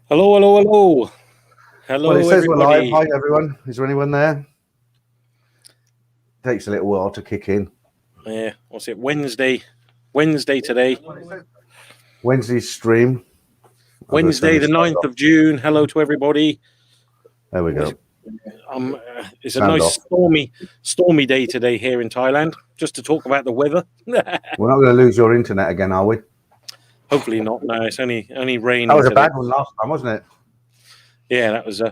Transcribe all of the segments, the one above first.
Hello, hello, hello. Well, it Hello, says we're live. everybody. Hi, everyone. Is there anyone there? Takes a little while to kick in. Yeah, what's it? Wednesday today. Wednesday's stream. Wednesday, the 9th of June. Hello to everybody. There we go. It's a Sound nice off. stormy day today here in Thailand, just to talk about the weather. We're not going to lose your internet again, are we? Hopefully not. No, it's only raining That was a today. bad one last time, wasn't it? Yeah, that was.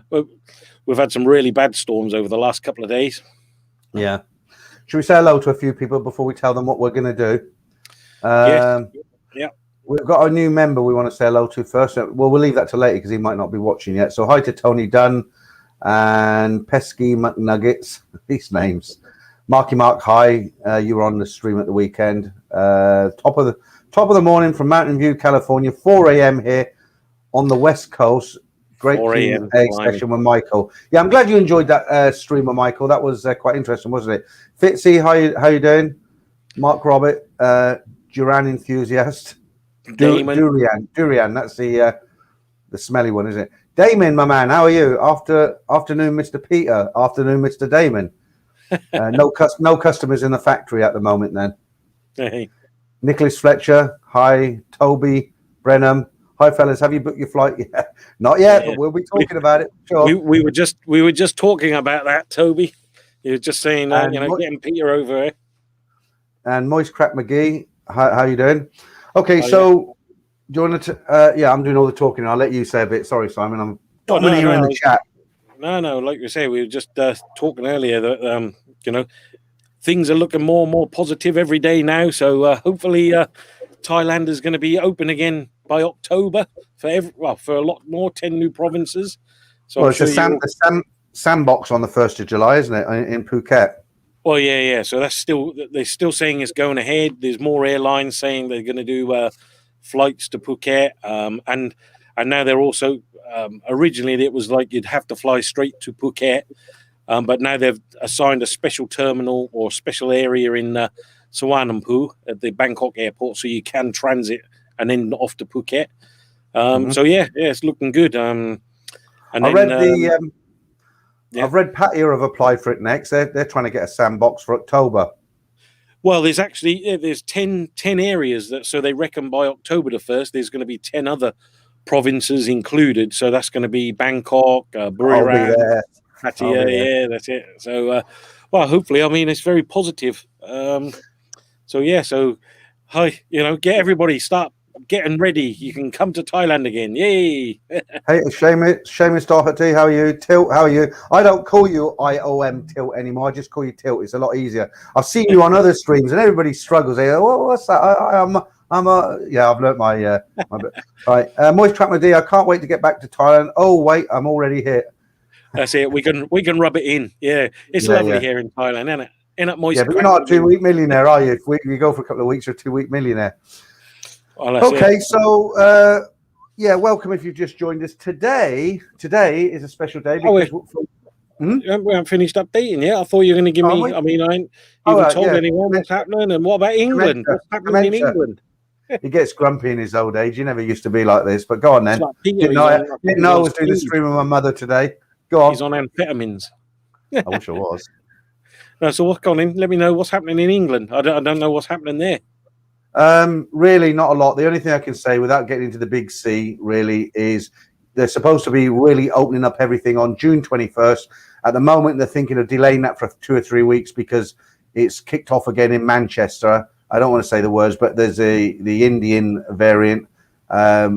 We've had some really bad storms over the last couple of days. Yeah. Should we say hello to a few people before we tell them what we're going to do? Yes. Yeah. We've got a new member we want to say hello to first. Well, we'll leave that to later because he might not be watching yet. So hi to Tony Dunn and Pesky McNuggets. These names. Marky Mark, hi. You were on the stream at the weekend. Top of the morning from Mountain View, California. 4 a.m. here on the West Coast. Great Q&A session with Michael. Yeah, I'm glad you enjoyed that stream with Michael. That was quite interesting, wasn't it? Fitzy, how you doing? Mark Robert, Duran enthusiast. Durian. That's the smelly one, isn't it? Damon, my man, how are you? Afternoon, Mr. Peter. Afternoon, Mr. Damon. No customers in the factory at the moment. Then. Hey. Nicholas Fletcher. Hi, Toby Brenham. Hi, fellas. Have you booked your flight yet? Not yet, but we'll be talking about it. Sure. We were just talking about that, Toby. You were just saying, getting Peter over here. And Moist Crack McGee. How you doing? Okay, so do you want to? I'm doing all the talking. I'll let you say a bit. Sorry, Simon. I'm dominating in the chat. No. Like you say, we were just talking earlier that things are looking more and more positive every day now. So hopefully, Thailand is going to be open again by October for a lot more, 10 new provinces. So it's the sandbox on the 1st of July, isn't it, in Phuket? Well, yeah. So they're still saying it's going ahead. There's more airlines saying they're going to do flights to Phuket, and now they're also originally it was like you'd have to fly straight to Phuket, but now they've assigned a special terminal or special area in Suvarnabhumi at the Bangkok airport, so you can transit and then off to Phuket. So it's looking good. I've read Pattaya have applied for it next. They're trying to get a sandbox for October. Well, there's 10 areas so they reckon by October the 1st there's going to be 10 other provinces included. So that's going to be Bangkok, Buriram, Pattaya. Yeah, that's it. So, hopefully, I mean, it's very positive. So hi, get everybody start getting ready. You can come to Thailand again. Yay! Hey, Seamus Doherty, how are you? Tilt, how are you? I don't call you IOM Tilt anymore. I just call you Tilt. It's a lot easier. I've seen you on other streams, and everybody struggles. They go, "What's that?" I've learnt my bit. Right, Moist Trap D. I can't wait to get back to Thailand. Oh wait, I'm already here. That's it. We can rub it in. Yeah, it's lovely here in Thailand, isn't it? Moist. Yeah, but you're not a 2-week millionaire, are you? If you go for a couple of weeks, you're a 2-week millionaire. Okay, so welcome if you've just joined us. Today is a special day because we haven't finished updating yet. I thought you were going to give me. I mean, I ain't even told anyone what's happening. And what about England? What's happening in England? He gets grumpy in his old age. He never used to be like this. But go on then. Didn't know I was doing the stream with my mother today. Go on. He's on amphetamines. I wish I was. No, so what's going on? Let me know what's happening in England. I don't know what's happening there. Really not a lot. The only thing I can say without getting into the big C really is they're supposed to be really opening up everything on June 21st. At the moment, they're thinking of delaying that for 2 or 3 weeks because it's kicked off again in Manchester. I don't want to say the words, but there's the Indian variant. They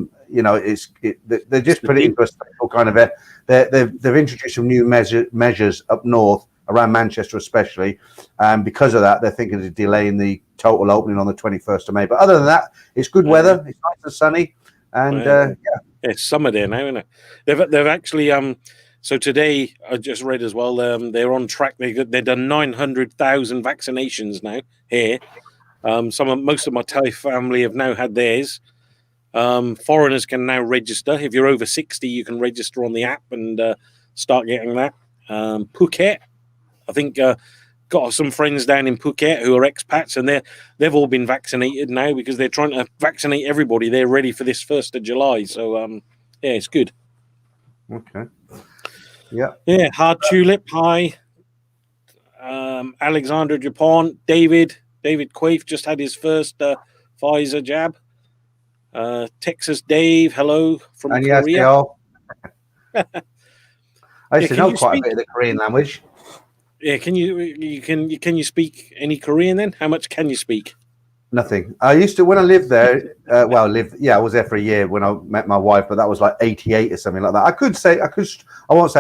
just put it into a special kind of they've introduced some new measures up north around Manchester especially, and because of that they're thinking of delaying the total opening on the 21st of May. But other than that, it's good weather. It's nice and sunny, and it's summer there now, isn't it? They've actually so today I just read as well, they're on track. They've done 900,000 vaccinations now here. Most of my Thai family have now had theirs. Foreigners can now register. If you're over 60, you can register on the app and start getting that. Phuket, I think, got some friends down in Phuket who are expats, and they've all been vaccinated now because they're trying to vaccinate everybody. They're ready for this 1st of July. So, it's good. Okay. Yeah. Yeah. Hard Tulip. Hi. Alexander Dupont. David Quaife just had his first Pfizer jab. Texas Dave. Hello from And yes, they Korea. are. I used to know you quite speak? a bit of the Korean language. Yeah. Can you speak any Korean then? How much can you speak? Nothing. I used to when I lived there. I was there for a year when I met my wife, but that was like 88 or something like that. I won't say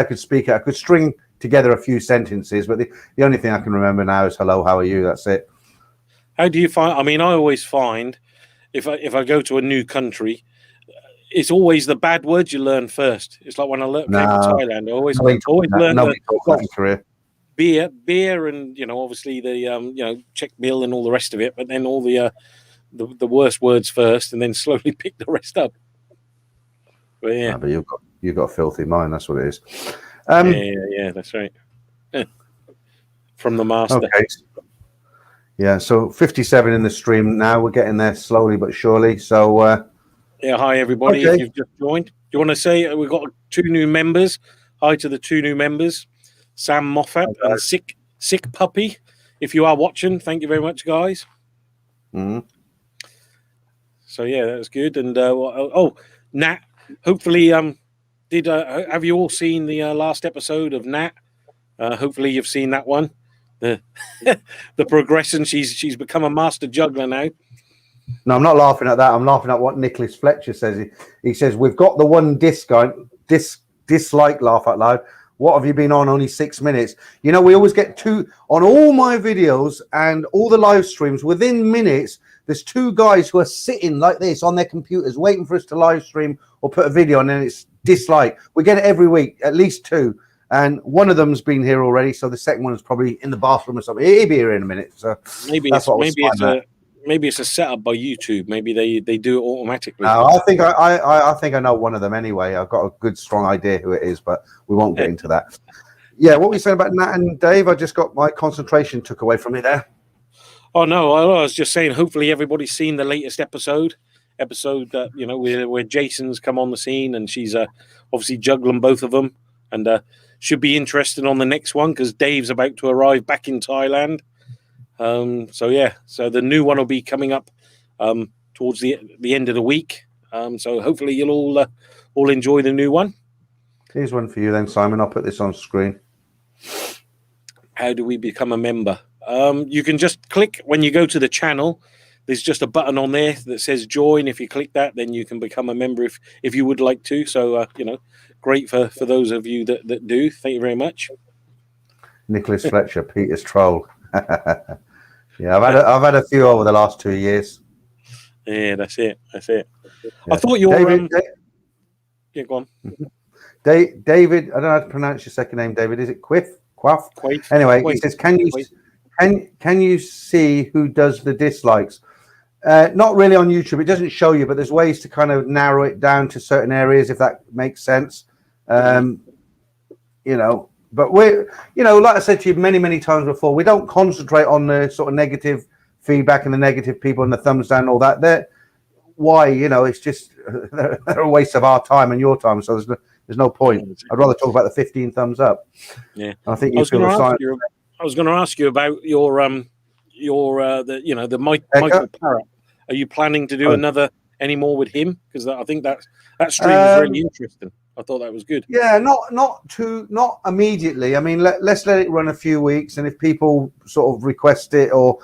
I could speak it. I could string together a few sentences, but the only thing I can remember now is hello, how are you? That's it. How do you find? I mean, I always find if I go to a new country, it's always the bad words you learn first. It's like when I came to Thailand, I always learned in Korea. beer, and obviously the check bill and all the rest of it. But then all the worst words first, and then slowly pick the rest up. But yeah, but you've got a filthy mind. That's what it is. Yeah, that's right. From the master. Okay. Yeah, so 57 in the stream now. We're getting there slowly but surely. So, yeah, hi everybody. Okay. If you've just joined, do you want to say we've got 2 new members? Hi to the 2 new members, Sam Moffat and Sick Puppy. If you are watching, thank you very much, guys. Mm-hmm. So yeah, that was good. And Nat, hopefully, have you all seen the last episode of Nat? Hopefully, you've seen that one. The progression. She's become a master juggler now. No, I'm not laughing at that. I'm laughing at what Nicholas Fletcher says. He says we've got the one dislike laugh out loud. What have you been on? Only 6 minutes. We always get 2 on all my videos and all the live streams. Within minutes, there's 2 guys who are sitting like this on their computers, waiting for us to live stream or put a video on, and it's dislike. We get it every week, at least 2. And one of them's been here already, so the second one is probably in the bathroom or something. He'll be here in a minute. So maybe it's a setup by YouTube. Maybe they do it automatically. No, I think I know one of them anyway. I've got a good strong idea who it is, but we won't get into that. Yeah, what were you saying about Nat and Dave? I just got my concentration took away from me there. Oh no, I was just saying. Hopefully, everybody's seen the latest episode where Jason's come on the scene, and she's obviously juggling both of them, and should be interesting on the next one because Dave's about to arrive back in Thailand. So the new one will be coming up towards the end of the week. So hopefully you'll all enjoy the new one. Here's one for you then, Simon. I'll put this on screen. How do we become a member? You can just click when you go to the channel. There's just a button on there that says join. If you click that, then you can become a member if you would like to. So great for those of you that do. Thank you very much. Nicholas Fletcher, Peter's troll. Yeah, I've had a few over the last 2 years. Yeah, that's it. Yeah. I thought you were. Yeah, go on. David, I don't know how to pronounce your second name, David. Is it Quaff? Anyway, he says, can you see who does the dislikes? Not really on YouTube. It doesn't show you, but there's ways to kind of narrow it down to certain areas, if that makes sense. But we're, like I said to you many, many times before, we don't concentrate on the sort of negative feedback and the negative people and the thumbs down and all that. It's just they're a waste of our time and your time. So there's no point. I'd rather talk about the 15 thumbs up. Yeah, I think you feel the sign. I was going to ask you about your the Michael Parrott. Are you planning to do any more with him? Because I think that stream is really interesting. I thought that was good. Yeah, not immediately. I mean, let's let it run a few weeks, and if people sort of request it, or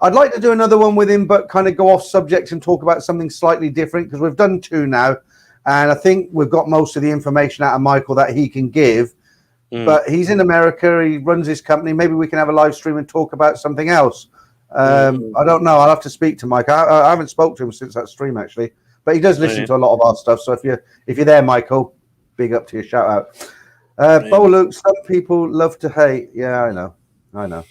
I'd like to do another one with him, but kind of go off subject and talk about something slightly different because we've done 2 now, and I think we've got most of the information out of Michael that he can give. But he's in America. He runs his company. Maybe we can have a live stream and talk about something else. I don't know. I'll have to speak to Mike. I haven't spoken to him since that stream actually, but he does listen to a lot of our stuff. So if you're there, Michael, big up to your shout out. Bo Luke, some people love to hate. Yeah, I know. No,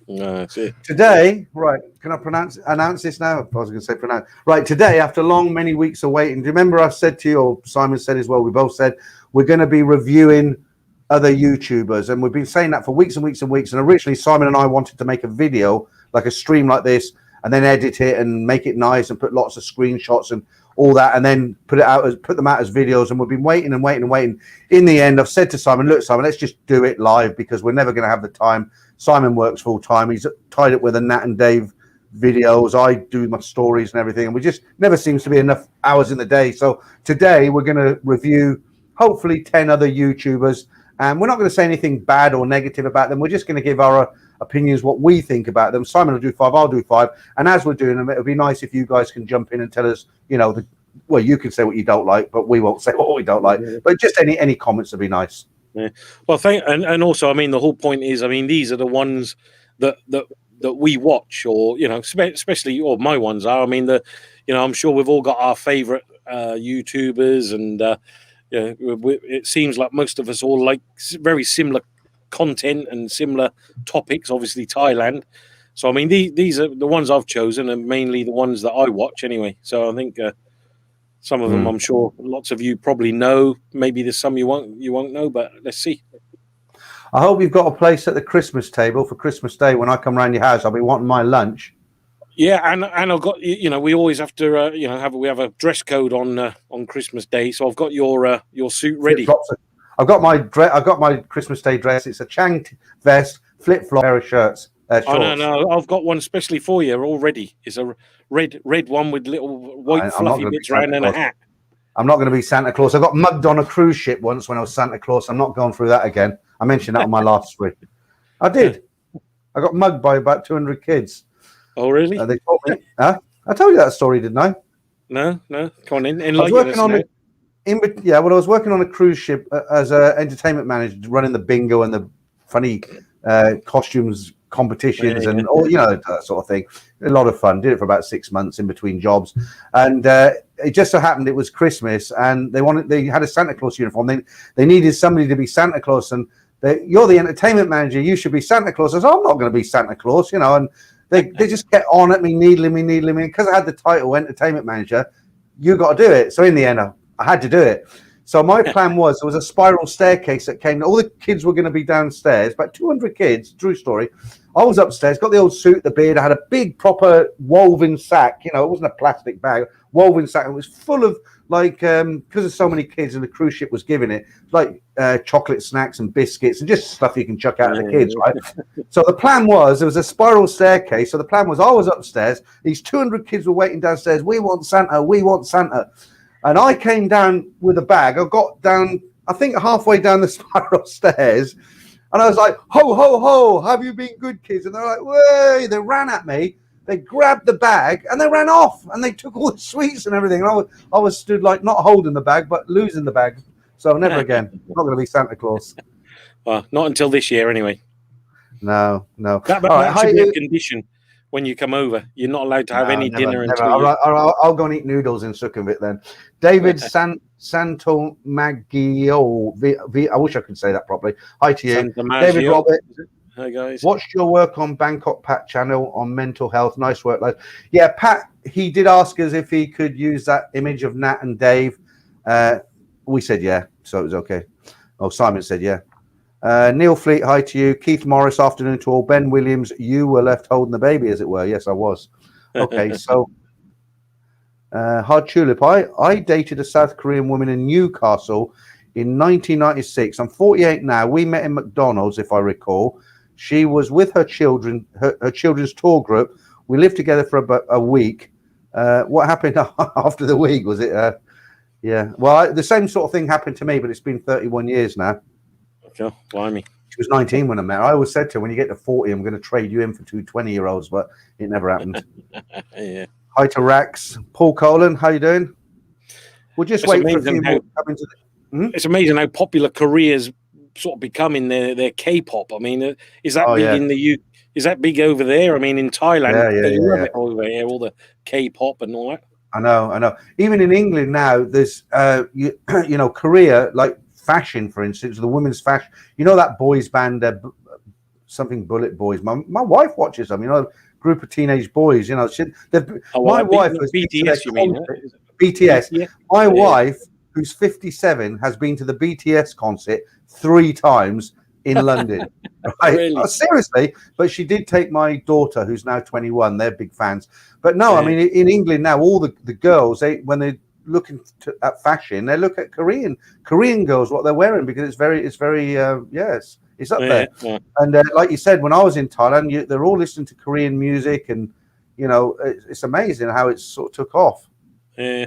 that's it. Today, right? Can I announce this now? I was going to say pronounce. Right, today, after many weeks of waiting, do you remember I said to you, or Simon said as well, we both said we're going to be reviewing other YouTubers, and we've been saying that for weeks and weeks and weeks. And originally, Simon and I wanted to make a video, like a stream like this, and then edit it and make it nice and put lots of screenshots and all that, and then put them out as videos. And we've been waiting and waiting and waiting. In the end, I've said to Simon, look, Simon, let's just do it live because we're never going to have the time. Simon works full time. He's tied up with the Nat and Dave videos. I do my stories and everything, and we just never seems to be enough hours in the day. So today we're going to review hopefully 10 other YouTubers, and we're not going to say anything bad or negative about them. We're just going to give our opinions, what we think about them. Simon will do 5, I'll do 5, and as we're doing them, it would be nice if you guys can jump in and tell us, well, you can say what you don't like, but we won't say what we don't like. But just any comments would be nice. Yeah. Well, and also, I mean, the whole point is, I mean, these are the ones that we watch, or especially, or my ones are. I mean, I'm sure we've all got our favorite YouTubers, and it seems like most of us all like very similar content and similar topics. Obviously, Thailand. So, I mean, these are the ones I've chosen, and mainly the ones that I watch anyway. So, I think some of them, I'm sure, lots of you probably know. Maybe there's some you won't know, but let's see. I hope you've got a place at the Christmas table for Christmas Day. When I come round your house, I'll be wanting my lunch. Yeah, and I've got, we always have to we have a dress code on Christmas Day. So I've got your suit ready. I've got my Christmas Day dress. It's a Chang vest, flip-flop, pair of shirts. No, I've got one specially for you already. It's a red one with little white fluffy bits around and a hat. I'm not going to be Santa Claus. I got mugged on a cruise ship once when I was Santa Claus. I'm not going through that again. I mentioned that on my last story. I did. I got mugged by about 200 kids. Oh, really? They told me. I told you that story, didn't I? No. Come on in. I was working on I was working on a cruise ship as an entertainment manager, running the bingo and the funny costumes competitions and all, that sort of thing. A lot of fun. Did it for about 6 months in between jobs, and it just so happened it was Christmas, and they had a Santa Claus uniform. They needed somebody to be Santa Claus, and you're the entertainment manager. You should be Santa Claus. I said, I'm not going to be Santa Claus, and they just kept on at me, needling me, because I had the title entertainment manager. You got to do it. So in the end, I had to do it. So my plan was, there was a spiral staircase that came. All the kids were going to be downstairs, about 200 kids, true story. I was upstairs, got the old suit, the beard. I had a big proper woven sack. It wasn't a plastic bag, woven sack. It was full of, like, because there's so many kids and the cruise ship was giving it, like chocolate snacks and biscuits and just stuff you can chuck out at the kids, right? So the plan was, there was a spiral staircase. So the plan was, I was upstairs. These 200 kids were waiting downstairs. We want Santa. We want Santa. And I came down with a bag. I got down, I think, halfway down the spiral stairs. And I was like, ho, ho, ho, have you been good, kids? And they're like, way. They ran at me. They grabbed the bag and they ran off. And they took all the sweets and everything. And I was stood like not holding the bag, but losing the bag. So never again. I'm not going to be Santa Claus. Well, not until this year anyway. No. That should be a condition. When you come over, you're not allowed to have any dinner until I'll go and eat noodles in Sukhumvit then. David Santo Maggio. I wish I could say that properly. Hi to you. David Robert. Hi, guys. Watched your work on Bangkok Pat channel on mental health. Nice work, lad. Yeah, Pat, he did ask us if he could use that image of Nat and Dave. We said yeah, so it was okay. Oh, Simon said yeah. Neil Fleet, hi to you. Keith Morris, afternoon to all. Ben Williams, you were left holding the baby, as it were. Yes, I was. Okay, so Hard Tulip, I dated a South Korean woman in Newcastle in 1996. I'm 48 now. We met in McDonald's, if I recall. She was with her children, her children's tour group. We lived together for about a week. What happened after the week? Was it? Yeah. Well, the same sort of thing happened to me, but it's been 31 years now. Okay, blimey. She was 19 when I met her. I always said to her, when you get to 40, I'm going to trade you in for 2 20-year-olds, but it never happened. Yeah. Hi to Rax. Paul Colan, how you doing? We'll just wait for a few more coming to the... It's amazing how popular Korea's sort of becoming their K-pop. I mean, is that big in the UK? Is that big over there? I mean, in Thailand, they love it over there, all the K-pop and all that. I know. Even in England now, there's, Korea, like fashion, for instance, the women's fashion. You know that boys band, something Bullet Boys. My wife watches them. Group of teenage boys. My wife was BTS. You mean BTS? Yeah. My wife, who's 57, has been to the BTS concert 3 times in London. Right? Really? Seriously, but she did take my daughter, who's now 21. They're big fans. But no, I mean, in England now, all the girls, when they looking at fashion, they look at Korean girls, what they're wearing, because it's very it's up there. Yeah. And like you said, when I was in Thailand, they're all listening to Korean music, and it's amazing how it's sort of took off. Yeah.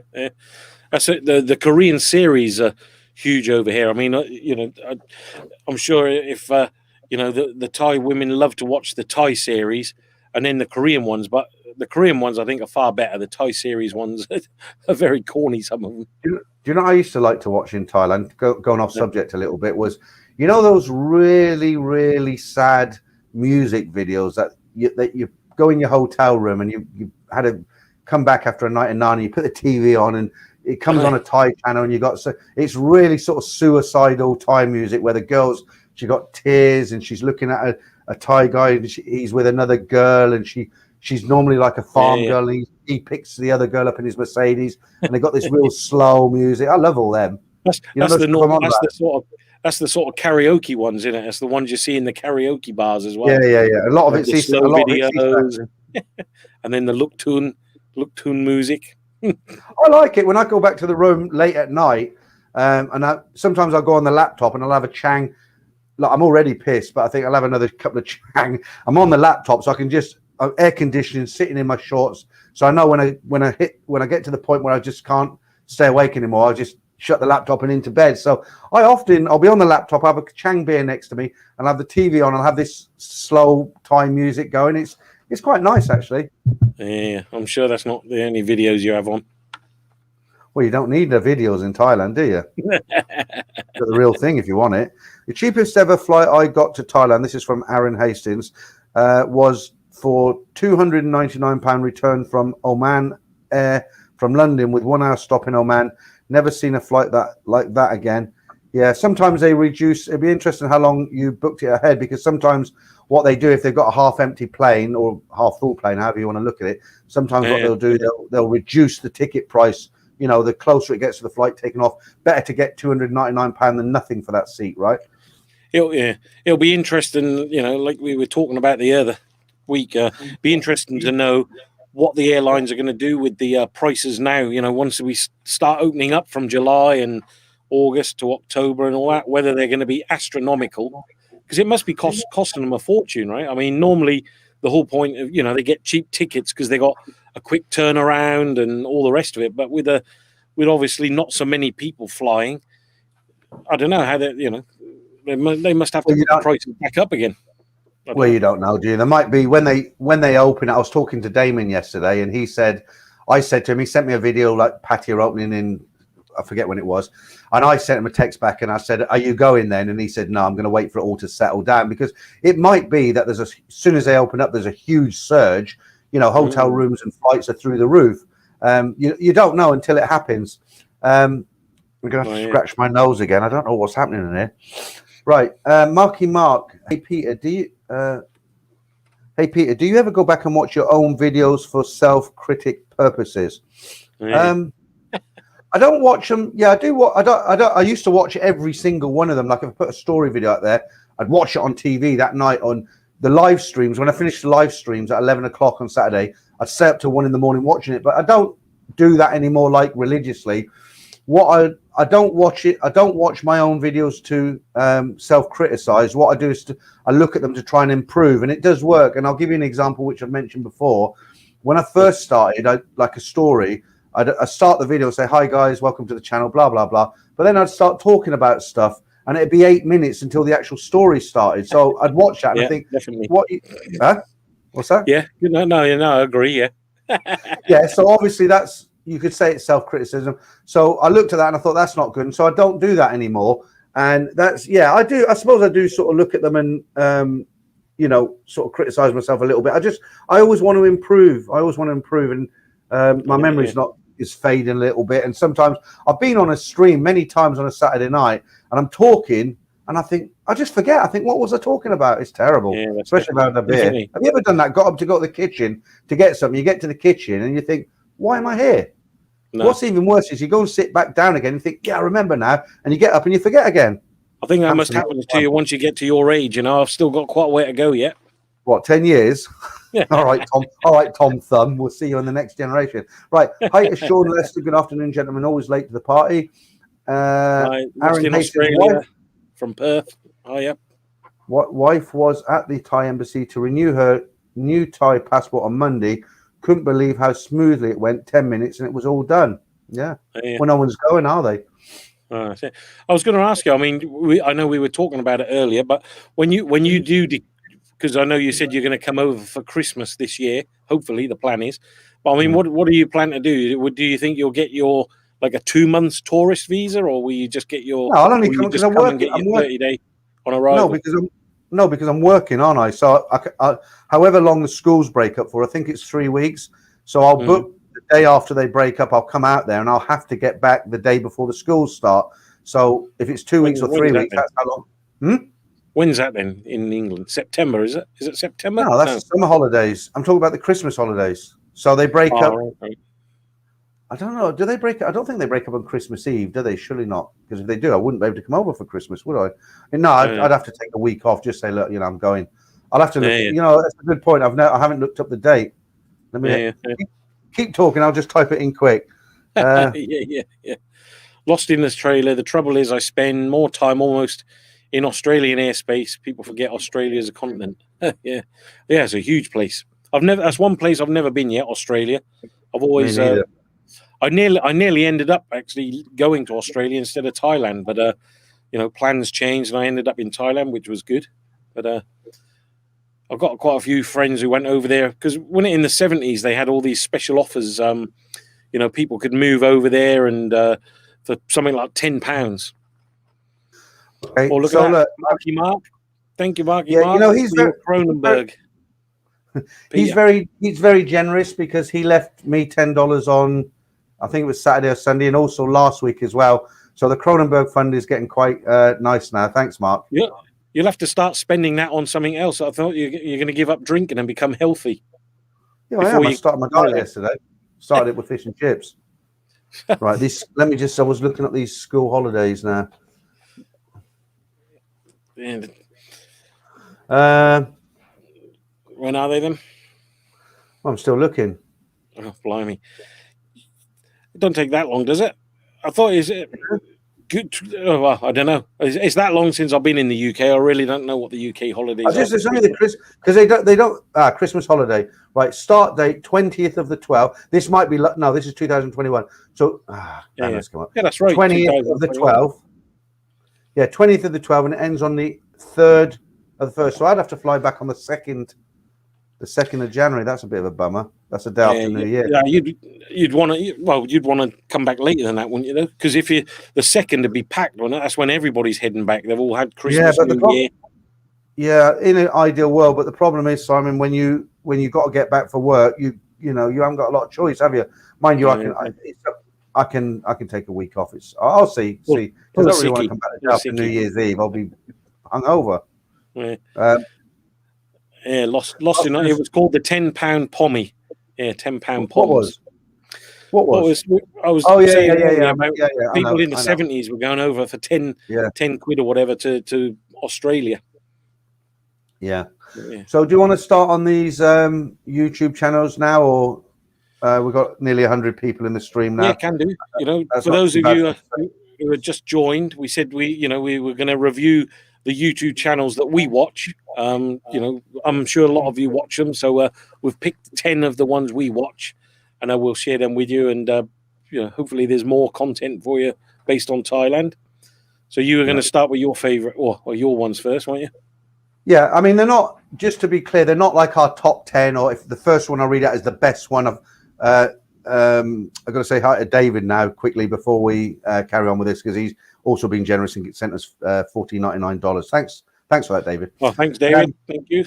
That's it. The Korean series are huge over here. I mean, I'm sure if the Thai women love to watch the Thai series and then the Korean ones, but the Korean ones I think are far better. The Thai series ones are very corny, some of them. Do you know what I used to like to watch in Thailand? Going off subject a little bit, was those really, really sad music videos that you go in your hotel room and you had to come back after a night of Nana, you put the TV on and it comes on a Thai channel, and it's really sort of suicidal Thai music where the girls, she got tears and she's looking at a Thai guy and he's with another girl, and she's normally like a farm girl, and he picks the other girl up in his Mercedes, and they got this real slow music. I love all them. That's the sort of karaoke ones, isn't it? That's the ones you see in the karaoke bars as well. Yeah. A lot of it's slow videos, and then the look tune music. I like it when I go back to the room late at night, and sometimes I'll go on the laptop and I'll have a Chang. Like, I'm already pissed, but I think I'll have another couple of Chang. I'm on the laptop, so I can just air conditioning, sitting in my shorts. So I know when I get to the point where I just can't stay awake anymore, I'll just shut the laptop and into bed. So I'll be on the laptop, I'll have a Chang beer next to me, and I'll have the TV on. I'll have this slow Thai music going. It's quite nice, actually. Yeah, I'm sure that's not the only videos you have on. Well, you don't need the videos in Thailand, do you? The real thing, if you want it. The cheapest ever flight I got to Thailand, this is from Aaron Hastings, was for £299 return from Oman Air from London with 1 hour stop in Oman. Never seen a flight like that again. Yeah, sometimes they reduce. It'd be interesting how long you booked it ahead, because sometimes what they do, if they've got a half-empty plane or half-full plane, however you want to look at it, sometimes what they'll do, they'll reduce the ticket price. The closer it gets to the flight taking off. Better to get £299 than nothing for that seat, right? It'll be interesting, like we were talking about the other week. Be interesting to know what the airlines are going to do with the prices now. Once we start opening up from July and August to October and all that, whether they're going to be astronomical, because it must be costing them a fortune, right? I mean, normally the whole point of they get cheap tickets because they got a quick turnaround and all the rest of it. But with obviously not so many people flying, I don't know how they must have to put the prices back up again. Well, you don't know, do you? There might be when they open it. I was talking to Damon yesterday, and I said to him, he sent me a video like Patty are opening in, I forget when it was, and I sent him a text back and I said, "Are you going then?" And he said, "No, I'm going to wait for it all to settle down, because it might be that as soon as they open up, there's a huge surge. Hotel rooms and flights are through the roof. You don't know until it happens." I'm going to have to scratch my nose again. I don't know what's happening in here. Right, Marky Mark. Hey Peter, do you ever go back and watch your own videos for self-critic purposes? I don't watch them. Yeah, I do. I used to watch every single one of them. Like if I put a story video out there, I'd watch it on TV that night on the live streams. When I finished the live streams at 11 o'clock on Saturday, I'd stay up till 1 in the morning watching it. But I don't do that anymore, like religiously. I don't watch it. I don't watch my own videos to self-criticize. What I do is I look at them to try and improve, and it does work. And I'll give you an example, which I've mentioned before. When I first started, like a story, I'd start the video and say, "Hi guys, welcome to the channel," blah blah blah. But then I'd start talking about stuff, and it'd be 8 minutes until the actual story started. So I'd watch that and I think, definitely. What's that? Yeah, no, I agree. Yeah, yeah. So obviously you could say it's self-criticism. So I looked at that and I thought that's not good, and so I don't do that anymore. And I do. I suppose I do sort of look at them and sort of criticize myself a little bit. I always want to improve. And my memory's is fading a little bit. And sometimes I've been on a stream many times on a Saturday night, and I'm talking, and I just forget. I think, what was I talking about? It's terrible, especially about the beer. Definitely. Have you ever done that? Got up to go to the kitchen to get something. You get to the kitchen and you think, why am I here? No. What's even worse is you go and sit back down again and think, yeah, I remember now. And you get up and you forget again. I think that must happen to you once you get to your age. I've still got quite a way to go yet. What, 10 years? All right, Tom. All right, Tom Thumb. We'll see you in the next generation. Right. Hi to Sean Lester. Good afternoon, gentlemen. Always late to the party. Lost Aaron in Hastings' Australia wife. from Perth. Oh, yeah. Wife was at the Thai embassy to renew her new Thai passport on Monday. Couldn't believe how smoothly it went. 10 minutes and it was all done. Yeah. Yeah. Well, no one's going, are they? I was going to ask you. I mean, I know we were talking about it earlier, but when you do, because I know you said you're going to come over for Christmas this year. Hopefully, the plan is. But I mean, what do you plan to do? Do you think you'll get your like a 2 months tourist visa, or will you just get your? No, I'll only come because I'm working. And get your 30-day on arrival. No, because I'm working, aren't I? So however long the schools break up for, I think it's 3 weeks. So I'll book the day after they break up. I'll come out there, and I'll have to get back the day before the schools start. So if it's 2 weeks or 3 weeks, that's how long. When's that then in England? September, is it? Is it September? No, that's the summer holidays. I'm talking about the Christmas holidays. So they break up. Right. I don't know. Do they break? I don't think they break up on Christmas Eve, do they? Surely not. Because if they do, I wouldn't be able to come over for Christmas, would I? No, I'd have to take a week off. Just say, look, I'm going. I'll have to look. That's a good point. I haven't looked up the date. Let me keep talking. I'll just type it in quick. Yeah. Lost in this trailer. The trouble is, I spend more time almost in Australian airspace. People forget Australia is a continent. Yeah, it's a huge place. That's one place I've never been yet. Australia. I've always. I nearly ended up actually going to Australia instead of Thailand, but plans changed and I ended up in Thailand, which was good. But I've got quite a few friends who went over there because when in the 70s they had all these special offers. People could move over there and for something like £10. Okay, look at that, Marky Mark. Thank you, Marky Mark. He's very Cronenberg. He's very generous because he left me $10 on, I think it was Saturday or Sunday, and also last week as well. So the Cronenberg fund is getting quite nice now. Thanks, Mark. Yeah, you'll have to start spending that on something else. I thought you're going to give up drinking and become healthy. Yeah, I am. I started my diet yesterday. Started it with fish and chips. Right. I was looking at these school holidays now. When are they then? I'm still looking. Oh, blimey. It don't take that long, does it? I thought is it good? Well, I don't know. It's that long since I've been in the UK. I really don't know what the UK holidays are. It's only the Christmas because they don't Christmas holiday. Right, start date 20th of the 12th. This might be this is 2021. So let's come up. Yeah, that's right. 20th of the 12th. Yeah, 20th of the 12th, and it ends on the 3rd of the 1st. So I'd have to fly back on the 2nd of January. That's a bit of a bummer. That's a day after New Year. Yeah, you'd want to come back later than that, wouldn't you? Because if the 2nd would be packed, that's when everybody's heading back. They've all had Christmas, New Year. Yeah, in an ideal world, but the problem is, Simon, when you got to get back for work, you haven't got a lot of choice, have you? Mind you, I can take a week off. I'll see. Because I don't really want to come back after New Year's Eve. I'll be hungover. Yeah. Lost in it. It was called the £10 pommy. Yeah, £10 poms. What was? I was saying people in the 70s were going over for 10 quid or whatever to Australia. Yeah. So do you want to start on these YouTube channels now, or we've got nearly 100 people in the stream now? Yeah, can do. For those of you who have just joined, we said we were going to review the YouTube channels that we watch. I'm sure a lot of you watch them, so we've picked 10 of the ones we watch, and I will share them with you. And hopefully, there's more content for you based on Thailand. So you were going to start with your favorite or your ones first, weren't you? Yeah, I mean, they're not. Just to be clear, they're not like our top 10, or if the first one I read out is the best one. I've got to say hi to David now quickly before we carry on with this, because he's also been generous and sent us $14.99. Thanks for that, David. Well, thanks, David. Thank you.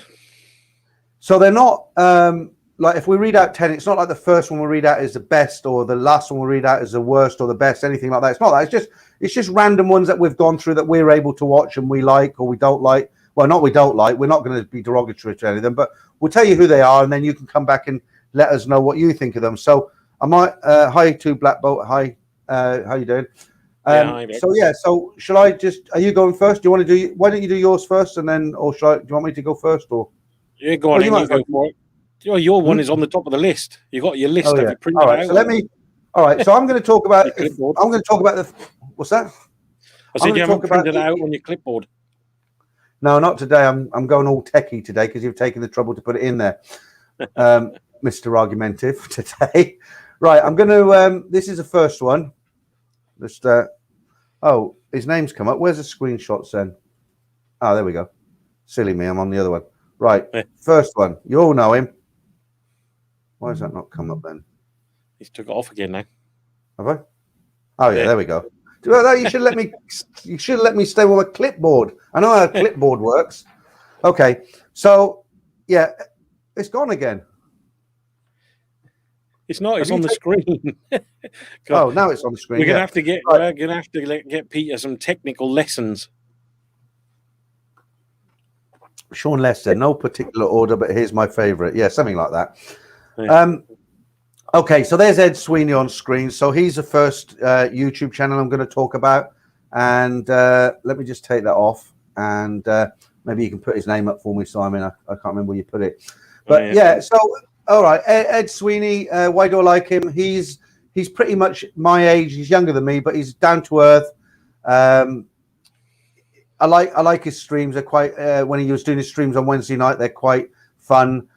So they're not like if we read out 10, it's not like the first one we read out is the best, or the last one we read out is the worst or the best, anything like that. It's not that. It's just random ones that we've gone through that we're able to watch and we like or we don't like. Well, not we don't like. We're not going to be derogatory to any of them, but we'll tell you who they are, and then you can come back and let us know what you think of them. So I might hi to Black Bolt. Hi, how you doing? So shall I just? Are you going first? Do you want to do? Why don't you do yours first, and then, or do you want me to go first? Or yeah, go on. You go for it. Your one is on the top of the list. You got your list. Oh, Have yeah. you printed All right. out? So all right. So I'm going to talk about. Your clipboard. I'm going to talk about the. What's that? I said you haven't printed it out on your clipboard. No, not today. I'm going all techie today because you've taken the trouble to put it in there, Mr. Argumentative today. Right. I'm going to. This is the first one. Just. Oh, his name's come up. Where's the screenshots then? Oh, there we go. Silly me. I'm on the other one. Right. First one. You all know him. Why has that not come up then? He's took it off again now. Have I? Oh yeah, there we go. You should let me. You should let me stay with a clipboard. I know how a clipboard works. Okay, so yeah, it's gone again. It's not. It's on the screen. Oh, now it's on the screen. We're gonna have to get. We're gonna have to get Peter some technical lessons. Sean Lester, no particular order, but here's my favourite. Yeah, something like that. Yeah. Okay, so there's Ed Sweeney on screen. So he's the first YouTube channel I'm going to talk about. And let me just take that off. And maybe you can put his name up for me, Simon. I can't remember where you put it. But yeah, so, all right, Ed Sweeney, why do I like him? He's pretty much my age. He's younger than me, but he's down to earth. I like his streams. They're quite when he was doing his streams on Wednesday night, they're quite fun.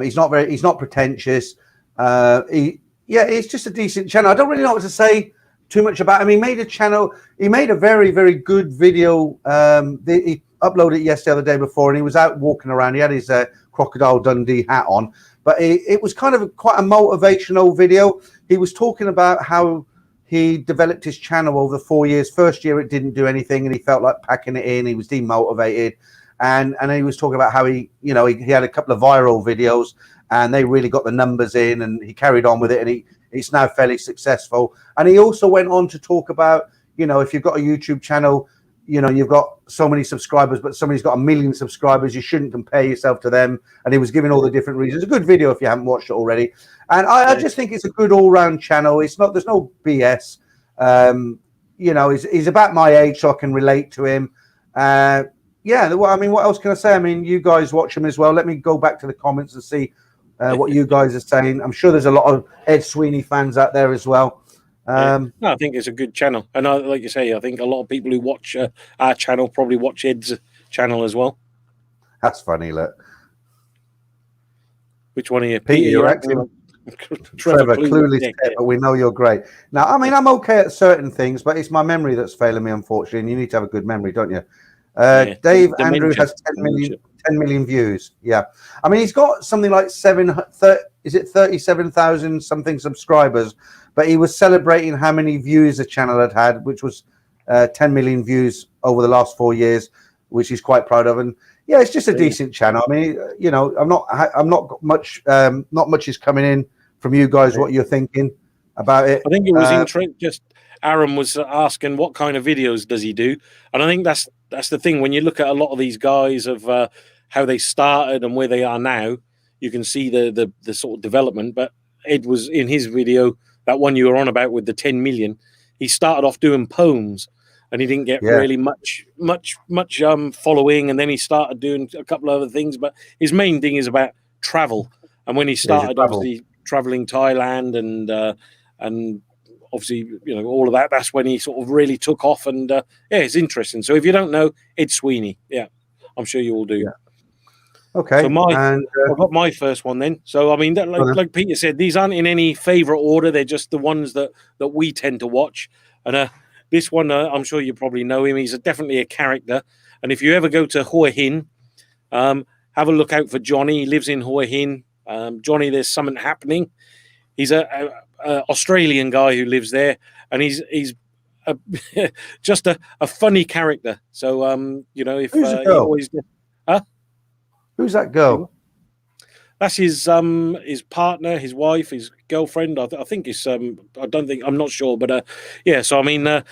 He's not pretentious. It's just a decent channel. I don't really know what to say too much about him. He made a channel. He made a very, very good video. He uploaded it yesterday or the day before, and he was out walking around. He had his Crocodile Dundee hat on, but it was kind of quite a motivational video. He was talking about how he developed his channel over 4 years. First year, it didn't do anything, and he felt like packing it in. He was demotivated. And he was talking about how he had a couple of viral videos and they really got the numbers in, and he carried on with it, and it's now fairly successful. And he also went on to talk about, if you've got a YouTube channel, you've got so many subscribers, but somebody's got 1 million subscribers, you shouldn't compare yourself to them. And he was giving all the different reasons. A good video if you haven't watched it already. And I just think it's a good all-round channel. There's no BS. He's about my age, so I can relate to him. What else can I say? I mean, you guys watch him as well. Let me go back to the comments and see what you guys are saying. I'm sure there's a lot of Ed Sweeney fans out there as well. No, I think it's a good channel. And like you say, I think a lot of people who watch our channel probably watch Ed's channel as well. That's funny, look. Which one are you? Peter, you're acting Trevor Clueless, but we know you're great. Now, I mean, I'm okay at certain things, but it's my memory that's failing me, unfortunately. And you need to have a good memory, don't you? Dave Andrew has 10 million views. Yeah. I mean, he's got something like 37,000 something subscribers, but he was celebrating how many views the channel had, which was 10 million views over the last 4 years, which he's quite proud of. And yeah, it's just a decent channel. I mean, I'm not much is coming in from you guys. What you're thinking about it? I think it was interesting. Just Aaron was asking what kind of videos does he do, and I think that's the thing. When you look at a lot of these guys of how they started and where they are now, you can see the sort of development. But Ed was in his video, that one you were on about with the 10 million. He started off doing poems, and he didn't get really much following, and then he started doing a couple of other things. But his main thing is about travel, and when he started obviously traveling Thailand and obviously, all of that, that's when he sort of really took off. And it's interesting. So if you don't know, Ed Sweeney, I'm sure you all do. Yeah. Okay. So I've got my first one then. So, I mean, like Peter said, these aren't in any favourite order. They're just the ones that we tend to watch. And this one, I'm sure you probably know him. He's definitely a character. And if you ever go to Hua Hin, have a look out for Johnny. He lives in Hua Hin. Johnny, there's something happening. He's a Australian guy who lives there, and he's just a funny character. So if who's the girl? Who's that girl? That's his partner, his wife, his girlfriend. I think it's I'm not sure, but So I mean,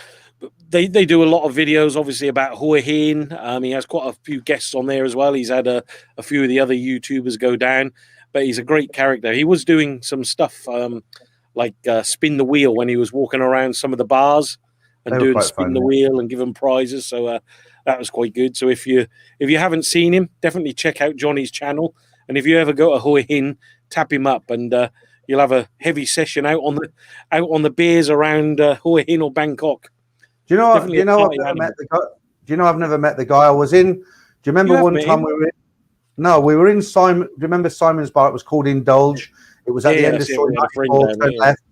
they do a lot of videos, obviously, about Hua Hin. He has quite a few guests on there as well. He's had a few of the other YouTubers go down, but he's a great character. He was doing some stuff like spin the wheel when he was walking around some of the bars and doing spin the wheel and giving prizes. So that was quite good. So if you haven't seen him, definitely check out Johnny's channel. And if you ever go to Hua Hin, tap him up, and you'll have a heavy session out on the beers around Hua Hin or Bangkok. Do you know? Definitely I've never met the guy. Do you know I've never met the guy? I was in. Do you remember one time we were in? No, we were in Simon. Do you remember Simon's bar? It was called Indulge. It was at the end of Sweeney. Left.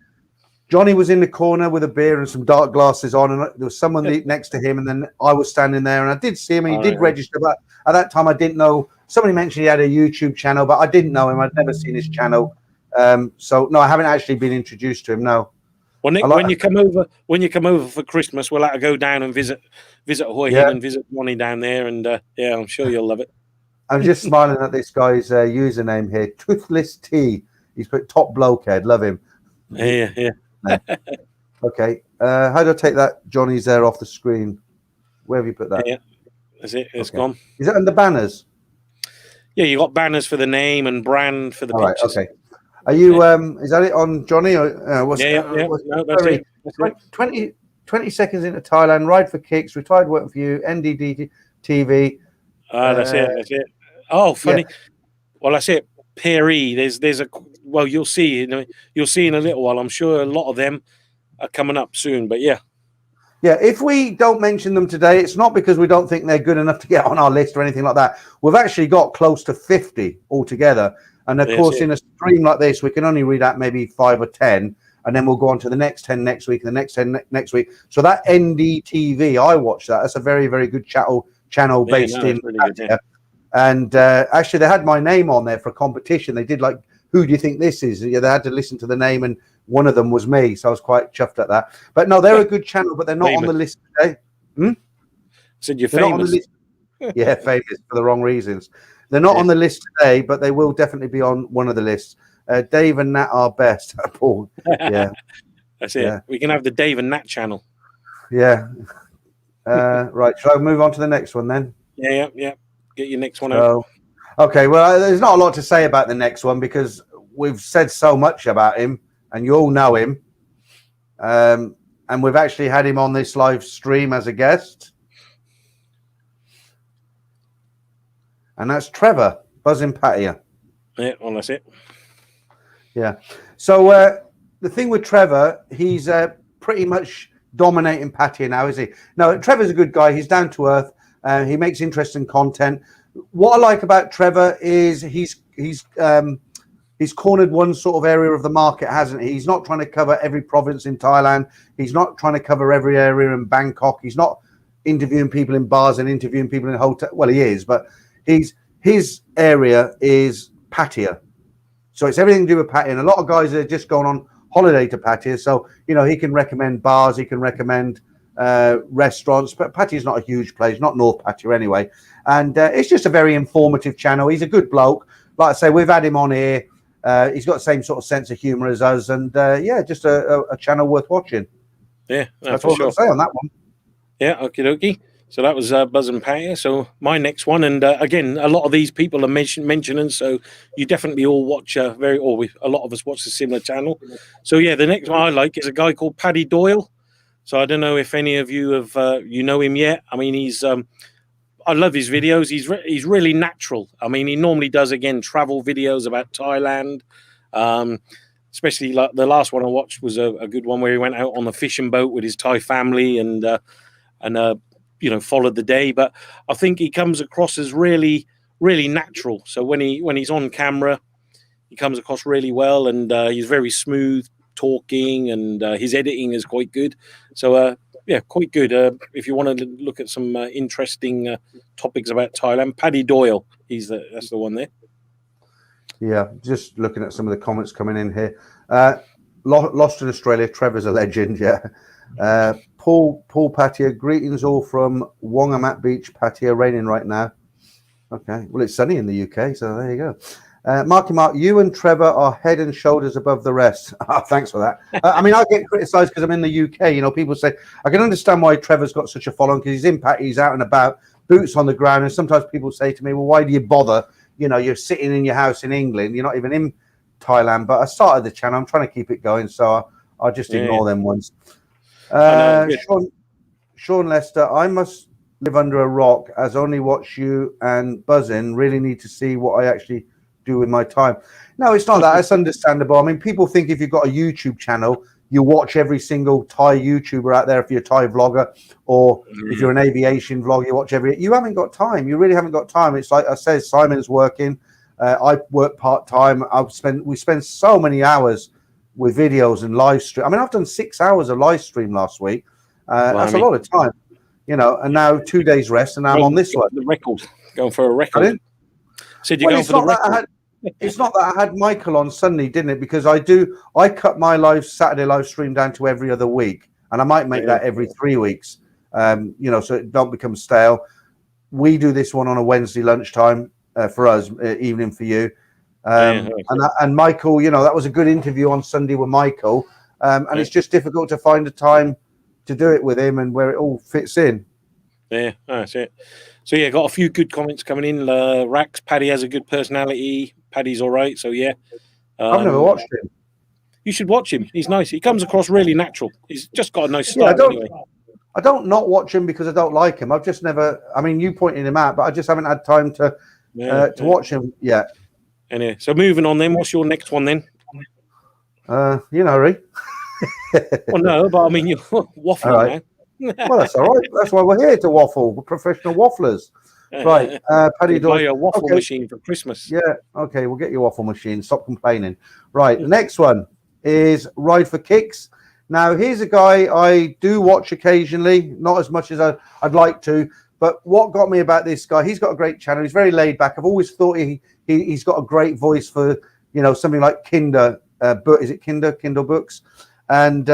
Johnny was in the corner with a beer and some dark glasses on, and there was someone next to him, and then I was standing there, and I did see him, and he did register, but at that time I didn't know. Somebody mentioned he had a YouTube channel, but I didn't know him. I'd never seen his channel, so no, I haven't actually been introduced to him. No. Well, Nick, when you come over for Christmas, we'll have to go down and visit Hua Hin and visit Johnny down there, and I'm sure you'll love it. I'm just smiling at this guy's username here, Toothless T. He's put top blokehead. Love him. Yeah. Okay. How do I take that Johnny's there off the screen? Where have you put that? Yeah, that's it. It's gone. Is it under banners? Yeah, you got banners for the name and brand for the pictures. Right, okay. Are you? Is that it on Johnny? Or, what's no, that's it. That's 20 seconds into Thailand. Ride for kicks. Retired working for you. NDD TV. That's it. Oh, funny. Yeah. Well, that's it. Perry. There's a. Well, you'll see. You'll see in a little while. I'm sure a lot of them are coming up soon. But yeah. Yeah, if we don't mention them today, it's not because we don't think they're good enough to get on our list or anything like that. We've actually got close to 50 altogether. And of course, in a stream like this, we can only read out maybe 5 or 10, and then we'll go on to the next 10 next week, and the next 10 next week. So that NDTV, I watched that. That's a very, very good channel based in Pattaya. And actually, they had my name on there for a competition. They did like, who do you think this is? Yeah, they had to listen to the name, and one of them was me. So I was quite chuffed at that. But no, they're a good channel, but they're not on the list today. Said you're famous. Yeah, famous for the wrong reasons. They're not on the list today, but they will definitely be on one of the lists. Dave and Nat are best. Paul. Yeah. That's it. Yeah. We can have the Dave and Nat channel. Yeah. Right. Shall I move on to the next one then? Yeah. Get your next one out. Okay. Well, there's not a lot to say about the next one because we've said so much about him and you all know him. And we've actually had him on this live stream as a guest. And that's Trevor, Buzzing Pattaya. Yeah, well, that's it. Yeah. So the thing with Trevor, he's pretty much dominating Pattaya now, is he? No, Trevor's a good guy. He's down to earth. He makes interesting content. What I like about Trevor is he's cornered one sort of area of the market, hasn't he? He's not trying to cover every province in Thailand. He's not trying to cover every area in Bangkok. He's not interviewing people in bars and interviewing people in hotels. Well, he is, but his area is Pattaya. So it's everything to do with Pattaya. And a lot of guys are just going on holiday to Pattaya. So, he can recommend bars, he can recommend restaurants, but Pattaya's not a huge place, not North Pattaya anyway. And it's just a very informative channel. He's a good bloke. Like I say, we've had him on here. He's got the same sort of sense of humor as us. And just a channel worth watching. Yeah, that's all I'll say on that one. Yeah, okie dokie. So that was Buzz and Pattaya. So my next one, and again, a lot of these people are mentioning. So you definitely all watch a lot of us watch a similar channel. So yeah, the next one I like is a guy called Paddy Doyle. So I don't know if any of you have you know him yet. I mean, he's I love his videos. He's really natural. I mean, he normally does travel videos about Thailand. Especially like the last one I watched was a good one where he went out on the fishing boat with his Thai family and followed the day. But I think he comes across as really, really natural. So when he's on camera, he comes across really well, and he's very smooth talking, and his editing is quite good. So quite good. If you want to look at some interesting topics about Thailand, Paddy Doyle, that's the one there. Yeah, just looking at some of the comments coming in here. Lost in Australia, Trevor's a legend. Yeah. Paul Pattaya, greetings all from Wongamat Beach, Pattaya, raining right now. Okay, well, it's sunny in the UK, so there you go. Marky Mark, you and Trevor are head and shoulders above the rest. Thanks for that. I mean, I get criticised because I'm in the UK. People say, I can understand why Trevor's got such a following because he's in Pattaya, he's out and about, boots on the ground. And sometimes people say to me, well, why do you bother? You're sitting in your house in England. You're not even in Thailand. But I started the channel. I'm trying to keep it going, so I'll just ignore them ones. Sean Lester, I must live under a rock as only watch you and Buzzin really need to see what I actually do with my time. No, it's not that. It's understandable. I mean, people think if you've got a YouTube channel, you watch every single Thai YouTuber out there if you're a Thai vlogger, or if you're an aviation vlogger, you watch every. You haven't got time. You really haven't got time. It's like I said, Simon's working. I work part-time. We spend so many hours with videos and live stream. I mean, I've done 6 hours of live stream last week. That's a lot of time, you know. And now 2 days rest, and I'm on this one. The record, going for a record. Said you're going for the record. It's not that I had Michael on Sunday, didn't it? Because I cut my Saturday live stream down to every other week, and I might make that every 3 weeks, you know, so it don't become stale. We do this one on a Wednesday lunchtime for us, evening for you. And Michael, you know, that was a good interview on Sunday with Michael, and it's just difficult to find a time to do it with him and where it all fits in. Yeah, that's it. So yeah, got a few good comments coming in. Rax, Paddy has a good personality. Paddy's all right. So yeah, I've never watched him. You should watch him. He's nice. He comes across really natural. He's just got a nice style. I don't not watch him because I don't like him. I've just never. I mean, you pointed him out, but I just haven't had time to watch him yet. Anyway, so moving on then. What's your next one then? You know, Ree. Well, no, but I mean, you're waffling now. Well, that's all right. That's why we're here to waffle. We're professional wafflers. Right. Paddy Doyle. Buy a waffle machine for Christmas. Yeah. Okay. We'll get your waffle machine. Stop complaining. Right. The next one is Ride for Kicks. Now, here's a guy I do watch occasionally, not as much as I'd like to. But what got me about this guy, he's got a great channel. He's very laid back. I've always thought he's got a great voice for, you know, something like Kindle books. And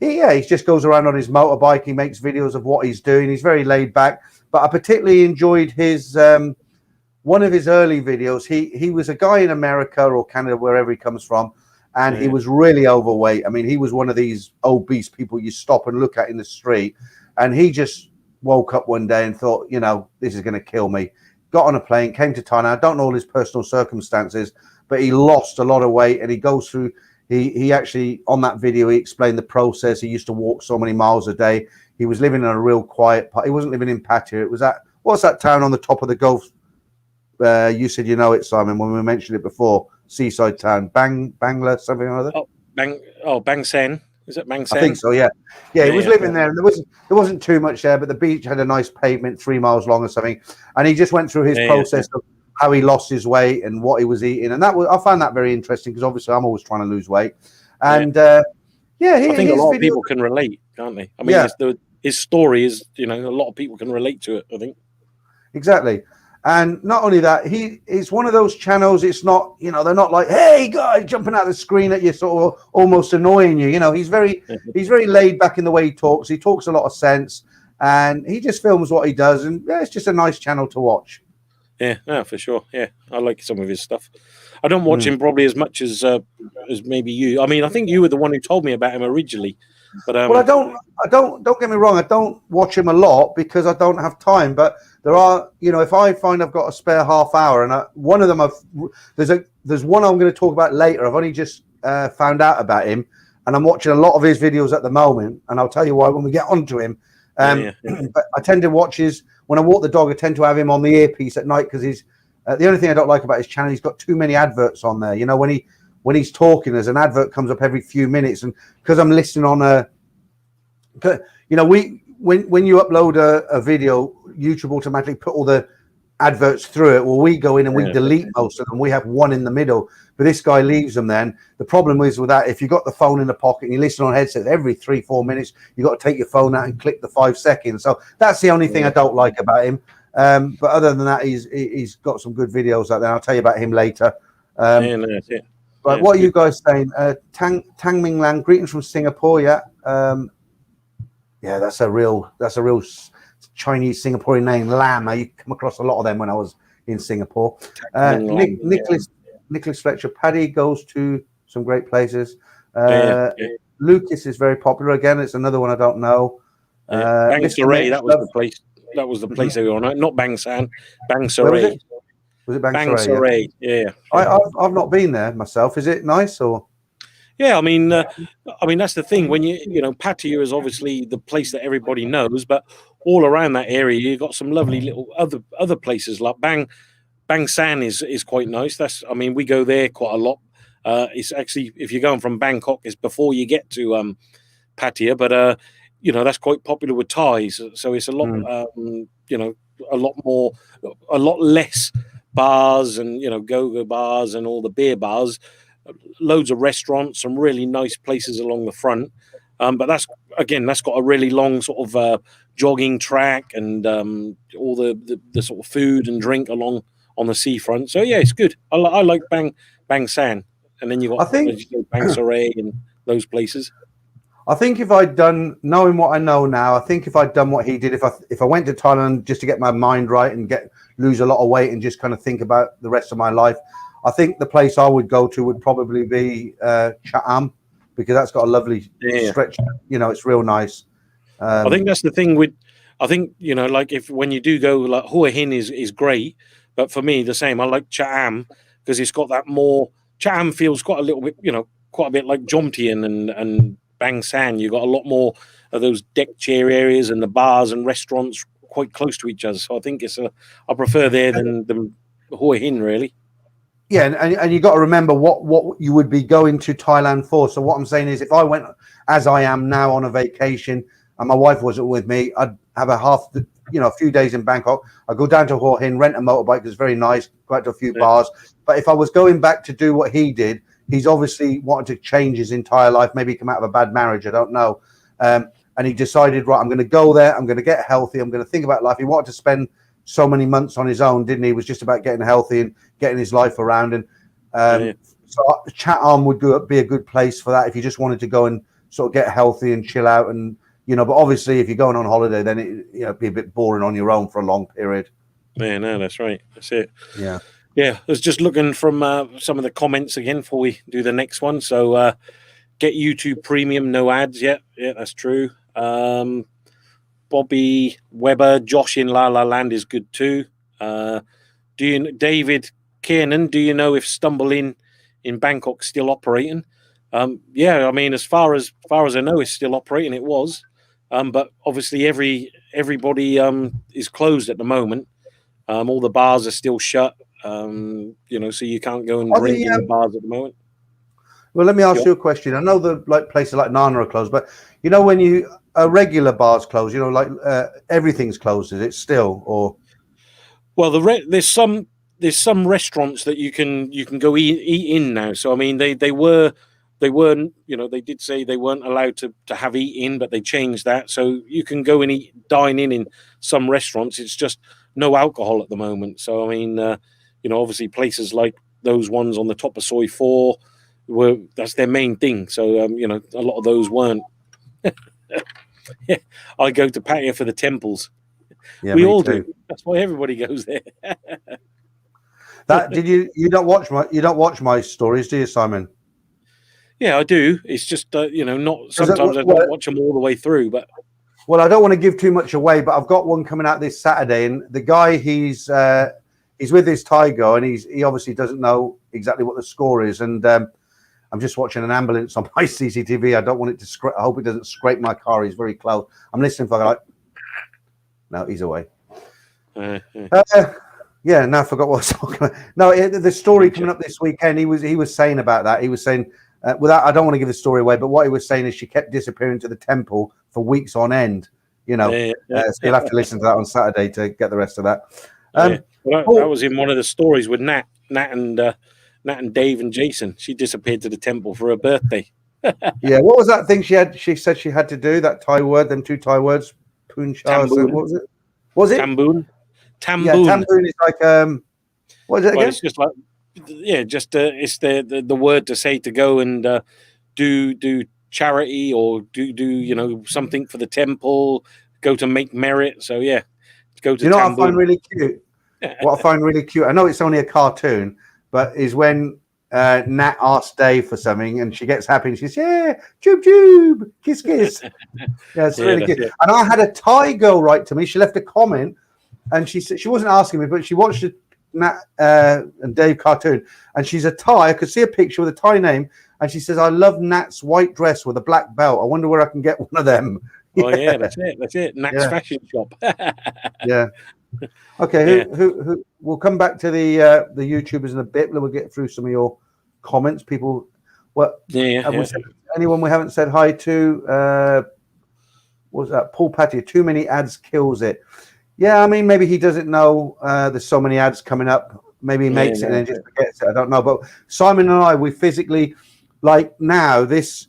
he just goes around on his motorbike. He makes videos of what he's doing. He's very laid back. But I particularly enjoyed his one of his early videos. He was a guy in America or Canada, wherever he comes from, and he was really overweight. I mean, he was one of these obese people you stop and look at in the street. And he just woke up one day and thought, you know, this is going to kill me. Got on a plane, came to Thailand. I don't know all his personal circumstances, but he lost a lot of weight, and he goes through. He actually, on that video, he explained the process. He used to walk so many miles a day. He was living in a real quiet part. He wasn't living in Pattaya. It was what's that town on the top of the Gulf? You said you know it, Simon, when we mentioned it before. Seaside town, Bangla, something or other. Bang Sen. Is it Bang Sen? I think so. Yeah. He was living there, and there wasn't too much there, but the beach had a nice pavement, 3 miles long or something. And he just went through his process of how he lost his weight and what he was eating, and I found that very interesting because obviously I'm always trying to lose weight, and I think a lot of people can relate, can't they? I mean, his story is, you know, a lot of people can relate to it. I think exactly, and not only that, it's one of those channels. It's not, you know, they're not like, hey guys, jumping out of the screen at you, sort of almost annoying you. You know, he's very laid back in the way he talks. He talks a lot of sense, and he just films what he does, and it's just a nice channel to watch. Yeah, for sure. Yeah, I like some of his stuff. I don't watch him probably as much as maybe you. I mean, I think you were the one who told me about him originally. But well, I don't get me wrong. I don't watch him a lot because I don't have time. But there are, you know, if I find I've got a spare half hour, and one of them there's one I'm going to talk about later. I've only just found out about him, and I'm watching a lot of his videos at the moment. And I'll tell you why when we get onto him. But I tend to watch when I walk the dog, I tend to have him on the earpiece at night because he's the only thing I don't like about his channel. He's got too many adverts on there. You know, when he's talking, there's an advert comes up every few minutes, and because I'm listening on you know, when you upload a video, YouTube automatically put all the adverts through it. Well, we go in and we delete most of them. We have one in the middle, but this guy leaves them. Then the problem is with that, if you got the phone in the pocket and you listen on headset, every 3-4 minutes you got to take your phone out and click the 5 seconds. So that's the only thing I don't like about him. But other than that, he's got some good videos out there. I'll tell you about him later. But what are you guys saying? Tang Ming Lan, greetings from Singapore. Yeah, that's a real Chinese Singaporean name, Lam. I come across a lot of them when I was in Singapore. Nicholas Fletcher, Paddy goes to some great places. Lucas is very popular. Again, it's another one I don't know. Bang Saray, that was the place. That was the place they were on. Not Bang San, Bang Saray. Was it Bang Saray? Yeah. I've not been there myself. Is it nice or? Yeah, I mean that's the thing. When you know, Pattaya is obviously the place that everybody knows, but all around that area, you've got some lovely little other places like Bang Bang San is quite nice. We go there quite a lot. It's actually, if you're going from Bangkok, it's before you get to Pattaya, but that's quite popular with Thais. So it's a lot, a lot less bars and go-go bars and all the beer bars. Loads of restaurants, some really nice places along the front. But that's got a really long sort of jogging track and all the sort of food and drink along on the seafront. So yeah, it's good. I like Bang San, and then you got Bang Saray and those places. I think if I'd done, knowing what I know now, I think if I'd done what he did, if I went to Thailand just to get my mind right and lose a lot of weight and just kind of think about the rest of my life, I think the place I would go to would probably be Chatham, because that's got a lovely stretch. It's real nice. I think that's the thing with, like when you do go, like Hua Hin is great, but for me the same. I like Chatham because it's got that more. Chatham feels quite a little bit, quite a bit like Jomtien and Bang San. You got a lot more of those deck chair areas and the bars and restaurants quite close to each other. So I think I prefer there than the Hua Hin really. Yeah, and you got to remember what you would be going to Thailand for. So what I'm saying is, if I went as I am now on a vacation and my wife wasn't with me, I'd have a few days in Bangkok. I'd go down to Hua Hin, rent a motorbike, because it's very nice, go out to a few bars. But if I was going back to do what he did, he's obviously wanted to change his entire life, maybe come out of a bad marriage, I don't know. And he decided, right, I'm going to go there, I'm going to get healthy, I'm going to think about life. He wanted to spend so many months on his own, didn't he? It was just about getting healthy and getting his life around. And so Chatham would be a good place for that if you just wanted to go and sort of get healthy and chill out. And but obviously if you're going on holiday, then it be a bit boring on your own for a long period. Yeah, no, that's right. That's it. Yeah. I was just looking from some of the comments again before we do the next one. So get YouTube Premium, no ads. Yeah, that's true. Bobby Weber, Josh in La La Land is good too. David Kiernan, do you know if Stumble in Bangkok still operating? As far as I know, it's still operating. It was, but obviously everybody is closed at the moment. All the bars are still shut. So you can't go and drink in the bars at the moment. Well, let me ask you a question. I know the places like Nana are closed, but when a regular bar's closed, everything's closed. Is it still or? Well, there's some restaurants that you can go eat in now. So I mean, they weren't. They did say they weren't allowed to have eat in, but they changed that. So you can go and dine in some restaurants. It's just no alcohol at the moment. So I mean, obviously places like those ones on the top of Soi 4. That's their main thing. So a lot of those weren't. I go to Pattaya for the temples. Yeah, we all do. That's why everybody goes there. Did you don't watch my stories, do you, Simon? Yeah, I do. It's just not sometimes I don't watch them all the way through. But I don't want to give too much away. But I've got one coming out this Saturday, and the guy he's with his Tiger, and he obviously doesn't know exactly what the score is, and I'm just watching an ambulance on my CCTV. I don't want it to scrape. I hope it doesn't scrape my car. He's very close. I'm listening for no, he's away. Yeah, now I forgot what I was talking about. No, the story coming up this weekend. He was saying about that. He was saying, without, I don't want to give the story away, but what he was saying is she kept disappearing to the temple for weeks on end. So you'll have to listen to that on Saturday to get the rest of that. That was in one of the stories with Nat and Dave and Jason. She disappeared to the temple for her birthday. Yeah, what was that thing she said she had to do? That Thai word, them two Thai words, Puncha. What was it? Was it Tamboon? Tamboon. Yeah, Tamboon is like what is it again? It's just like it's the word to say to go and do charity or do something for the temple, go to make merit. So yeah, go to. What I find really cute? What I find really cute. I know it's only a cartoon, but is when Nat asks Dave for something and she gets happy and she says, "Yeah, joob joob, kiss kiss." Yeah, it's really cute. And I had a Thai girl write to me. She left a comment and she said she wasn't asking me, but she watched the Nat and Dave cartoon, and she's a Thai. I could see a picture with a Thai name, and she says, "I love Nat's white dress with a black belt. I wonder where I can get one of them." Oh yeah, that's it. Nat's fashion shop. Yeah. Okay, Yeah. who we'll come back to the YouTubers in a bit. We'll get through some of your comments. People, what have we said? Anyone we haven't said hi to? What was that? Paul Patty. Too many ads kills it. Yeah, I mean, maybe he doesn't know there's so many ads coming up. Maybe he makes it and then just forgets it. I don't know. But Simon and I, we physically, like now, this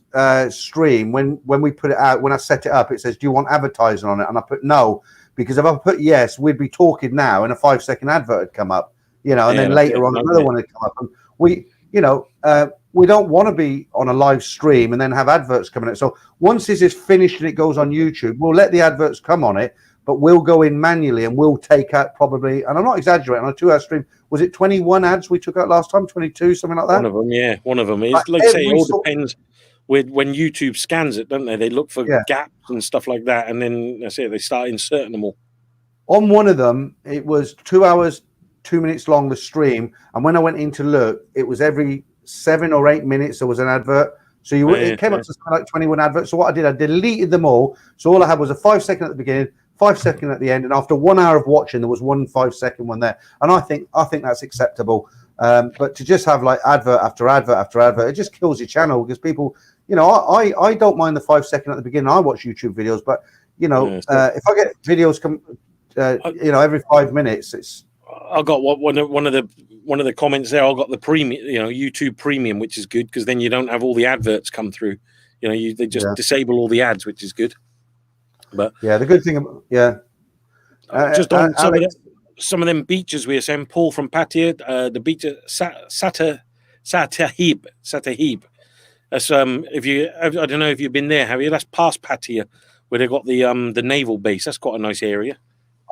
stream, when we put it out, when I set it up, it says, do you want advertising on it? And I put no, because if I put yes, we'd be talking now and a 5-second advert would come up, and then later on another one would come up. And we, we don't want to be on a live stream and then have adverts coming out. So once this is finished and it goes on YouTube, we'll let the adverts come on it, but we'll go in manually and we'll take out probably, and I'm not exaggerating, on a 2-hour stream, was it 21 ads we took out last time? 22, something like that? One of them, yeah. One of them is, like I say, it all depends with when YouTube scans it, don't they? They look for gaps and stuff like that, and then that's it. They start inserting them all. On one of them, it was 2 hours, 2 minutes long, the stream, and when I went in to look, it was every 7 or 8 minutes there was an advert. So it came up to something like 21 adverts. So what I did, I deleted them all. So all I had was a 5-second at the beginning, 5-second at the end, and after 1 hour of watching, there was one 5-second one there. And I think that's acceptable. But to just have like advert after advert after advert, it just kills your channel because people, I don't mind the 5-second at the beginning. I watch YouTube videos, but if I get videos come, every 5 minutes, it's. I got one of the comments there. I got the premium, YouTube Premium, which is good because then you don't have all the adverts come through. They just disable all the ads, which is good. But yeah, the good thing, just on some of them beaches we were saying. Paul from Pattaya, the beach at Satahib. That's if you, I don't know if you've been there, have you? That's past Pattaya, where they got the naval base. That's quite a nice area.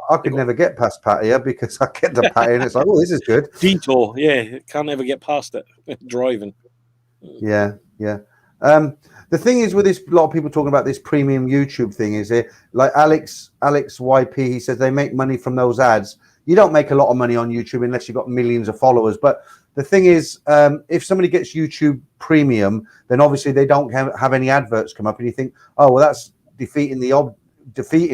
I could never get past Pattaya because I get to Pattaya and it's like, oh, this is good. Detour, can't ever get past it driving. Yeah. The thing is with this, a lot of people talking about this premium YouTube thing is it like Alex YP, he says they make money from those ads. You don't make a lot of money on YouTube unless you've got millions of followers. But the thing is, if somebody gets YouTube Premium, then obviously they don't have any adverts come up, and you think, oh, well, that's defeating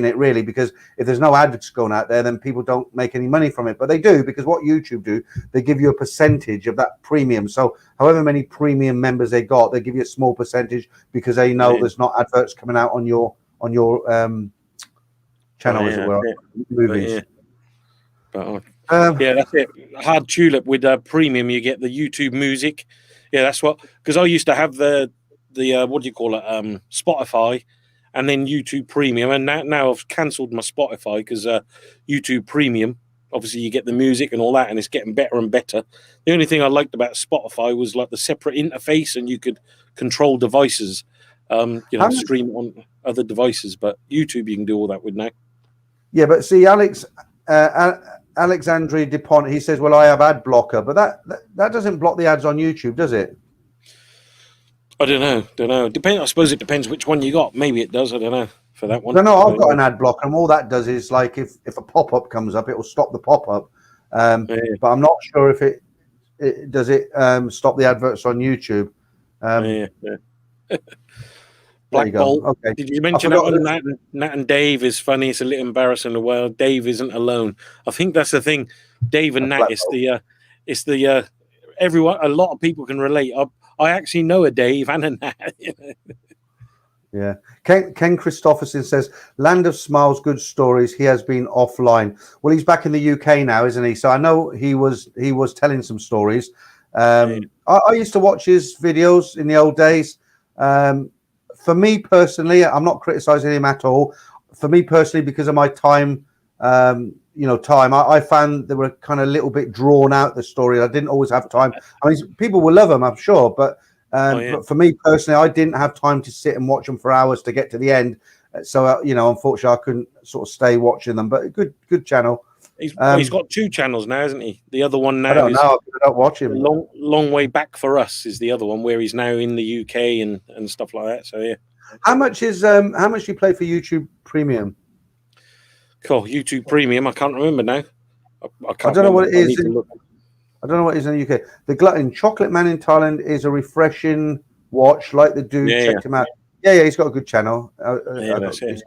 it really, because if there's no ads going out there, then people don't make any money from it. But they do, because what YouTube do, they give you a percentage of that premium. So however many premium members they got, they give you a small percentage because they know there's not adverts coming out on your channel, as it were, movies. That's it. Hard Tulip with premium, you get the YouTube music. Yeah, that's what, because I used to have the what do you call it, Spotify, and then YouTube Premium, and now I've cancelled my Spotify because YouTube Premium, obviously you get the music and all that, and it's getting better and better. The only thing I liked about Spotify was like the separate interface, and you could control devices, stream on other devices. But YouTube, you can do all that with now. Yeah, but see, Alexandre Dupont, he says, well, I have ad blocker, but that doesn't block the ads on YouTube, does it? I don't know. I suppose it depends which one you got. Maybe it does. I don't know for that one. No, I've got an ad blocker, and all that does is like if a pop-up comes up, it will stop the pop-up. But I'm not sure if it does it stop the adverts on YouTube. Black Bolt. Okay. Did you mention that one? Nat and Dave is funny. It's a little embarrassing. Well, Dave isn't alone. I think that's the thing. Dave and Nat, it's the everyone. A lot of people can relate. I actually know a Dave and a Nat. Yeah. Ken Christopherson says, Land of Smiles, good stories. He has been offline. Well, he's back in the UK now, isn't he? So I know he was telling some stories. I used to watch his videos in the old days. For me personally, I'm not criticizing him at all. For me personally, because of my time, I found they were kind of a little bit drawn out, the story. I didn't always have time. I mean, people will love them, I'm sure. But for me personally, I didn't have time to sit and watch them for hours to get to the end. So, unfortunately, I couldn't sort of stay watching them. But good channel. He's got 2 channels now, hasn't he? The other one now I don't know. I don't watch him. Long Way Back for Us is the other one, where he's now in the UK and stuff like that. So, yeah. How much do you pay for YouTube Premium? Cool. YouTube Premium. I can't remember now. I don't know what it is. I don't know what it is in the UK. The Glutton Chocolate Man in Thailand is a refreshing watch. Like the dude, check him out. Yeah, he's got a good channel. That's it.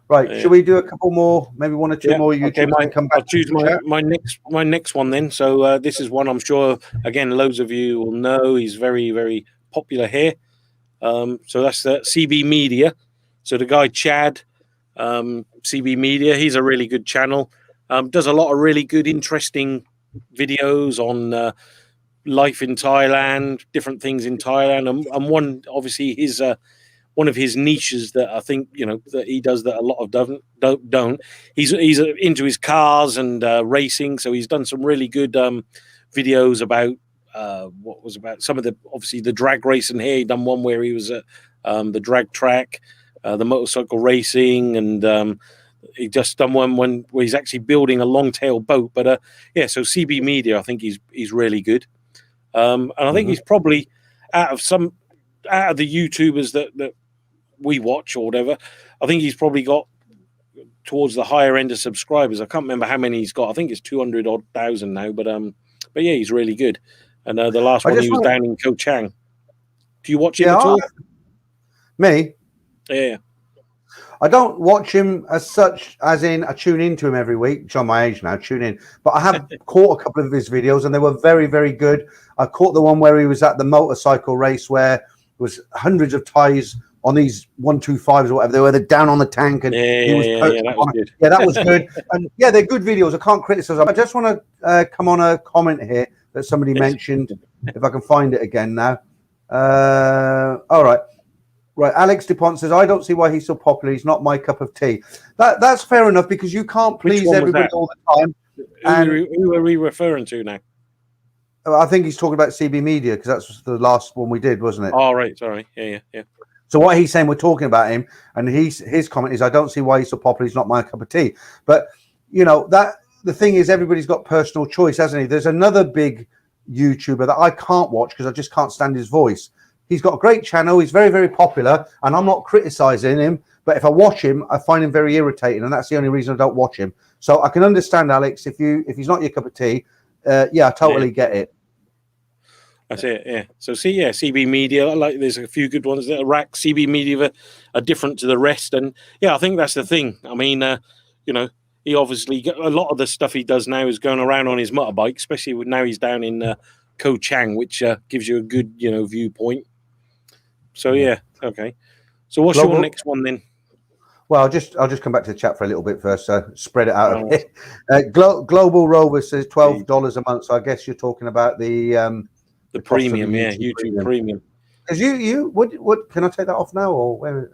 Right, should we do a couple more, maybe one or two more YouTube and come back? I'll choose my next one then. So this is one I'm sure, again, loads of you will know. He's very, very popular here. So that's CB Media. So the guy Chad, CB Media, he's a really good channel. Does a lot of really good, interesting videos on life in Thailand, different things in Thailand, and one, obviously, his one of his niches that I think that he does that a lot of don't. He's into his cars and racing, so he's done some really good videos about some of the drag racing here. He done one where he was at the drag track, the motorcycle racing, and he just done one where he's actually building a long tail boat. But so CB Media, I think he's really good, and I think he's probably out of the YouTubers that we watch or whatever, I think he's probably got towards the higher end of subscribers. I can't remember how many he's got. I think it's 200,000 now, but yeah, he's really good. And the last one he was down in Koh Chang. Do you watch him at all? Me? Yeah. I don't watch him as such, as in I tune into him every week. Show my age now, tune in. But I have caught a couple of his videos, and they were very, very good. I caught the one where he was at the motorcycle race where there was hundreds of Thais on these 125s or whatever. They were down on the tank, and he was that was good. Yeah, that was good. And yeah, they're good videos. I can't criticize them. I just want to come on a comment here that somebody mentioned. If I can find it again now. All right. Right, Alex DuPont says, I don't see why he's so popular. He's not my cup of tea. That's fair enough, because you can't please everybody all the time. Who are we referring to now? I think he's talking about CB Media, because that's the last one we did, wasn't it? Oh, right. Sorry. Yeah. So what he's saying, we're talking about him, and his comment is, I don't see why he's so popular. He's not my cup of tea. But, that the thing is, everybody's got personal choice, hasn't he? There's another big YouTuber that I can't watch because I just can't stand his voice. He's got a great channel. He's very, very popular, and I'm not criticizing him. But if I watch him, I find him very irritating, and that's the only reason I don't watch him. So I can understand, Alex, if he's not your cup of tea. I totally get it. That's it. Yeah. So CB Media. There's a few good ones that are CB Media are different to the rest, and yeah, I think that's the thing. I mean, he obviously a lot of the stuff he does now is going around on his motorbike, especially now he's down in Koh Chang, which gives you a good viewpoint. So yeah, okay. So what's your next one then? Well, I'll just come back to the chat for a little bit first, so spread it out a bit. Global Rover says $12 a month. So I guess you're talking about the premium, YouTube premium. Because what can I take that off now, or where?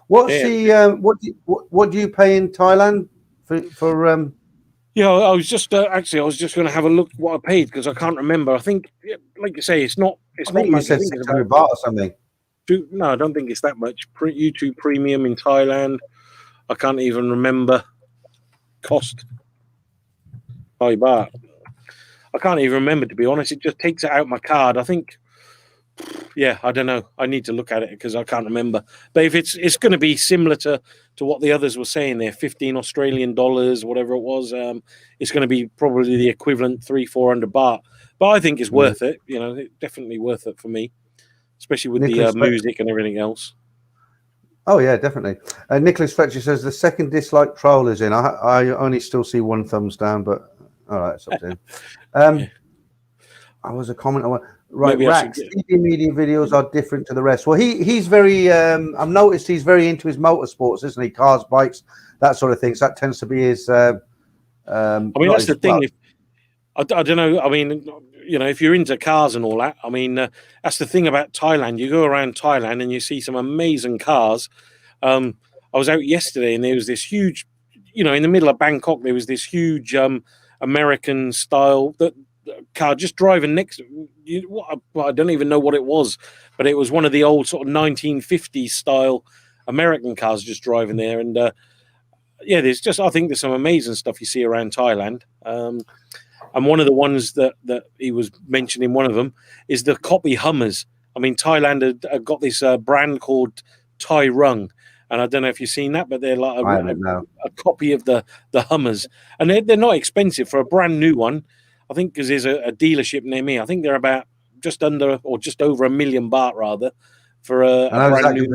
What's what do you pay in Thailand for? Yeah, I was just going to have a look what I paid, because I can't remember. I think, like you say, it's not. I think you said 600 baht or something. No, I don't think it's that much. YouTube Premium in Thailand, I can't even remember cost. Thai baht. I can't even remember, to be honest. It just takes it out my card. I think, I don't know. I need to look at it because I can't remember. But if it's going to be similar to what the others were saying there, 15 Australian dollars, whatever it was, it's going to be probably the equivalent 300-400 baht. But I think it's worth it. Definitely worth it for me, especially with the music and everything else. Oh yeah, definitely. Nicholas Fletcher says the second dislike troll is in. I only still see one thumbs down, but all right, it's up to him. I was a comment on right. Rax TV media videos are different to the rest. Well, he's very. I've noticed he's very into his motorsports, isn't he? Cars, bikes, that sort of thing. So that tends to be his. I mean, that's the thing. I don't know. I mean, if you're into cars and all that, I mean, that's the thing about Thailand. You go around Thailand and you see some amazing cars. I was out yesterday and there was this huge, in the middle of Bangkok, there was this huge American style car just driving next. I don't even know what it was, but it was one of the old sort of 1950s style American cars just driving there. And I think there's some amazing stuff you see around Thailand. And one of the ones that he was mentioning, one of them, is the copy Hummers. I mean, Thailand had got this brand called Thai Rung. And I don't know if you've seen that, but they're like a copy of the Hummers. And they're not expensive for a brand new one. I think because there's a dealership near me. I think they're about just under or just over $1 million baht, rather, for a brand new.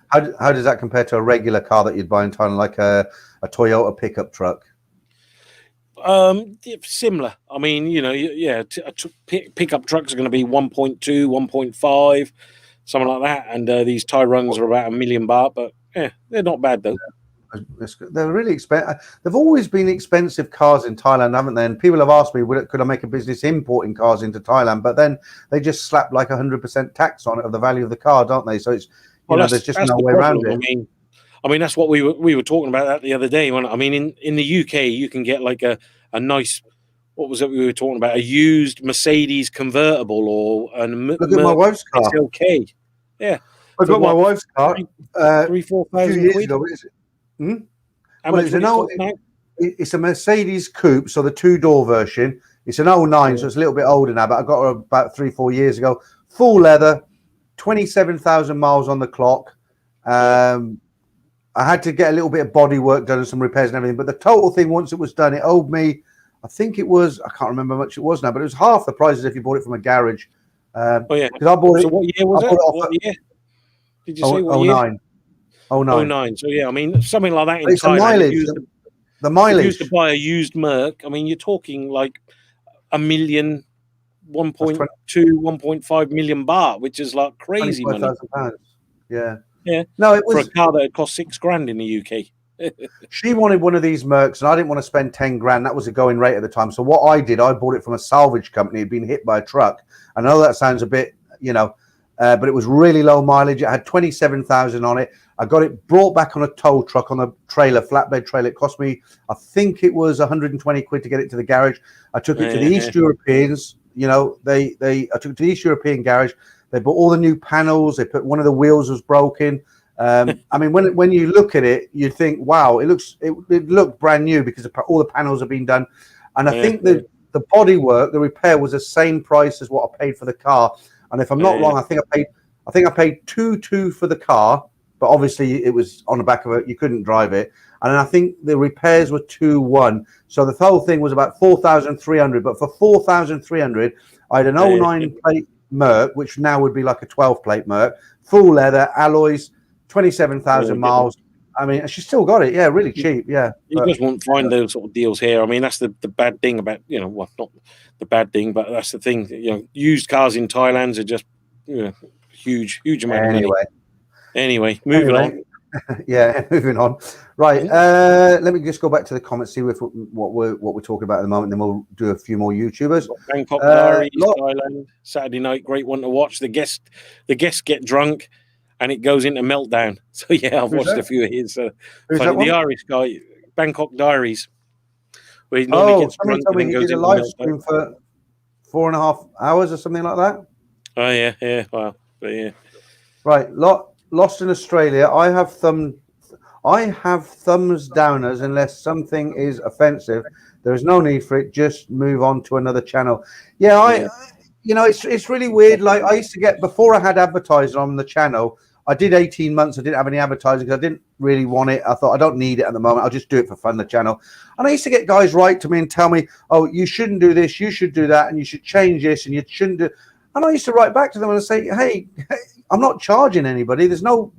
How does that compare to a regular car that you'd buy in Thailand, like a Toyota pickup truck? Similar. I mean, pickup trucks are going to be 1.2, 1.5, something like that, and these Thai rungs are about $1 million baht, but yeah, they're not bad though. They're really expensive. They've always been expensive cars in Thailand, haven't they? And people have asked me, could I make a business importing cars into Thailand? But then they just slap like 100% tax on it of the value of the car, don't they? So it's there's just no way around it. I mean, that's what we were talking about that the other day. I mean, in the UK, you can get like a nice, what was it we were talking about? A used Mercedes convertible or look at my wife's car. SLK. Yeah, I got my wife's car 3,000-4,000 years ago. It's a Mercedes coupe, so the 2-door version. It's an 09, so it's a little bit older now, but I got her about 3-4 years ago. Full leather, 27,000 miles on the clock. I had to get a little bit of body work done and some repairs and everything, but the total thing, once it was done, it owed me, I think it was, I can't remember how much it was now, but it was half the price as if you bought it from a garage. Because I bought it. So what year was it? What year? Did you say what year? 09. 09. So yeah, I mean, something like that in it's Thailand. The mileage. Used to buy a used Merc. I mean, you're talking like $1 million, 1.2, 1.5 million baht, which is like crazy money. Yeah. Yeah. No, it was for a car that cost $6,000 in the UK. She wanted one of these Mercs, and I didn't want to spend 10 grand. That was the going rate at the time. So what I did, I bought it from a salvage company. It'd been hit by a truck. I know that sounds a bit, but it was really low mileage. It had 27,000 on it. I got it brought back on a tow truck on a trailer, flatbed trailer. It cost me, I think it was 120 quid to get it to the garage. I took it to the East Europeans. I took it to the East European garage. They bought all the new panels. They put one of the wheels was broken. I mean, when you look at it, you think, wow, it looked brand new because all the panels have been done. And I think the body work, the repair was the same price as what I paid for the car. And if I'm not wrong, I think I paid 2,200 for the car, but obviously it was on the back of it. You couldn't drive it. And I think the repairs were 2,100. So the whole thing was about 4,300. But for 4,300, I had an 09 plate Merc, which now would be like a 12 plate Merc, full leather, alloys, 27,000 miles. I mean, she still got it. Yeah, really cheap. Yeah. You just won't find those sort of deals here. I mean, that's the bad thing about, well, not the bad thing, but that's the thing. Used cars in Thailand are just huge amount of money. Anyway, moving on. Yeah, moving on. Right. Let me just go back to the comments, see what we're talking about at the moment, then we'll do a few more YouTubers. Bangkok Diaries, Thailand, Saturday night, great one to watch. The guests get drunk and it goes into meltdown. So yeah, I've watched a few of his. The Irish guy, Bangkok Diaries, where he normally gets drunk and then goes into live stream for 4.5 hours or something like that. Oh yeah. Wow. But yeah. Right. Lost in Australia. I have thumbs downers unless something is offensive. There is no need for it. Just move on to another channel. Yeah, it's really weird. Like I used to get, before I had advertising on the channel, I did 18 months. I didn't have any advertising because I didn't really want it. I thought I don't need it at the moment. I'll just do it for fun, the channel. And I used to get guys write to me and tell me, oh, you shouldn't do this, you should do that, and you should change this, and you shouldn't do. And I used to write back to them and say, hey, I'm not charging anybody. There's no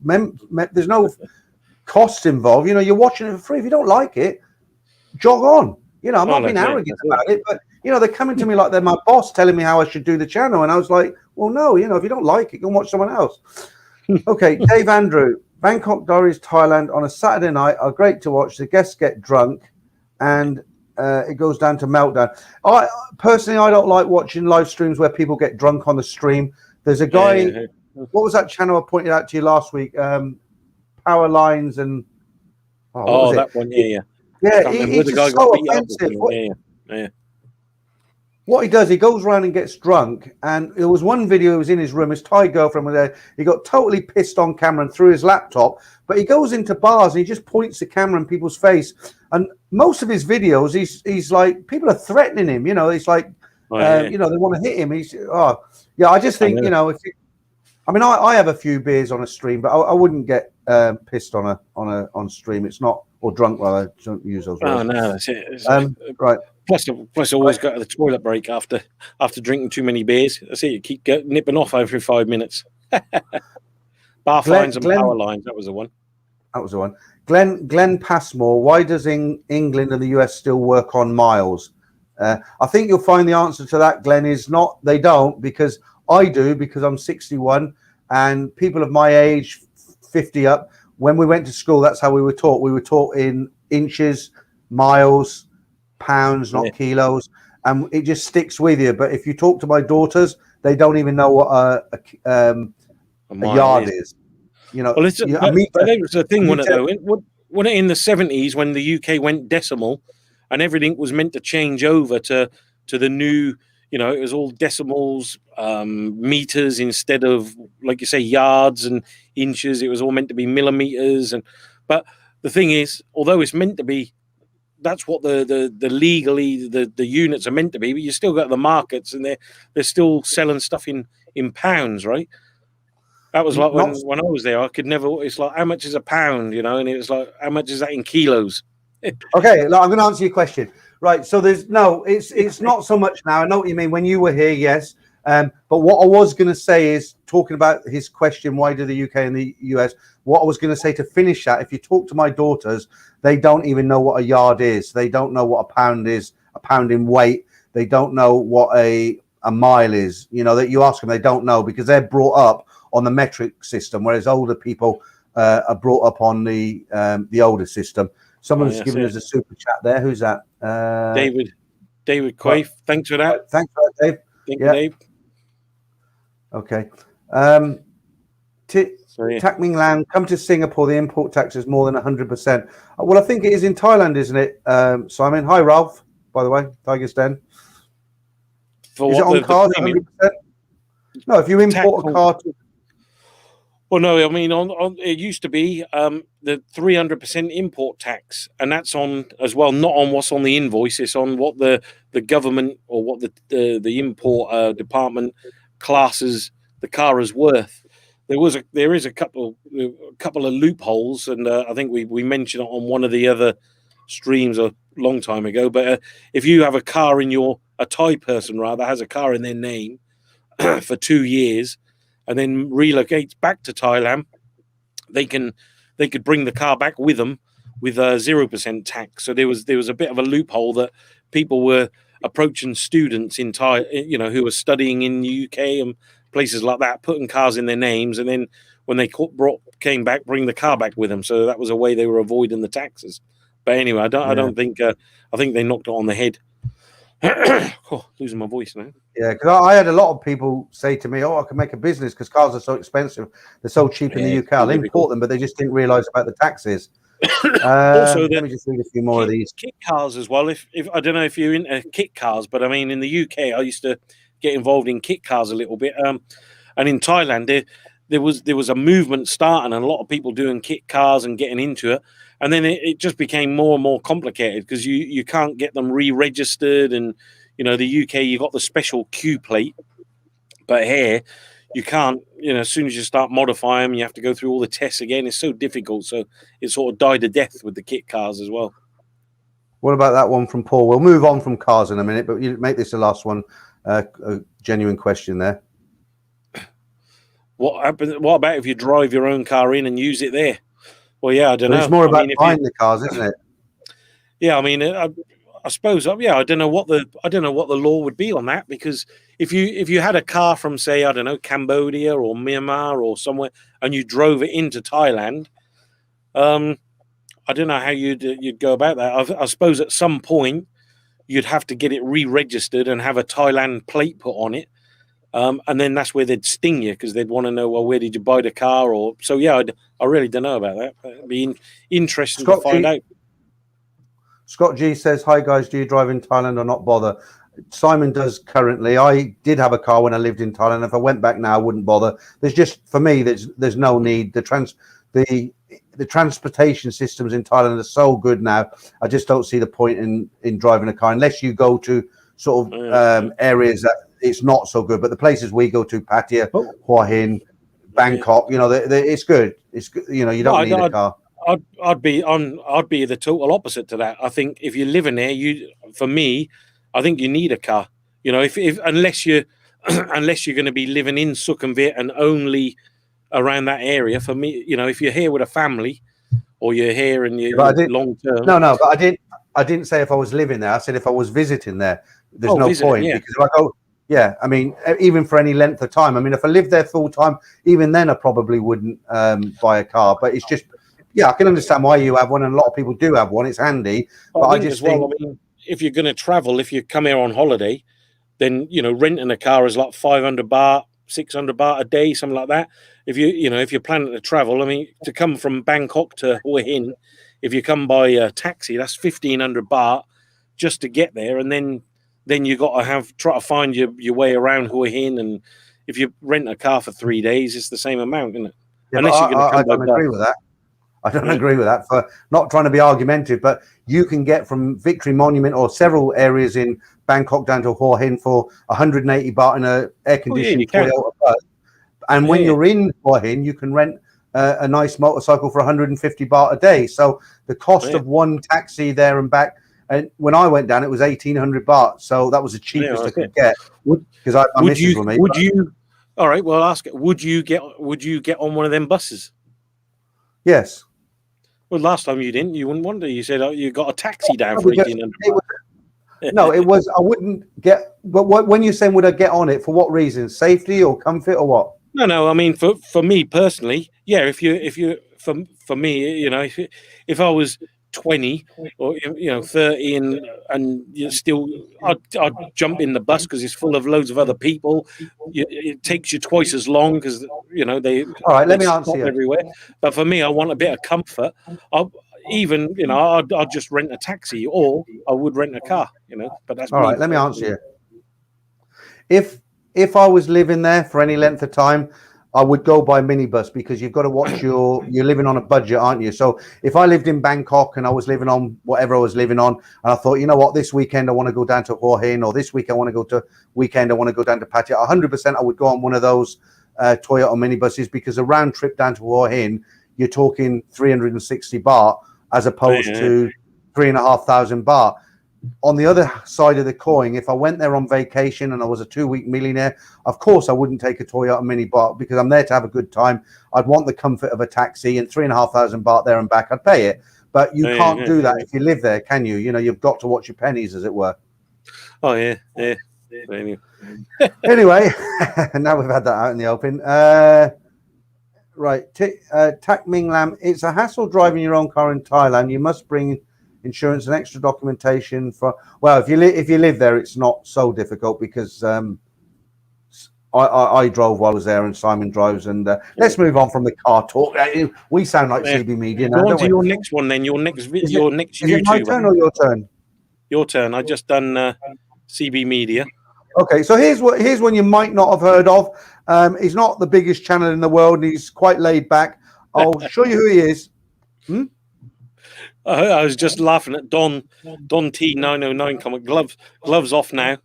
costs involved. You're watching it for free. If you don't like it, jog on. I'm not being arrogant about it, but they're coming to me like they're my boss, telling me how I should do the channel. And I was like, well, no, if you don't like it, go and watch someone else. Okay, Dave Andrew, Bangkok Diaries, Thailand on a Saturday night are great to watch. The guests get drunk and it goes down to meltdown. I don't like watching live streams where people get drunk on the stream. There's a guy. What was that channel I pointed out to you last week? Power Lines and that one. Yeah. He's just so offensive. Yeah. What he does, he goes around and gets drunk. And there was one video, he was in his room, his Thai girlfriend was there. He got totally pissed on camera and threw his laptop. But he goes into bars and he just points the camera in people's face. And most of his videos, he's like, people are threatening him. He's like, they want to hit him. I just think, I have a few beers on a stream, but I wouldn't get pissed on stream. It's not, or drunk. Well, I don't use those words. Oh no, that's it. Right. Plus, always go to the toilet break after drinking too many beers. That's it. You keep nipping off every 5 minutes. But Bar fines and power lines. That was the one. That was the one. Glenn Passmore, why does England and the US still work on miles? I think you'll find the answer to that, Glenn, is not they don't, because I do, because I'm 61, and people of my age, 50 up, when we went to school, that's how we were taught. We were taught in inches, miles, pounds, not kilos, and it just sticks with you. But if you talk to my daughters, they don't even know what a yard is. You know, well, that was the thing, wasn't it, though? Wasn't it in the 70s when the UK went decimal and everything was meant to change over to the new, you know, it was all decimals, meters instead of, like you say, yards and inches. It was all meant to be millimeters. But the thing is, although it's meant to be, that's what the legally the units are meant to be, but you still got the markets and they're still selling stuff in pounds, right? That was like when I was there, I could never. It's like, how much is a pound, you know? And it was like, how much is that in kilos? Okay, look, I'm going to answer your question. Right, so it's not so much now. I know what you mean. When you were here, yes. But what I was going to say is, talking about his question, why do the UK and the US? What I was going to say to finish that, if you talk to my daughters, they don't even know what a yard is. They don't know what a pound is, a pound in weight. They don't know what a mile is. You know, that you ask them, they don't know, because they're brought up on the metric system, whereas older people are brought up on the older system. Someone's given us a super chat there. Who's that? David Quaife. Thanks for that. Thanks for that, Dave. Thank you, Dave. Okay. Tak Ming Lan, come to Singapore. The import tax is more than 100%. Well, I think it is in Thailand, isn't it, Simon? Hi, Ralph. By the way, Tiger's Den. Is it on cars? 100%? No, if you import a car to. Well, no, I mean, on it used to be the 300% import tax, and that's on as well, not on what's on the invoice. It's on what the government or what the import department classes the car as worth. There is a couple of loopholes, and I think we mentioned it on one of the other streams a long time ago. But if you have a Thai person rather has a car in their name for 2 years, and then relocates back to Thailand, they could bring the car back with them with 0% tax. So there was a bit of a loophole that people were approaching students in Thai, you know, who were studying in the UK and places like that, putting cars in their names, and then when they came back, bring the car back with them. So that was a way they were avoiding the taxes. But anyway, I don't think I think they knocked it on the head. Losing my voice now. Yeah, because I had a lot of people say to me, "Oh, I can make a business because cars are so expensive. They're so cheap in the UK. I'll import them," but they just didn't realise about the taxes. Also, let me just read a few more of these. Kit cars as well. If I don't know if you're into kit cars, but I mean, in the UK, I used to get involved in kit cars a little bit. And in Thailand, there was a movement starting, and a lot of people doing kit cars and getting into it. And then it just became more and more complicated because you can't get them re-registered. And, you know, the UK, you got the special Q plate. But here, you can't, you know, as soon as you start modifying them, you have to go through all the tests again. It's so difficult. So it sort of died a death with the kit cars as well. What about that one from Paul? We'll move on from cars in a minute, but you make this the last one. A genuine question there. What about if you drive your own car in and use it there? Well, yeah, I don't know. It's more about buying the cars, isn't it? Yeah, I mean, I suppose. Yeah, I don't know what the law would be on that, because if you had a car from, say, I don't know, Cambodia or Myanmar or somewhere, and you drove it into Thailand, I don't know how you'd go about that. I suppose at some point you'd have to get it re-registered and have a Thailand plate put on it. And then that's where they'd sting you, because they'd want to know, well, where did you buy the car? Or so, yeah, I really don't know about that. It'd be interesting to find out. Scott G says, "Hi guys, do you drive in Thailand or not bother?" Simon does currently. I did have a car when I lived in Thailand. If I went back now, I wouldn't bother. There's just, for me, there's no need. The transportation systems in Thailand are so good now. I just don't see the point in driving a car unless you go to sort of areas that it's not so good. But the places we go to, Pattaya, Hua Hin, Bangkok, you know, it's good. It's good. You know, you don't need a car. I'd be the total opposite to that. I think if you're living there, I think you need a car. You know, if unless you're going to be living in Sukhumvit and only around that area. For me, if you're here with a family or you're here and you're long term. No, but I didn't say if I was living there. I said if I was visiting there. There's no point because if I go, I mean, even for any length of time. I mean, if I lived there full time, even then I probably wouldn't buy a car. But it's just, I can understand why you have one, and a lot of people do have one. It's handy. But I just think, I mean, if you're going to travel, if you come here on holiday, then renting a car is like 500 baht, 600 baht a day, something like that. If you're planning to travel, I mean, to come from Bangkok to Hua Hin, if you come by a taxi, that's 1,500 baht just to get there, and then you got to try to find your way around Hua Hin. And if you rent a car for 3 days, it's the same amount, isn't it? Yeah, unless you're going to come I don't agree with that. I don't agree with that. For not trying to be argumentative, but you can get from Victory Monument or several areas in Bangkok down to Hua Hin for 180 baht in a air-conditioned Toyota bus. And when you're in Hua Hin, you can rent a nice motorcycle for 150 baht a day. So the cost of one taxi there and back. And when I went down, it was 1,800 baht. So that was the cheapest I could get. Because I missus with me. Would you? All right. Well, ask it. Would you get on one of them buses? Yes. Well, last time you didn't. You wouldn't want to. You said you got a taxi down for 1,800. No, it was. I wouldn't get. But when you're saying would I get on it for what reason? Safety or comfort or what? No. I mean, for me personally, yeah. If you for me, if I was 20 or 30 and you still, I'd jump in the bus because it's full of loads of other people. It takes you twice as long because they all right. Let me answer you everywhere. But for me, I want a bit of comfort. I'd just rent a taxi, or I would rent a car. But that's all right. Let me answer you. If I was living there for any length of time, I would go by minibus because you've got to watch you're living on a budget, aren't you? So if I lived in Bangkok and I was living on whatever I was living on, and I thought, you know what, this weekend I want to go down to Hua Hin, or this week I want to go to Pattaya, 100% I would go on one of those Toyota minibuses because a round trip down to Hua Hin, you're talking 360 baht as opposed to 3,500 baht. On the other side of the coin, if I went there on vacation and I was a 2-week millionaire, of course I wouldn't take a Toyota mini baht because I'm there to have a good time. I'd want the comfort of a taxi, and 3,500 baht there and back, I'd pay it. But you can't do that if you live there, can you? You've got to watch your pennies, as it were. Oh, yeah. Anyway, now we've had that out in the open. Right. Tak Ming Lam, it's a hassle driving your own car in Thailand. You must bring insurance and extra documentation for. Well, if you live there, it's not so difficult because I drove while I was there, and Simon drives. And let's move on from the car talk. We sound like CB Media now. Go on to your next one, then. Your next YouTube. Is it my turn or your turn? Your turn. I just done CB Media. Okay, so here's one you might not have heard of. He's not the biggest channel in the world. And he's quite laid back. I'll show you who he is. I was just laughing at Don T909 comment. Gloves off now.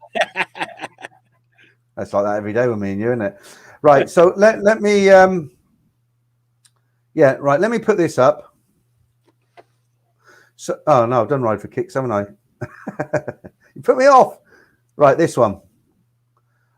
That's like that every day with me and you, isn't it? Right. So let me let me put this up. So no, I've done Ride for Kicks, haven't I? You put me off. Right, this one.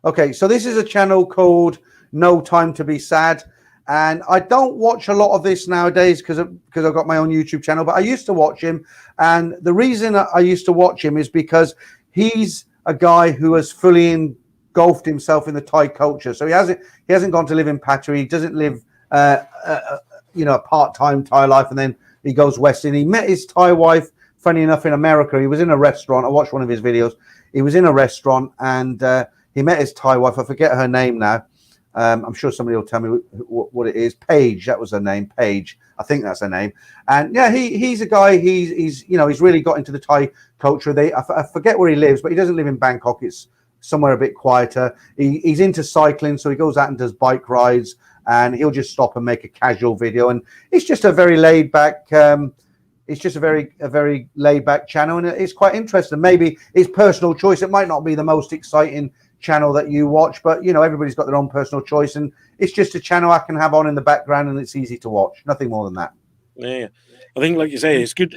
Okay, so this is a channel called No Time to Be Sad. And I don't watch a lot of this nowadays because I've got my own YouTube channel, but I used to watch him. And the reason I used to watch him is because he's a guy who has fully engulfed himself in the Thai culture. So he hasn't gone to live in Pattaya. He doesn't live a part-time Thai life, and then he goes west. And he met his Thai wife, funny enough, in America. He was in a restaurant. I watched one of his videos. He was in a restaurant and he met his Thai wife. I forget her name now. I'm sure somebody will tell me what it is. Paige, that was her name. Paige, I think that's her name. And yeah, he's a guy. He's really got into the Thai culture. I forget where he lives, but he doesn't live in Bangkok. It's somewhere a bit quieter. He's into cycling, so he goes out and does bike rides, and he'll just stop and make a casual video. And it's just a very laid back. It's just a very laid back channel, and it's quite interesting. Maybe it's personal choice. It might not be the most exciting channel that you watch, but everybody's got their own personal choice, and it's just a channel I can have on in the background, and it's easy to watch. Nothing more than that. Yeah, I think, like you say, it's good.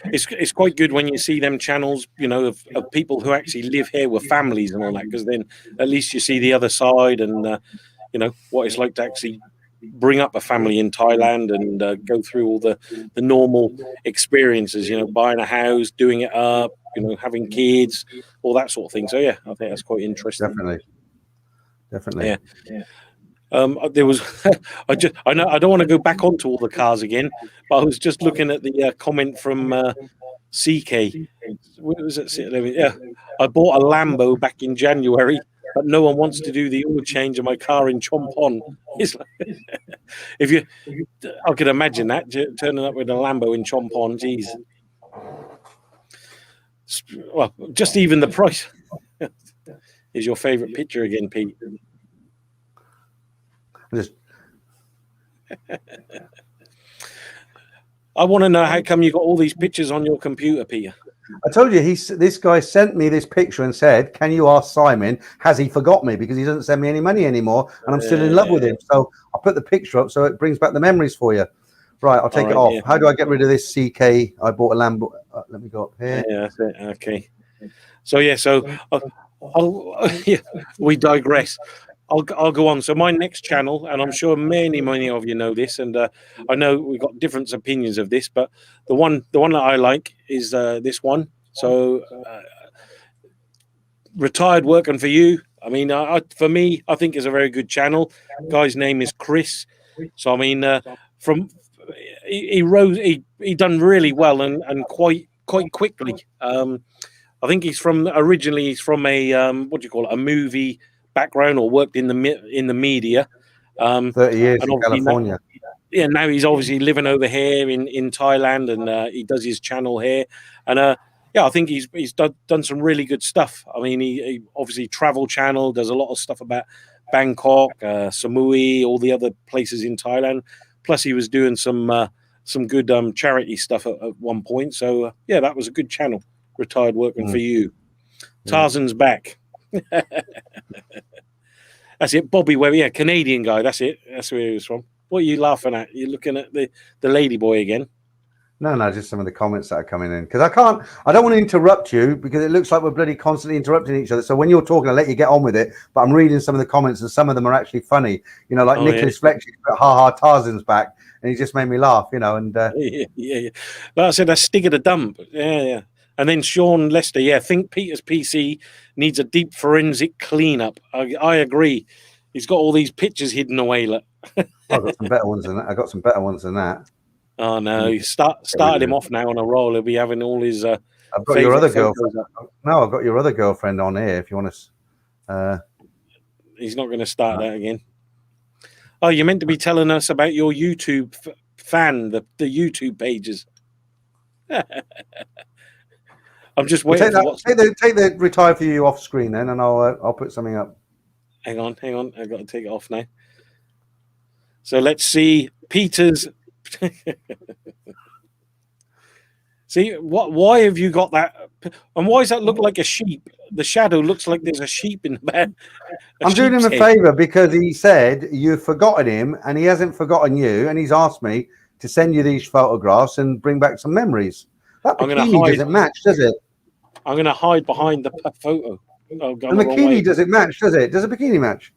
it's quite good when you see them channels, of people who actually live here with families and all that, because then at least you see the other side and what it's like to actually bring up a family in Thailand and go through all the normal experiences, buying a house, doing it up, having kids, all that sort of thing. So yeah, I think that's quite interesting. Definitely. Yeah. There was I don't want to go back onto all the cars again, but I was just looking at the comment from CK. What was it? Yeah, I bought a Lambo back in January, but no one wants to do the oil change of my car in Chompon. It's like, I could imagine that turning up with a Lambo in Chompon. Geez. Well, just even the price is your favorite picture again, Pete. I want to know how come you got all these pictures on your computer, Peter. I told you this guy sent me this picture and said, "Can you ask Simon? Has he forgot me? Because he doesn't send me any money anymore, and I'm still in love with him." So I put the picture up so it brings back the memories for you. Right, I'll take it off. Yeah. How do I get rid of this CK? I bought a Lambo. Let me go up here. Yeah, that's it. Okay. So we digress. I'll go on. So my next channel, and I'm sure many of you know this, and I know we've got different opinions of this, but the one that I like is this one. So Retired Working for You. I mean, for me, I think is a very good channel. Guy's name is Chris. So I mean, he rose. He done really well and quite quickly. I think originally he's from a a movie background, or worked in the media. 30 years in California. Now he's obviously living over here in Thailand, and he does his channel here. And I think he's done some really good stuff. I mean, he obviously Travel Channel does a lot of stuff about Bangkok, Samui, all the other places in Thailand. Plus, he was doing some good charity stuff at one point. So that was a good channel. Retired Working for You. Tarzan's back. That's it. Bobby Webb, Canadian guy. That's it. That's where he was from. What are you laughing at? You're looking at the lady boy again. No, just some of the comments that are coming in, because I don't want to interrupt you, because it looks like we're bloody constantly interrupting each other. So when you're talking, I'll let you get on with it, but I'm reading some of the comments, and some of them are actually funny, like Nicholas Fletcher, Tarzan's back, and he just made me laugh, and yeah. But I said I stick at a dump. Yeah. And then Sean Lester, think Peter's PC needs a deep forensic cleanup. I agree. He's got all these pictures hidden away. Look. I got some better ones than that. Oh no! You started him off now on a roll. He'll be having all his. I've got your other girlfriend. No, I've got your other girlfriend on here. If you want to. He's not going to start that again. Oh, you're meant to be telling us about your YouTube fan, the YouTube pages. I'm just waiting. Take the Retire for You off screen then, and I'll put something up. Hang on. I've got to take it off now. So let's see Peter's. See why have you got that, and why does that look like a sheep? The shadow looks like there's a sheep in the bed. I'm doing him a favor, because he said you've forgotten him, and he hasn't forgotten you, and he's asked me to send you these photographs and bring back some memories. That bikini doesn't match, does it? I'm going to hide behind the photo. The bikini doesn't match, does it? Does a bikini match?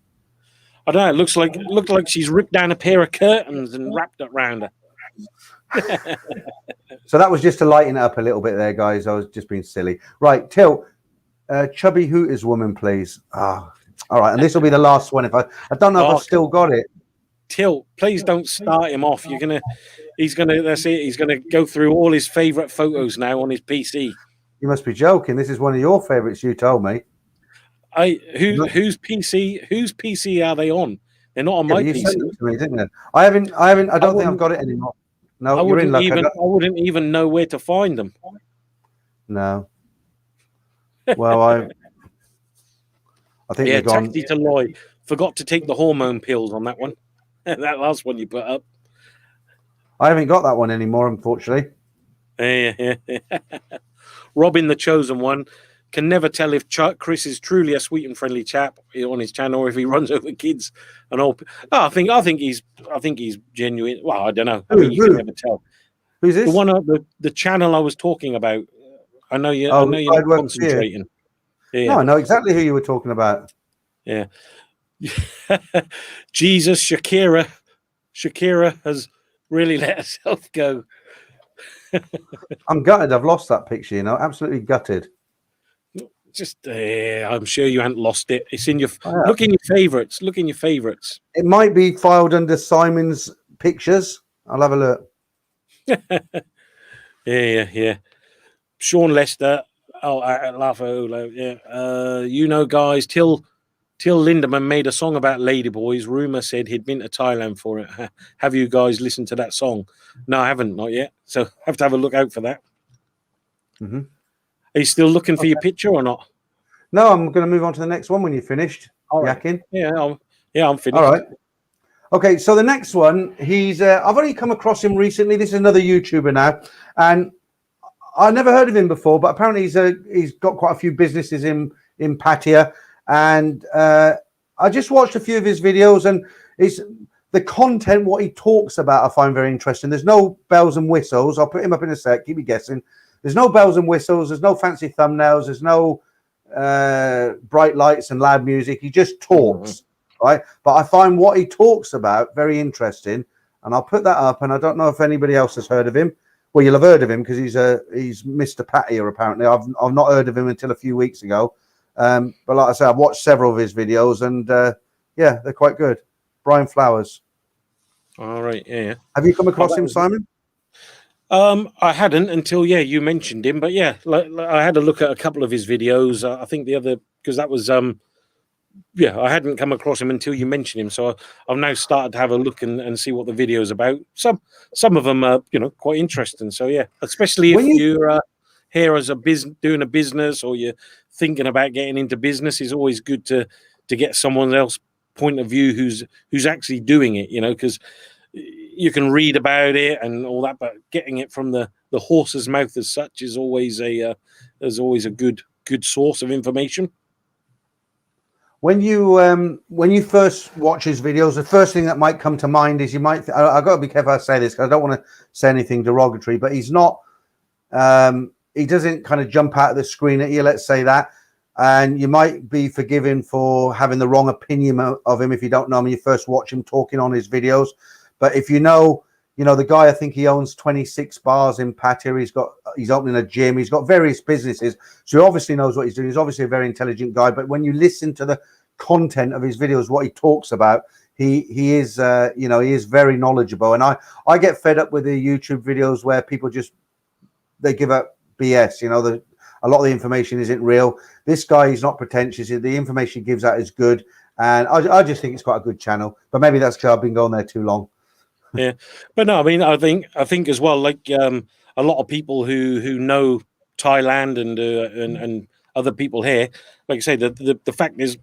I don't know. It looked like she's ripped down a pair of curtains and wrapped it around her. So that was just to lighten it up a little bit there, guys. I was just being silly. Right, Tilt, Chubby Hooters woman, please. All right, and this will be the last one. I don't know if I've still got it. Tilt, please don't start him off. He's gonna go through all his favorite photos now on his PC. You must be joking. This is one of your favorites, you told me. Whose PC are they on? They're not on my PC. Sent it to me, didn't you? I don't think I've got it anymore. No, you're in luck. I wouldn't even know where to find them. No. Well, I think they're gone. Taxi to Lloyd. Forgot to take the hormone pills on that one. That last one you put up. I haven't got that one anymore, unfortunately. Yeah. Robin, the chosen one, can never tell if Chris is truly a sweet and friendly chap on his channel, or if he runs over kids and all. I think he's genuine. Well, I don't know. You can never tell. Who's this? The one the channel I was talking about. I know you're not concentrating. Yeah. No, I know exactly who you were talking about. Yeah. Jesus, Shakira. Shakira has really let herself go. I'm gutted. I've lost that picture. Absolutely gutted. Just, I'm sure you haven't lost it. It's in your Oh, yeah. Look in your favourites. Look in your favourites. It might be filed under Simon's pictures. I'll have a look. Yeah. Sean Lester. Oh, laugh. Yeah. Guys, Till Lindemann made a song about ladyboys. Rumor said he'd been to Thailand for it. Have you guys listened to that song? No, I haven't, not yet. So have to have a look out for that. Mm-hmm. Are you still looking for your picture or not? No, I'm going to move on to the next one when you're finished. All right. Yakking. Yeah, I'm finished. All right. Okay, so the next one, he's I've only come across him recently. This is another YouTuber now, and I never heard of him before, but apparently he's got quite a few businesses in Pattaya, and I just watched a few of his videos, and it's the content, what he talks about, I find very interesting. There's no bells and whistles. I'll put him up in a sec. Keep me guessing. There's no bells and whistles. There's no fancy thumbnails. There's no bright lights and loud music. He just talks, right? But I find what he talks about very interesting, and I'll put that up. And I don't know if anybody else has heard of him. Well, you'll have heard of him because he's Mr. Pattaya apparently. I've not heard of him until a few weeks ago. But like I said, I've watched several of his videos, and yeah, they're quite good. Brian Flowers. All right, yeah. Have you come across him, Simon? I hadn't until you mentioned him, but yeah, I had a look at a couple of his videos. I think the other, because that was I hadn't come across him until you mentioned him, so I've now started to have a look and see what the video's about. Some of them are quite interesting. So yeah, especially if you're here as doing a business, or you're thinking about getting into business, it's always good to get someone else's point of view who's actually doing it. Because you can read about it and all that, but getting it from the horse's mouth as such is always a good source of information. When you first watch his videos, the first thing that might come to mind is I've got to be careful how I say this because I don't want to say anything derogatory, but he's not he doesn't kind of jump out of the screen at you, let's say that, and you might be forgiven for having the wrong opinion of him if you don't know him and you first watch him talking on his videos. But if you know the guy, I think he owns 26 bars in Pattaya. He's opening a gym. He's got various businesses. So he obviously knows what he's doing. He's obviously a very intelligent guy. But when you listen to the content of his videos, what he talks about, he is very knowledgeable. And I get fed up with the YouTube videos where people they give up BS. A lot of the information isn't real. This guy is not pretentious. The information he gives out is good. And I just think it's quite a good channel. But maybe that's because I've been going there too long. Yeah, but no, I mean, I think as well, like a lot of people who know Thailand and other people here, like I say, the fact is,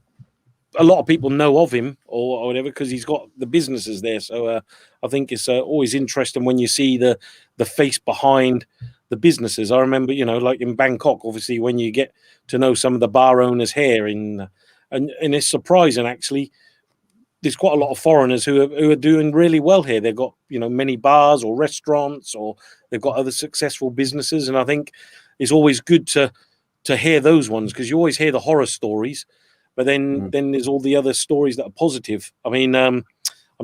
a lot of people know of him or whatever because he's got the businesses there. So I think it's always interesting when you see the face behind the businesses. I remember, like in Bangkok, obviously, when you get to know some of the bar owners here, and it's surprising actually. There's quite a lot of foreigners who are doing really well here. They've got many bars or restaurants, or they've got other successful businesses, and I think it's always good to hear those ones because you always hear the horror stories, but then there's all the other stories that are positive. I mean, I'm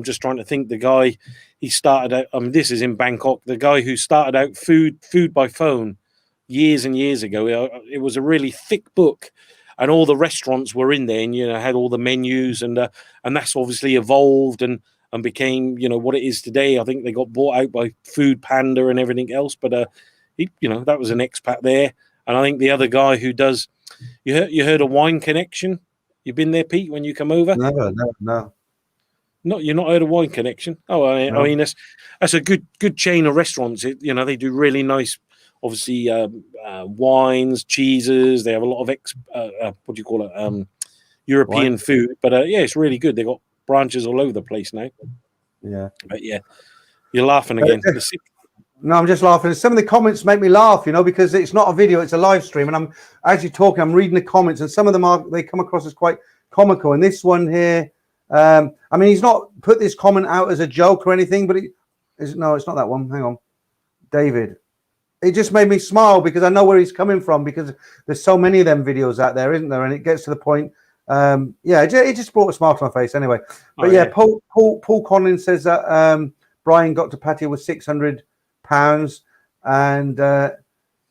just trying to think. The guy he started out. This is in Bangkok. The guy who started out food by phone years and years ago. It was a really thick book. And all the restaurants were in there, and had all the menus, and that's obviously evolved and became what it is today. I think they got bought out by Food Panda and everything else. But that was an expat there, and I think the other guy who does. You heard of Wine Connection? You've been there, Pete, when you come over? No. No, you're not heard of Wine Connection? Oh, I mean that's a good chain of restaurants. They do really nice. Obviously, wines, cheeses. They have a lot of European food. But it's really good. They've got branches all over the place now. Yeah. But yeah, you're laughing again. No, I'm just laughing. Some of the comments make me laugh, because it's not a video, it's a live stream. And I'm actually talking, I'm reading the comments, and some of them they come across as quite comical. And this one here, he's not put this comment out as a joke or anything, but it's not that one. Hang on. David. It just made me smile because I know where he's coming from, because there's so many of them videos out there, isn't there? And it gets to the point, Yeah, it just brought a smile to my face anyway. But Paul Conlon says that Brian got to Pattaya with £600, and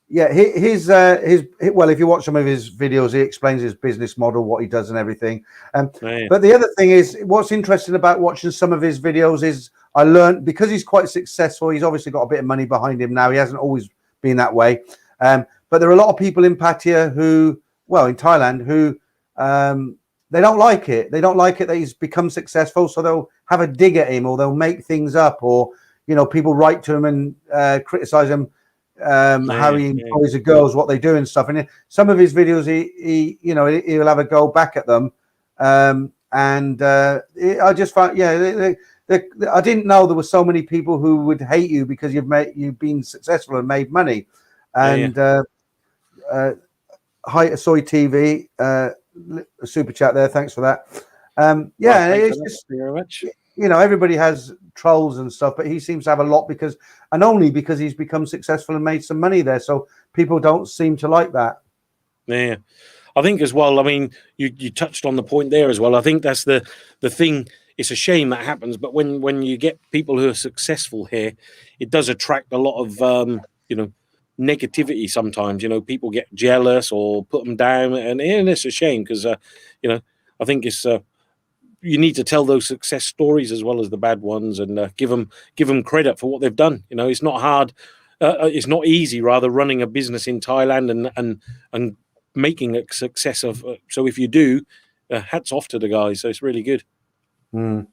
his well, if you watch some of his videos, he explains his business model, what he does, and everything. But the other thing is, what's interesting about watching some of his videos is I learned, because he's quite successful. He's obviously got a bit of money behind him now. He hasn't always been that way. But there are a lot of people in Pattaya in Thailand, who they don't like it. They don't like it that he's become successful, so they'll have a dig at him, or they'll make things up, or people write to him and criticize him, how he employs the girls, what they do and stuff. And some of his videos, he'll have a go back at them. I just found, I didn't know there were so many people who would hate you because you've been successful and made money. And Hi Soy TV, super chat there. Thanks for that. It's just, thank you very much. Everybody has trolls and stuff, but he seems to have a lot because he's become successful and made some money there. So people don't seem to like that. Yeah, I think as well. I mean, you touched on the point there as well. I think that's the thing. It's a shame that happens, but when you get people who are successful here, it does attract a lot of negativity sometimes. People get jealous or put them down, and it's a shame because I think it's you need to tell those success stories as well as the bad ones, and give them credit for what they've done. It's not hard, it's not easy rather, running a business in Thailand and making a success of. So if you do, hats off to the guys. So it's really good. And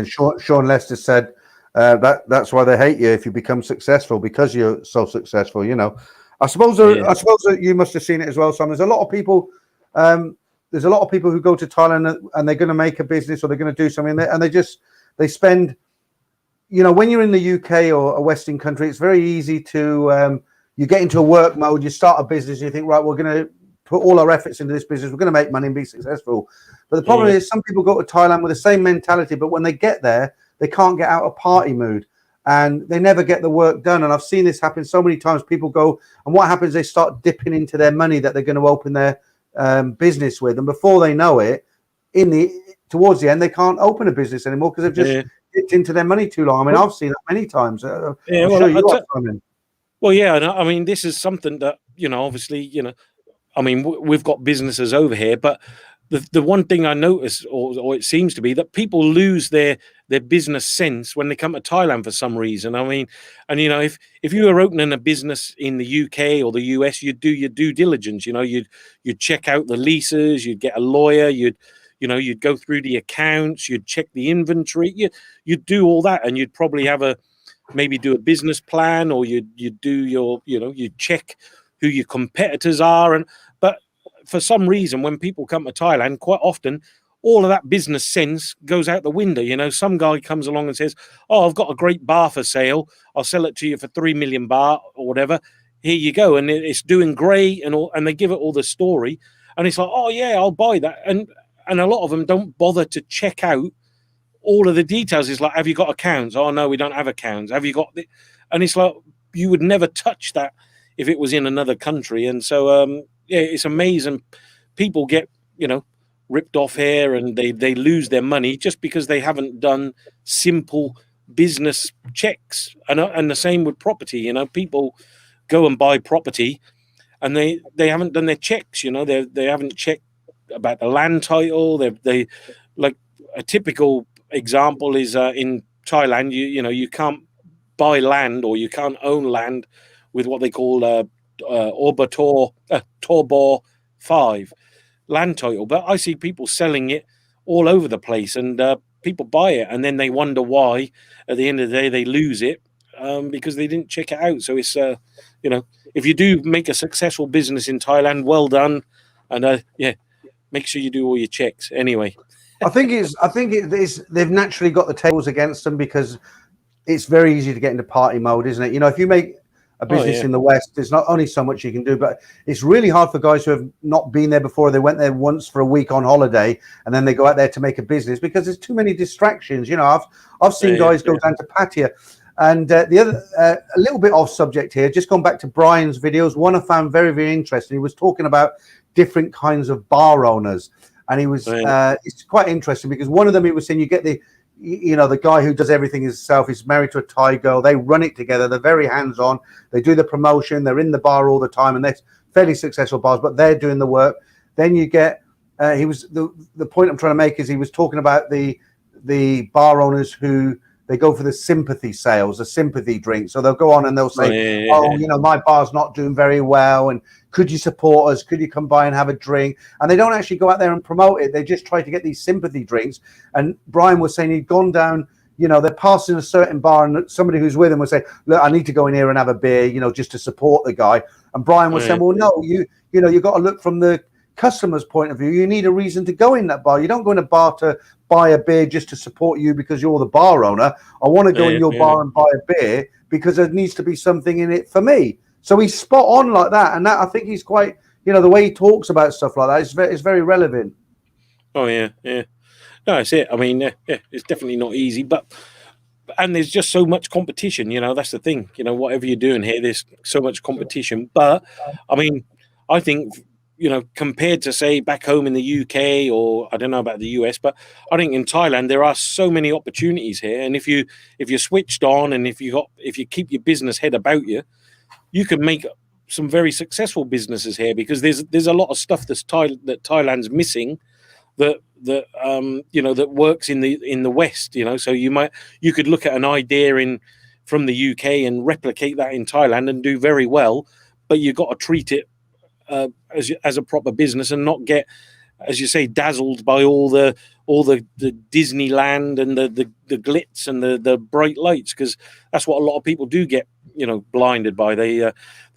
Sean Lester said that's why they hate you if you become successful, because you're so successful. I suppose that you must have seen it as well, Sam. There's a lot of people. There's a lot of people who go to Thailand and they're going to make a business, or they're going to do something, and they spend. When you're in the UK or a Western country, it's very easy to you get into a work mode. You start a business, and you think, right, we're going to put all our efforts into this business. We're going to make money and be successful. But the problem is, some people go to Thailand with the same mentality, but when they get there, they can't get out of party mood, and they never get the work done. And I've seen this happen so many times. People go, and what happens? They start dipping into their money that they're going to open their business with, and before they know it, towards the end, they can't open a business anymore because they've just dipped into their money too long. I mean, I've seen that many times. I mean, this is something that obviously, I mean, we've got businesses over here, but the one thing I notice, or it seems to be, that people lose their business sense when they come to Thailand for some reason. I mean, and if you were opening a business in the UK or the US, you'd do your due diligence. You'd check out the leases, you'd get a lawyer, you'd go through the accounts, you'd check the inventory, you'd do all that, and you'd probably maybe do a business plan, or you'd do you'd check who your competitors are, but for some reason, when people come to Thailand, quite often, all of that business sense goes out the window. Some guy comes along and says, "Oh, I've got a great bar for sale. I'll sell it to you for 3 million baht or whatever. Here you go." And it's doing great and all, and they give it all the story. And it's like, "Oh yeah, I'll buy that." And a lot of them don't bother to check out all of the details. It's like, "Have you got accounts?" "Oh no, we don't have accounts." "Have you got the?" And it's like, you would never touch that if it was in another country. And so it's amazing. People get ripped off here, and they lose their money just because they haven't done simple business checks. And the same with property. People go and buy property, and they haven't done their checks. They haven't checked about the land title. They like, a typical example is in Thailand. You can't buy land, or you can't own land with what they call Torbor 5 land title. But I see people selling it all over the place, and people buy it, and then they wonder why at the end of the day they lose it, because they didn't check it out. So it's if you do make a successful business in Thailand, well done, and make sure you do all your checks anyway. I think they've naturally got the tables against them, because it's very easy to get into party mode, isn't it? If you make a business in the West, there's not only so much you can do, but it's really hard for guys who have not been there before. They went there once for a week on holiday, and then they go out there to make a business, because there's too many distractions. I've seen guys go down to Pattaya. And the other, a little bit off subject here, just going back to Brian's videos, one I found very, very interesting. He was talking about different kinds of bar owners. And he was, it's quite interesting because one of them, he was saying, you get the guy who does everything himself. He's married to a Thai girl. They run it together. They're very hands-on. They do the promotion. They're in the bar all the time, and they're fairly successful bars, but they're doing the work. Then you get, the point I'm trying to make is he was talking about the bar owners who, they go for the sympathy sales, the sympathy drink. So they'll go on and they'll say, my bar's not doing very well, and could you support us? Could you come by and have a drink? And they don't actually go out there and promote it. They just try to get these sympathy drinks. And Brian was saying he'd gone down, they're passing a certain bar, and somebody who's with him would say, look, I need to go in here and have a beer, just to support the guy. And Brian was saying, well, no, you've got to look from the customer's point of view. You need a reason to go in that bar. You don't go in a bar to buy a beer just to support you because you're the bar owner. I want to go in your bar and buy a beer because there needs to be something in it for me. So he's spot on like that, and that, I think he's quite, the way he talks about stuff like that is very relevant. Oh yeah. No, that's it. I mean, it's definitely not easy, and there's just so much competition. That's the thing. Whatever you're doing here, there's so much competition. But I mean, I think, compared to, say, back home in the UK, or I don't know about the US, but I think in Thailand there are so many opportunities here. And if you're switched on, and if you keep your business head about you, you can make some very successful businesses here, because there's a lot of stuff that Thailand's missing that works in the West. So you could look at an idea from the UK and replicate that in Thailand and do very well, but you've got to treat it as a proper business, and not get, as you say, dazzled by all the Disneyland and the glitz and the bright lights, because that's what a lot of people do get blinded by. They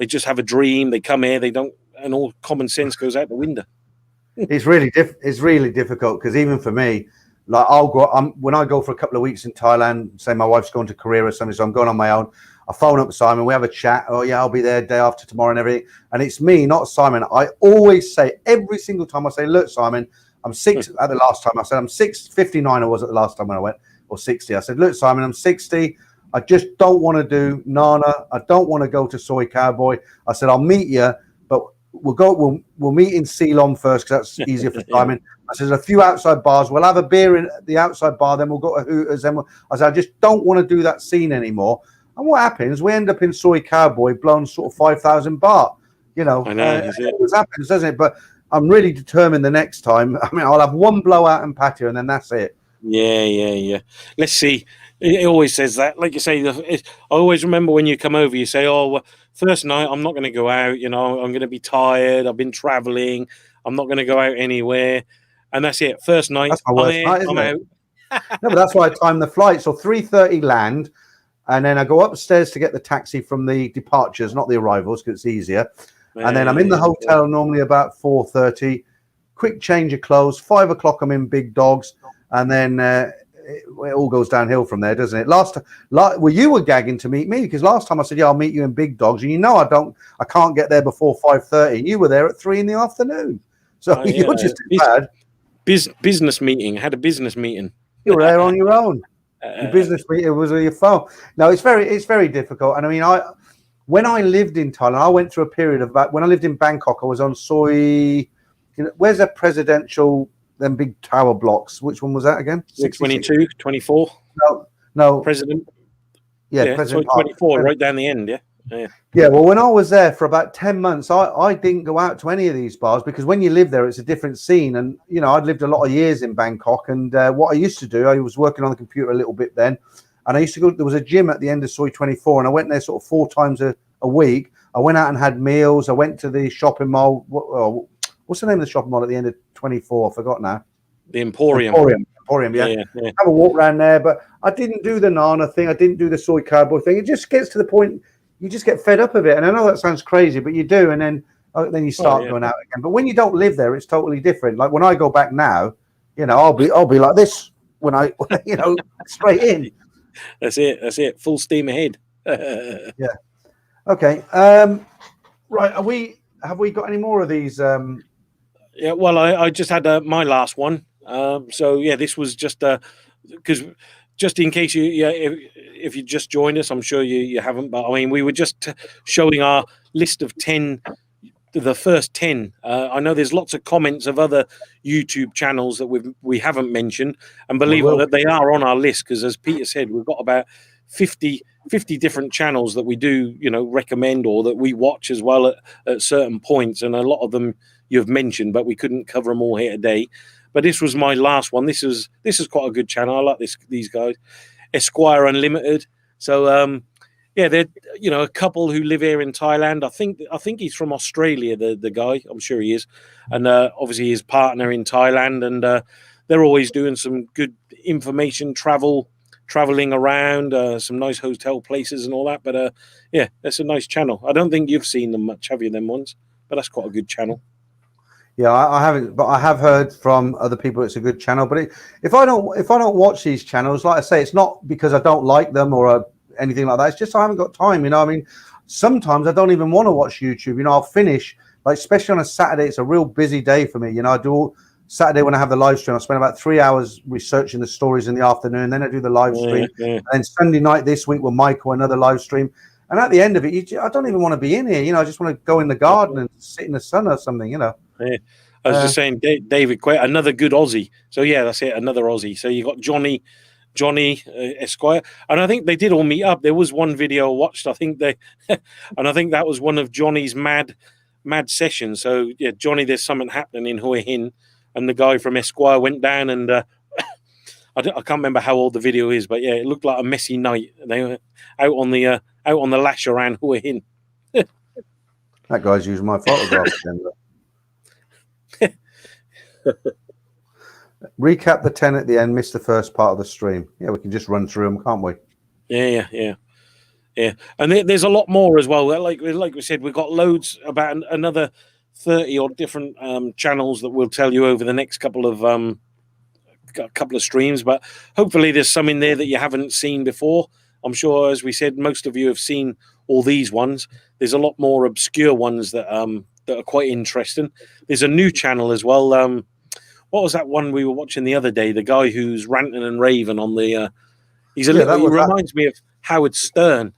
just have a dream, they come here, they don't, and all common sense goes out the window. It's really difficult, because even for me, like when I go for a couple of weeks in Thailand, say my wife's going to Korea or something, so I'm going on my own, I phone up Simon, we have a chat. Oh yeah, I'll be there day after tomorrow and everything. And it's me, not Simon. I always say, every single time I say, look, Simon, I'm 6 at the last time. I said, I'm 6:59 I was at the last time when I went, or 60. I said, look, Simon, I'm 60. I just don't want to do Nana. I don't want to go to Soy Cowboy. I said, I'll meet you, but we'll meet in Ceylon first, because that's easier for Simon. I said, there's a few outside bars. We'll have a beer in the outside bar, then we'll go to Hooters. I said, I just don't want to do that scene anymore. And what happens? We end up in Soy Cowboy, blown sort of 5,000 baht. I know. It always happens, doesn't it? But I'm really determined the next time. I mean, I'll have one blowout in patio, and then that's it. Yeah. Let's see. It always says that. Like you say, I always remember when you come over, you say, oh, well, first night, I'm not going to go out. I'm going to be tired. I've been traveling. I'm not going to go out anywhere. And that's it. First night, that's my worst night, isn't it? No, but that's why I time the flight. So 3:30 land. And then I go upstairs to get the taxi from the departures, not the arrivals, because it's easier. And then I'm in the hotel normally about 4:30. Quick change of clothes. 5 o'clock, I'm in Big Dogs. And then it all goes downhill from there, doesn't it? Well, you were gagging to meet me, because last time I said, yeah, I'll meet you in Big Dogs. And I can't get there before 5:30. And you were there at 3 in the afternoon. So you're just bad. Business meeting. I had a business meeting. You were there on your own. Your business meeting was on your phone. No, it's very difficult. And I mean, when I lived in Thailand, I went through a period of when I lived in Bangkok, I was on Soy. Where's that presidential? Them big tower blocks. Which one was that again? 622, 24. No. President. Yeah, President. 24, right down the end. Yeah. Well, when I was there for about 10 months, I didn't go out to any of these bars, because when you live there, it's a different scene. And, I'd lived a lot of years in Bangkok. And what I used to do, I was working on the computer a little bit then. And I used to go, there was a gym at the end of Soy 24. And I went there sort of 4 times a week. I went out and had meals. I went to the shopping mall. What's the name of the shopping mall at the end of 24? I forgot now. The Emporium. Emporium, yeah. Have a walk around there. But I didn't do the Nana thing. I didn't do the Soy Cowboy thing. It just gets to the point, you just get fed up of it. And I know that sounds crazy, but you do. And then you start going out again. But when you don't live there, it's totally different. Like when I go back now, I'll be like this when I, straight in. That's it. Full steam ahead. Yeah. Okay. Right. Have we got any more of these? Yeah. Well, I just had my last one. So yeah, this was just because just in case if you just joined us, I'm sure you haven't, but I mean, we were just showing our list of 10 the first 10. I know there's lots of comments of other YouTube channels that we haven't mentioned, and believe it, that they are on our list, because as Peter said, we've got about 50 different channels that we do, recommend, or that we watch as well at certain points, and a lot of them you've mentioned, but we couldn't cover them all here today. But this was my last one. This is quite a good channel. I like these guys, Esquire Unlimited. So yeah, they're a couple who live here in Thailand. I think he's from Australia, the guy. I'm sure he is, and obviously his partner in Thailand, and they're always doing some good information, traveling around, some nice hotel places and all that. But yeah, that's a nice channel. I don't think you've seen them much, have you? Them ones, but that's quite a good channel. Yeah, I haven't, but I have heard from other people it's a good channel. But if I don't watch these channels, like I say, it's not because I don't like them or anything like that. It's just I haven't got time. I mean, sometimes I don't even want to watch YouTube. I'll finish, like, especially on a Saturday. It's a real busy day for me. I do Saturday when I have the live stream. I spend about 3 hours researching the stories in the afternoon. Then I do the live stream. Yeah. And Sunday night this week with Michael, another live stream. And at the end of it, I don't even want to be in here. I just want to go in the garden and sit in the sun or something. Yeah. I was just saying, David, another good Aussie. So yeah, that's it, another Aussie. So you got Johnny Esquire, and I think they did all meet up. There was one video I watched. I think and I think that was one of Johnny's mad sessions. So yeah, Johnny, there's something happening in Hue Hin, and the guy from Esquire went down, and I can't remember how old the video is, but yeah, it looked like a messy night. They were out on the lash around Hue Hin. That guy's using my photograph again. Recap the 10 at the end, missed the first part of the stream. Yeah, we can just run through them, can't we? Yeah. And there's a lot more as well. Like we said, we've got loads, about another 30 or different channels that we'll tell you over the next couple of streams. But hopefully there's some in there that you haven't seen before. I'm sure, as we said, most of you have seen all these ones. There's a lot more obscure ones that are quite interesting. There's a new channel as well. What was that one we were watching the other day? The guy who's ranting and raving on the. He reminds me of Howard Stern.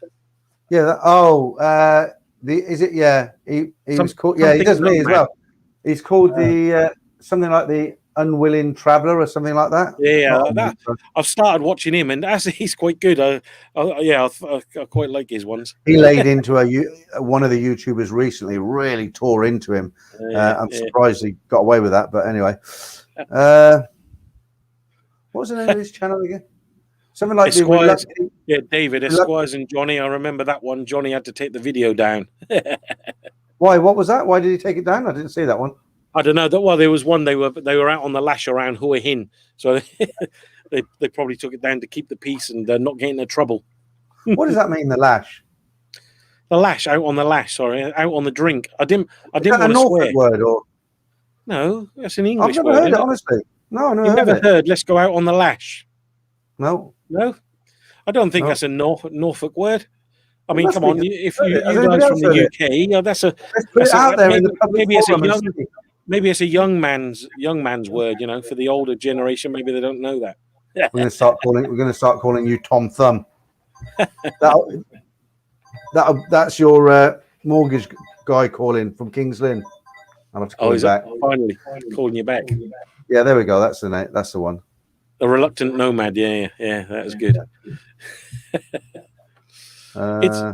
Yeah. Is it? Yeah. He was called. Yeah, he does me as well. He's called the something like the Unwilling Traveller or something like that. Yeah. I've started watching him, and he's quite good. I quite like his ones. He laid into one of the YouTubers recently. Really tore into him. I'm surprised he got away with that. But anyway, what was the name of his channel again? Something like Esquires. David Esquires and Johnny. I remember that one. Johnny had to take the video down. Why? What was that? Why did he take it down? I didn't see that one. I don't know. Well, there was one they were out on the lash around Hue Hin, so they probably took it down to keep the peace and not get into trouble. What does that mean? The lash? The lash, out on the lash. Sorry, out on the drink. I didn't want to swear. Word or no? That's an English word. I've never heard it, honestly. No, You've never heard. Let's go out on the lash. No. I don't think that's a Norfolk word. I mean, come on. If you guys from the UK, that's a. Let's out there in the public forum. Maybe it's a young man's word, for the older generation. Maybe they don't know that. We're going to start calling you Tom Thumb. That's your mortgage guy calling from Kings Lynn. I'll have to call you back. Finally calling you back. Yeah, there we go. That's the name. That's the one. The reluctant nomad. Yeah. That was good.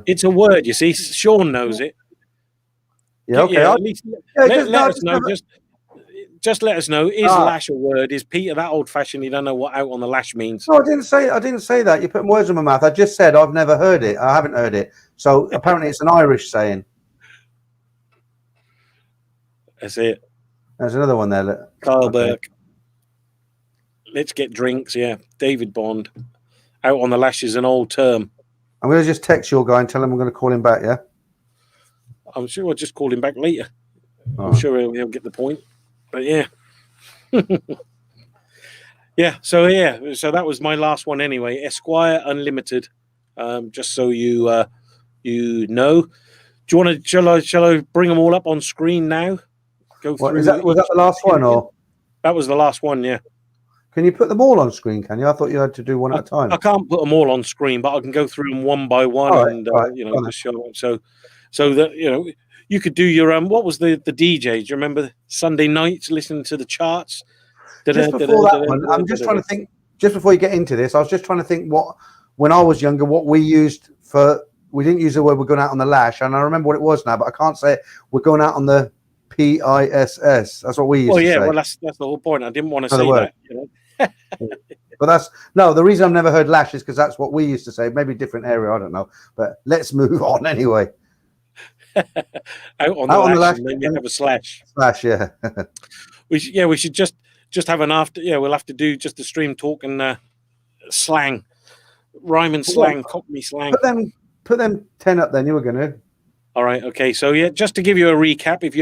It's a word. You see, Sean knows it. Yeah, okay. At least let us know. Just let us know. Is lash a word? Is Peter that old-fashioned? You don't know what out on the lash means? No, I didn't say that. You're putting words in my mouth. I just said I've never heard it. I haven't heard it. So apparently it's an Irish saying. That's it. There's another one there. Look. Carl Burke. Let's get drinks. Yeah, David Bond. Out on the lash is an old term. I'm going to just text your guy and tell him I'm going to call him back. Yeah. I'm sure I'll just call him back later. I'm sure he'll get the point. But yeah. So that was my last one anyway. Esquire Unlimited. Just so you know. Do you want to? Shall I bring them all up on screen now? Go through. Was that the last one, or that was the last one? Yeah. Can you put them all on screen? Can you? I thought you had to do one at a time. I can't put them all on screen, but I can go through them one by one just show them. So that you could do your what was the DJ? Do you remember Sunday nights listening to the charts? Just before that one, I'm just trying to think. Just before you get into this, I was just trying to think what, when I was younger, what we used for. We didn't use the word "we're going out on the lash," and I remember what it was now, but I can't say it. We're going out on the PISS. That's what we used to say. Well, that's the whole point. I didn't want to say that. You know? But that's no. The reason I've never heard lash is because that's what we used to say. Maybe different area. I don't know. But let's move on anyway. out on the lash, and then you have a slash. Slash, yeah. We should just have an after. Yeah, we'll have to do just the stream talk and slang, rhyme and slang, Cockney slang. Put them 10 up. Then you were gonna. All right. Okay. So yeah, just to give you a recap, if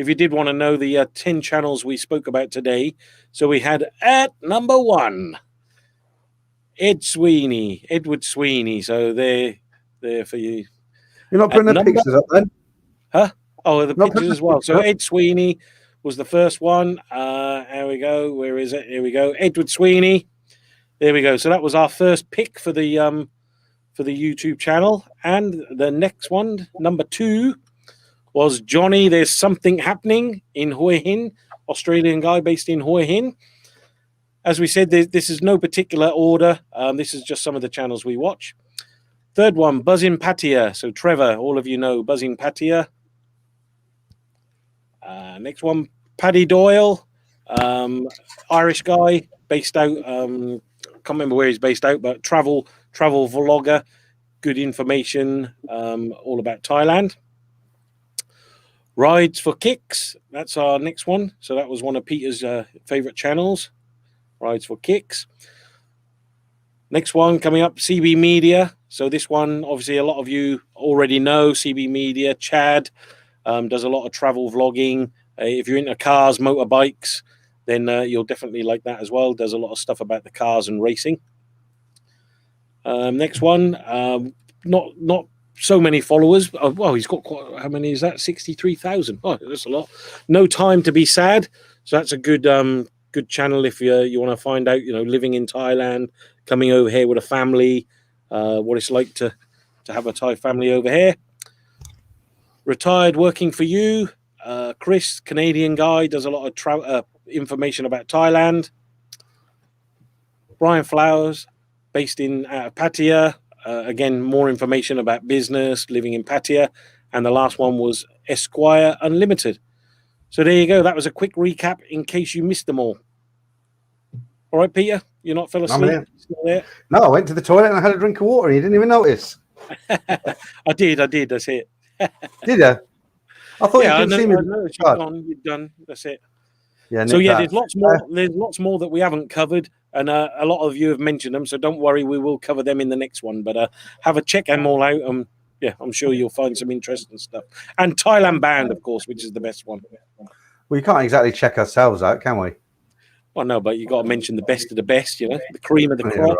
you did want to know the 10 channels we spoke about today, so we had at number 1, Edward Sweeney. So they're for you. You're not putting the pictures up then? Huh? Oh, the pictures as well. So Ed Sweeney was the first one. Here we go. Where is it? Here we go. Edward Sweeney. There we go. So that was our first pick for the YouTube channel. And the next one, number 2, was Johnny. There's something happening in Hue Hin, Australian guy based in Hue Hin. As we said, this is no particular order. This is just some of the channels we watch. Third one, Buzzin' Patia. So Trevor, all of you know Buzzin' Patia. Next one, Paddy Doyle, Irish guy based out. Can't remember where he's based out, but travel vlogger. Good information, all about Thailand. Rides for Kicks. That's our next one. So that was one of Peter's favorite channels. Rides for Kicks. Next one coming up, CB Media. So this one, obviously, a lot of you already know CB Media. Chad does a lot of travel vlogging. If you're into cars, motorbikes, then you'll definitely like that as well. Does a lot of stuff about the cars and racing. Next one, not so many followers. Well, he's got quite. How many is that? 63,000. Oh, that's a lot. No Time to Be Sad. So that's a good channel if you want to find out, living in Thailand, coming over here with a family, what it's like to have a Thai family over here. Retired Working for You. Chris, Canadian guy, does a lot of information about Thailand. Brian Flowers, based in Pattaya. Again, more information about business, living in Pattaya. And the last one was Esquire Unlimited. So there you go. That was a quick recap in case you missed them all. All right, Peter, you're not fell asleep? Still there? No, I went to the toilet and I had a drink of water and you didn't even notice. I did. That's it. Did you? I thought you didn't see me. You're done. That's it. Yeah. So yeah, there's lots more. There's lots more that we haven't covered, and a lot of you have mentioned them. So don't worry, we will cover them in the next one. But have a check them all out. Yeah, I'm sure you'll find some interesting stuff. And Thailand-Bound, of course, which is the best one. Well, you can't exactly check ourselves out, can we? Well, no, but you got to mention the best of the best. The cream of the crop.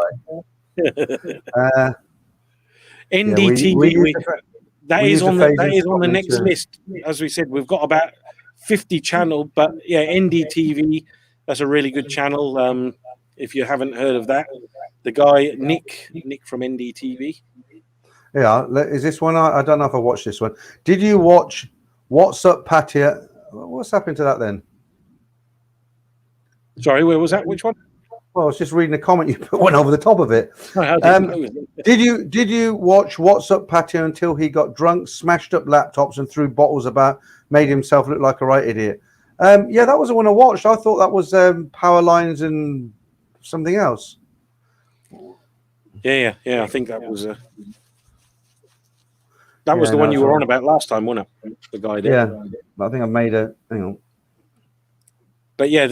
Yeah, right. NDTV. That is on the next list. As we said, we've got about 50 channel, but yeah, NDTV, that's a really good channel. If you haven't heard of that, the guy Nick from NDTV. Yeah, is this one? I don't know if I watched this one. Did you watch What's Up Pattaya? What's happened to that then? Sorry, where was that? Which one? Well, I was just reading a comment you put one over the top of it. Did you watch What's Up Pattaya until he got drunk, smashed up laptops and threw bottles about, made himself look like a right idiot? Yeah, that was the one I watched. I thought that was Power Lines and something else. Yeah. I think that was that was the one you were on about last time, wasn't it? The guy there. Yeah, I think I made a. Hang on. But yeah,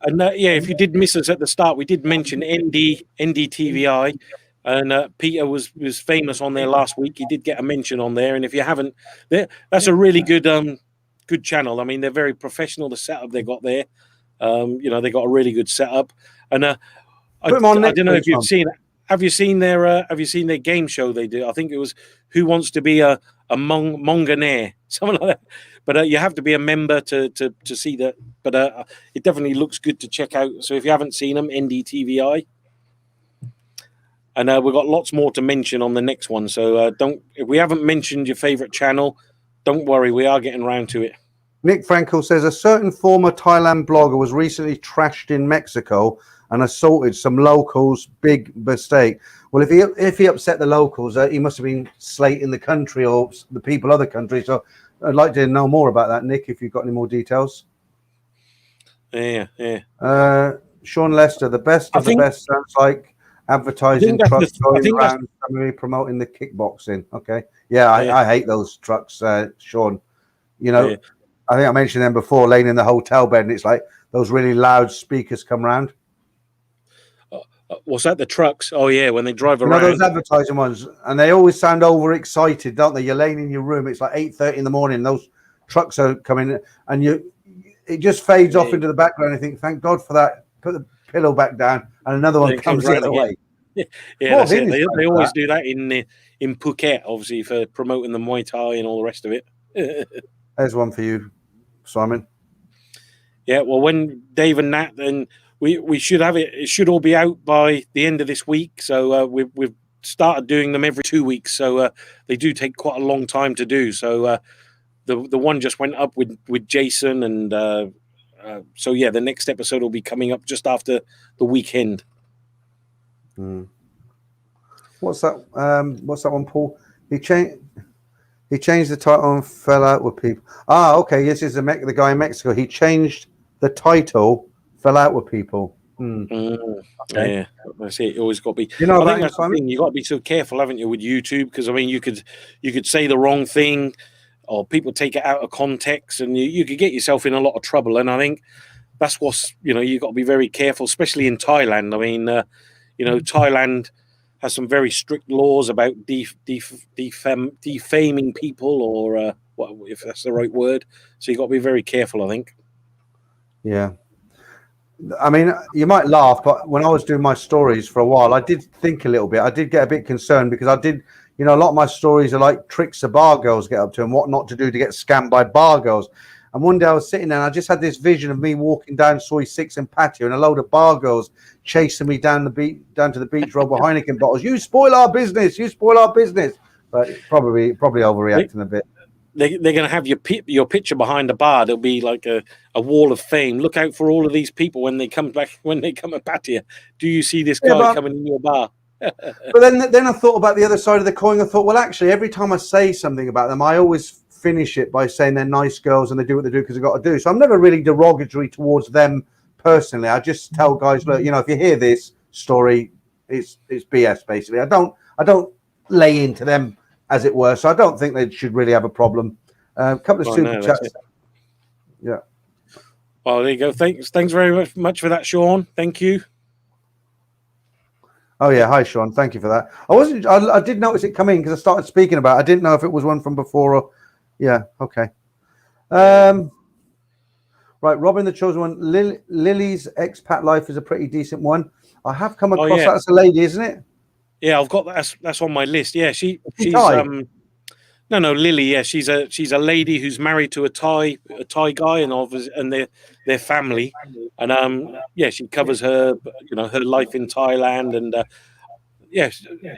if you did miss us at the start, we did mention NDTVI, and Peter was famous on there last week. He did get a mention on there, and if you haven't, that's a really good channel. I mean, they're very professional. The setup they got there, they got a really good setup. And I don't know if you've seen it. Have you seen their game show they do? I think it was Who Wants to Be a Mongonaire, something like that. But you have to be a member to see that. But it definitely looks good to check out. So if you haven't seen them, NDTVI. And we've got lots more to mention on the next one. So if we haven't mentioned your favorite channel, don't worry, we are getting round to it. Nick Frankel says a certain former Thailand blogger was recently trashed in Mexico and assaulted some locals. Big mistake. Well, if he upset the locals, he must have been slating the country or the people of the country. So I'd like to know more about that, Nick, if you've got any more details. Yeah. Sean Lester, the best of the best sounds like advertising trucks going around promoting the kickboxing. Okay. Yeah, I hate those trucks, Sean. You know, I think I mentioned them before, laying in the hotel bed, and it's like those really loud speakers come round. What's that? The trucks? Oh, yeah, when they drive around. You know, those advertising ones, and they always sound overexcited, don't they? You're laying in your room, it's like 8:30 in the morning, those trucks are coming, and it just fades off into the background. I think, thank God for that. Put the pillow back down, and another one comes the other way. Yeah, that's it. They always do that in Phuket, obviously, for promoting the Muay Thai and all the rest of it. There's one for you, Simon. Yeah, well, when Dave and Nat, then we should have it. It should all be out by the end of this week. So we've started doing them every 2 weeks. So they do take quite a long time to do. So the one just went up with Jason, and so yeah, the next episode will be coming up just after the weekend. What's that? What's that one, Paul? He changed the title and fell out with people. Okay. This is the guy in Mexico. He changed the title, fell out with people. Okay. Yeah, that's it. You always got to be. You know, I think that's the thing. You got to be so careful, haven't you, with YouTube? Because I mean, you could say the wrong thing, or people take it out of context, and you could get yourself in a lot of trouble. And I think that's what's you got to be very careful, especially in Thailand. I mean, Thailand has some very strict laws about defaming people, or what, if that's the right word. So you got to be very careful, I think. Yeah. I mean, you might laugh, but when I was doing my stories for a while, I did think a little bit. I did get a bit concerned because I did, a lot of my stories are like tricks the bar girls get up to and what not to do to get scammed by bar girls. And one day I was sitting there and I just had this vision of me walking down Soy 6 in patio and a load of bar girls chasing me down to the beach road with Heineken bottles. You spoil our business. You spoil our business. But probably overreacting a bit. They're going to have your picture behind the bar. There'll be like a wall of fame. Look out for all of these people when they come at patio. Do you see this guy coming in your bar? But then I thought about the other side of the coin. I thought, well, actually, every time I say something about them, I always finish it by saying they're nice girls and they do what they do because they've got to do. So I'm never really derogatory towards them personally. I just tell guys, look, if you hear this story, it's BS basically. I don't lay into them, as it were. So I don't think they should really have a problem. A couple of super chats. Yeah. Well, there you go. Thanks very much for that, Sean. Thank you. Oh yeah, hi Sean. Thank you for that. I did notice it come in because I started speaking about it. I didn't know if it was one from before or. Yeah. Okay. Right. Robin, the chosen one. Lily's expat life is a pretty decent one. I have come across that. That's a lady, isn't it? Yeah, I've got that's on my list. Yeah, she's no Lily. Yeah, she's a lady who's married to a Thai guy and their family, and she covers her her life in Thailand, and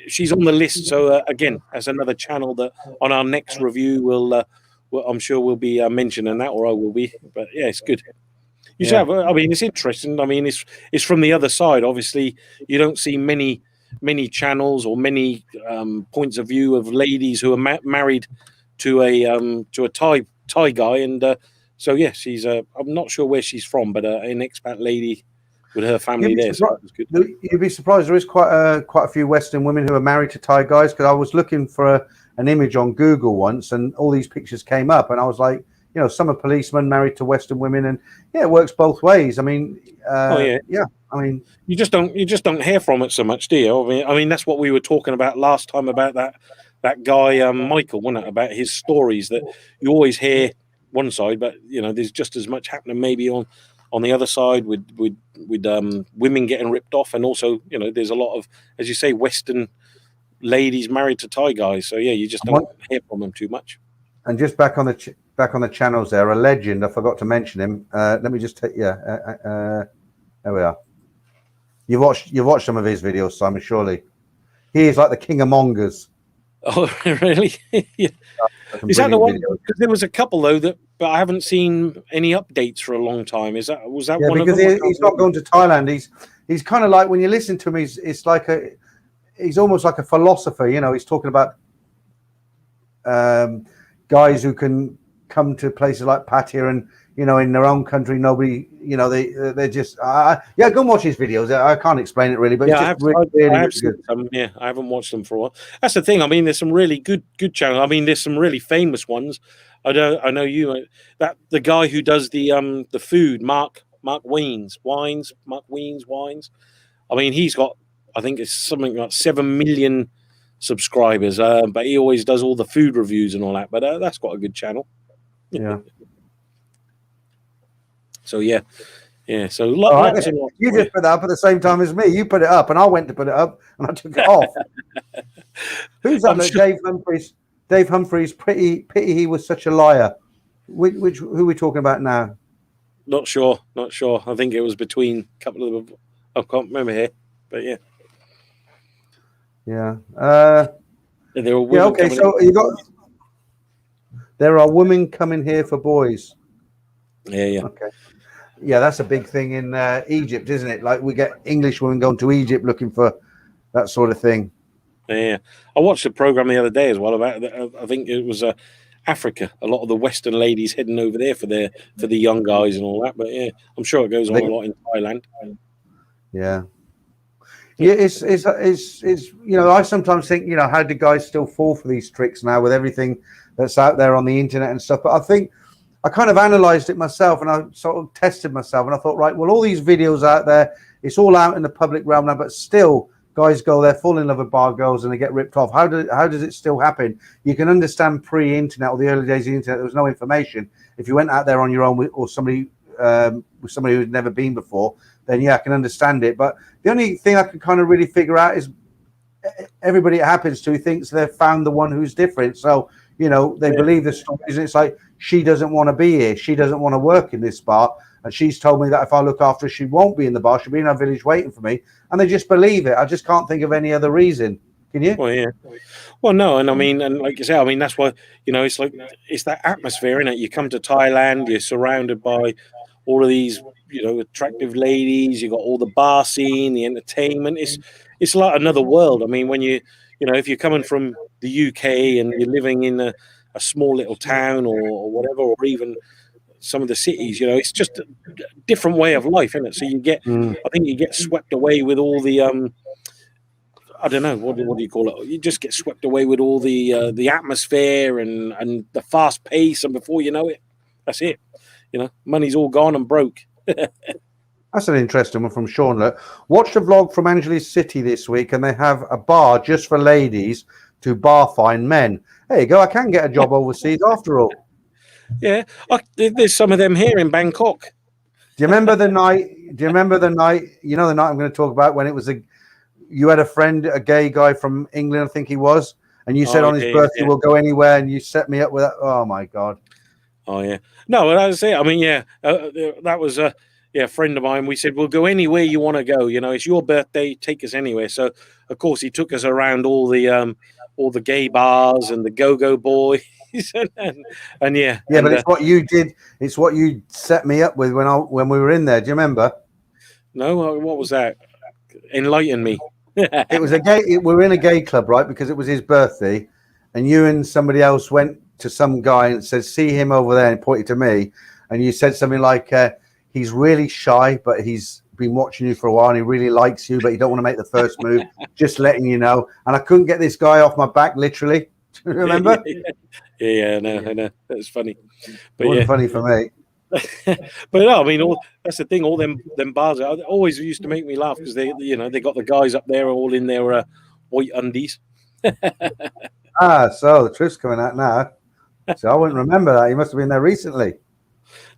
she's on the list. So again, that's another channel that on our next review I'm sure we'll be mentioning that, or I will be. But yeah, it's good. You should have. I mean, it's interesting. I mean, it's from the other side. Obviously, you don't see many channels or many points of view of ladies who are married to a Thai guy, and so yeah, she's I'm not sure where she's from, but an expat lady with her family there. So it was good. You'd be surprised. There is quite a few Western women who are married to Thai guys, because I was looking for an image on Google once, and all these pictures came up, and I was like, some are policemen married to Western women, and it works both ways. I mean, I mean, you just don't hear from it so much, do you? I mean, that's what we were talking about last time about that guy Michael, wasn't it? About his stories, that you always hear one side, but there's just as much happening maybe on the other side with women getting ripped off, and also there's a lot of, as you say, Western ladies married to Thai guys. So yeah, you just don't hear from them too much. And just back on the channels there, a legend. I forgot to mention him. Let me just take. There we are. You've watched some of his videos, Simon. Surely, he is like the king of mongers. Oh, really? Yeah. Some Is that the one? brilliant videos. Because there was a couple though but I haven't seen any updates for a long time. Was that Yeah, one of because them? he's not going to Thailand. He's kind of like, when you listen to him, he's almost like a philosopher. You know, he's talking about guys who can come to places like Pattaya, and you know, in their own country, nobody, you know, they're just go and watch his videos. I can't explain it really, but Yeah, it's just really seen good. some. Yeah, I haven't watched them for a while. That's the thing. I mean, there's some really good channels. I mean, there's some really famous ones. I know you that the guy who does the food, Mark Wines. I mean, he's got, I think it's something like 7 million subscribers. But he always does all the food reviews and all that. But that's quite a good channel. Yeah. So yeah. So Right. lots and lots. You just put that up at the same time as me. You put it up, and I went to put it up, and I took it off. Who's that? Sure. Dave Humphreys. Dave Humphreys. Pity he was such a liar. Who are we talking about now? Not sure. I think it was between a couple of them. I can't remember here, but yeah. Yeah. There were women okay. So you got. There are women coming here for boys. Yeah. Okay. Yeah, that's a big thing in Egypt, isn't it? Like, we get English women going to Egypt looking for that sort of thing. Yeah, I watched a program the other day as well about. I think it was Africa. A lot of the Western ladies heading over there for the young guys and all that. But yeah, I'm sure it goes on a lot in Thailand. Yeah. Yeah, it's you know, I sometimes think, you know, how do guys still fall for these tricks now with everything that's out there on the internet and stuff? But I think I kind of analysed it myself, and I sort of tested myself, and I thought, right, well, all these videos out there, it's all out in the public realm now, but still guys go there, fall in love with bar girls, and they get ripped off. How does it still happen? You can understand pre-internet or the early days of the internet, there was no information. If you went out there on your own or somebody with somebody who'd never been before, then yeah, I can understand it. But the only thing I can kind of really figure out is everybody it happens to thinks they've found the one who's different. So, you know, they believe the stories, and it's like, she doesn't want to be here. She doesn't want to work in this bar. And she's told me that if I look after her, she won't be in the bar. She'll be in her village waiting for me. And they just believe it. I just can't think of any other reason. Can you? Well, yeah. Well, no. And I mean, and like you say, I mean, that's why, you know, it's like, it's that atmosphere, isn't it? You come to Thailand, you're surrounded by all of these, you know, attractive ladies. You got all the bar scene, the entertainment. It's like another world. I mean, when you know, if you're coming from the UK and you're living in a small little town or whatever, or even some of the cities, you know, it's just a different way of life, isn't it? So you get, I think you get swept away with all the, I don't know, what do you call it? You just get swept away with all the atmosphere and the fast pace, and before you know it, that's it. You know, money's all gone and broke. That's an interesting one from Sean. Look, watched a vlog from Angeles City this week, and they have a bar just for ladies to bar fine men. There you go. I can get a job overseas after all. Yeah, there's some of them here in Bangkok. Do you remember the night? You know the night I'm going to talk about, when it was you had a friend, a gay guy from England, I think he was, and you said on his birthday, we'll go anywhere, and you set me up with that. Oh my God. Oh yeah. No, that's it. I mean, yeah, that was a friend of mine. We said, we'll go anywhere you want to go. You know, it's your birthday, take us anywhere. So of course he took us around all the gay bars and the go-go boys. and yeah. Yeah, but it's what you did. It's what you set me up with when we were in there. Do you remember? No, what was that? Enlighten me. It was we were in a gay club, right? Because it was his birthday, and you and somebody else went to some guy and said, "See him over there," and pointed to me, and you said something like, "He's really shy, but he's been watching you for a while, and he really likes you, but he don't want to make the first move. Just letting you know." And I couldn't get this guy off my back, literally. Do you remember? Yeah, I know. That's funny. But it wasn't funny for me. But no, I mean, that's the thing. All them bars always used to make me laugh, because they got the guys up there all in their white undies. So the truth's coming out now. So I wouldn't remember that. He must have been there recently.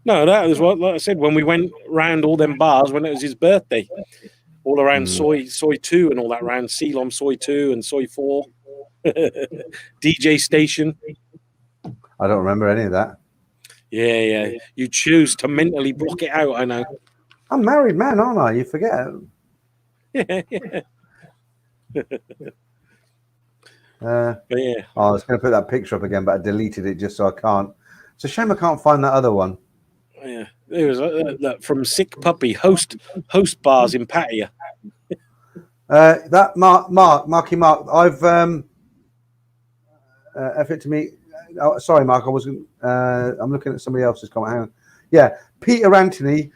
No, that was what, like I said, when we went round all them bars when it was his birthday, all around Soy 2 and all that, around Ceylon Soy 2 and Soy 4, DJ Station. I don't remember any of that. Yeah. You choose to mentally block it out, I know. I'm a married man, aren't I? You forget. Yeah. But yeah, I was going to put that picture up again, but I deleted it just so I can't. It's a shame I can't find that other one. yeah. There was from Sick Puppy host bars in Pattaya. That Marky Mark. I've F it to me. Oh, sorry, Mark. I wasn't. I'm looking at somebody else's comment. Hang on. Yeah, Peter Anthony.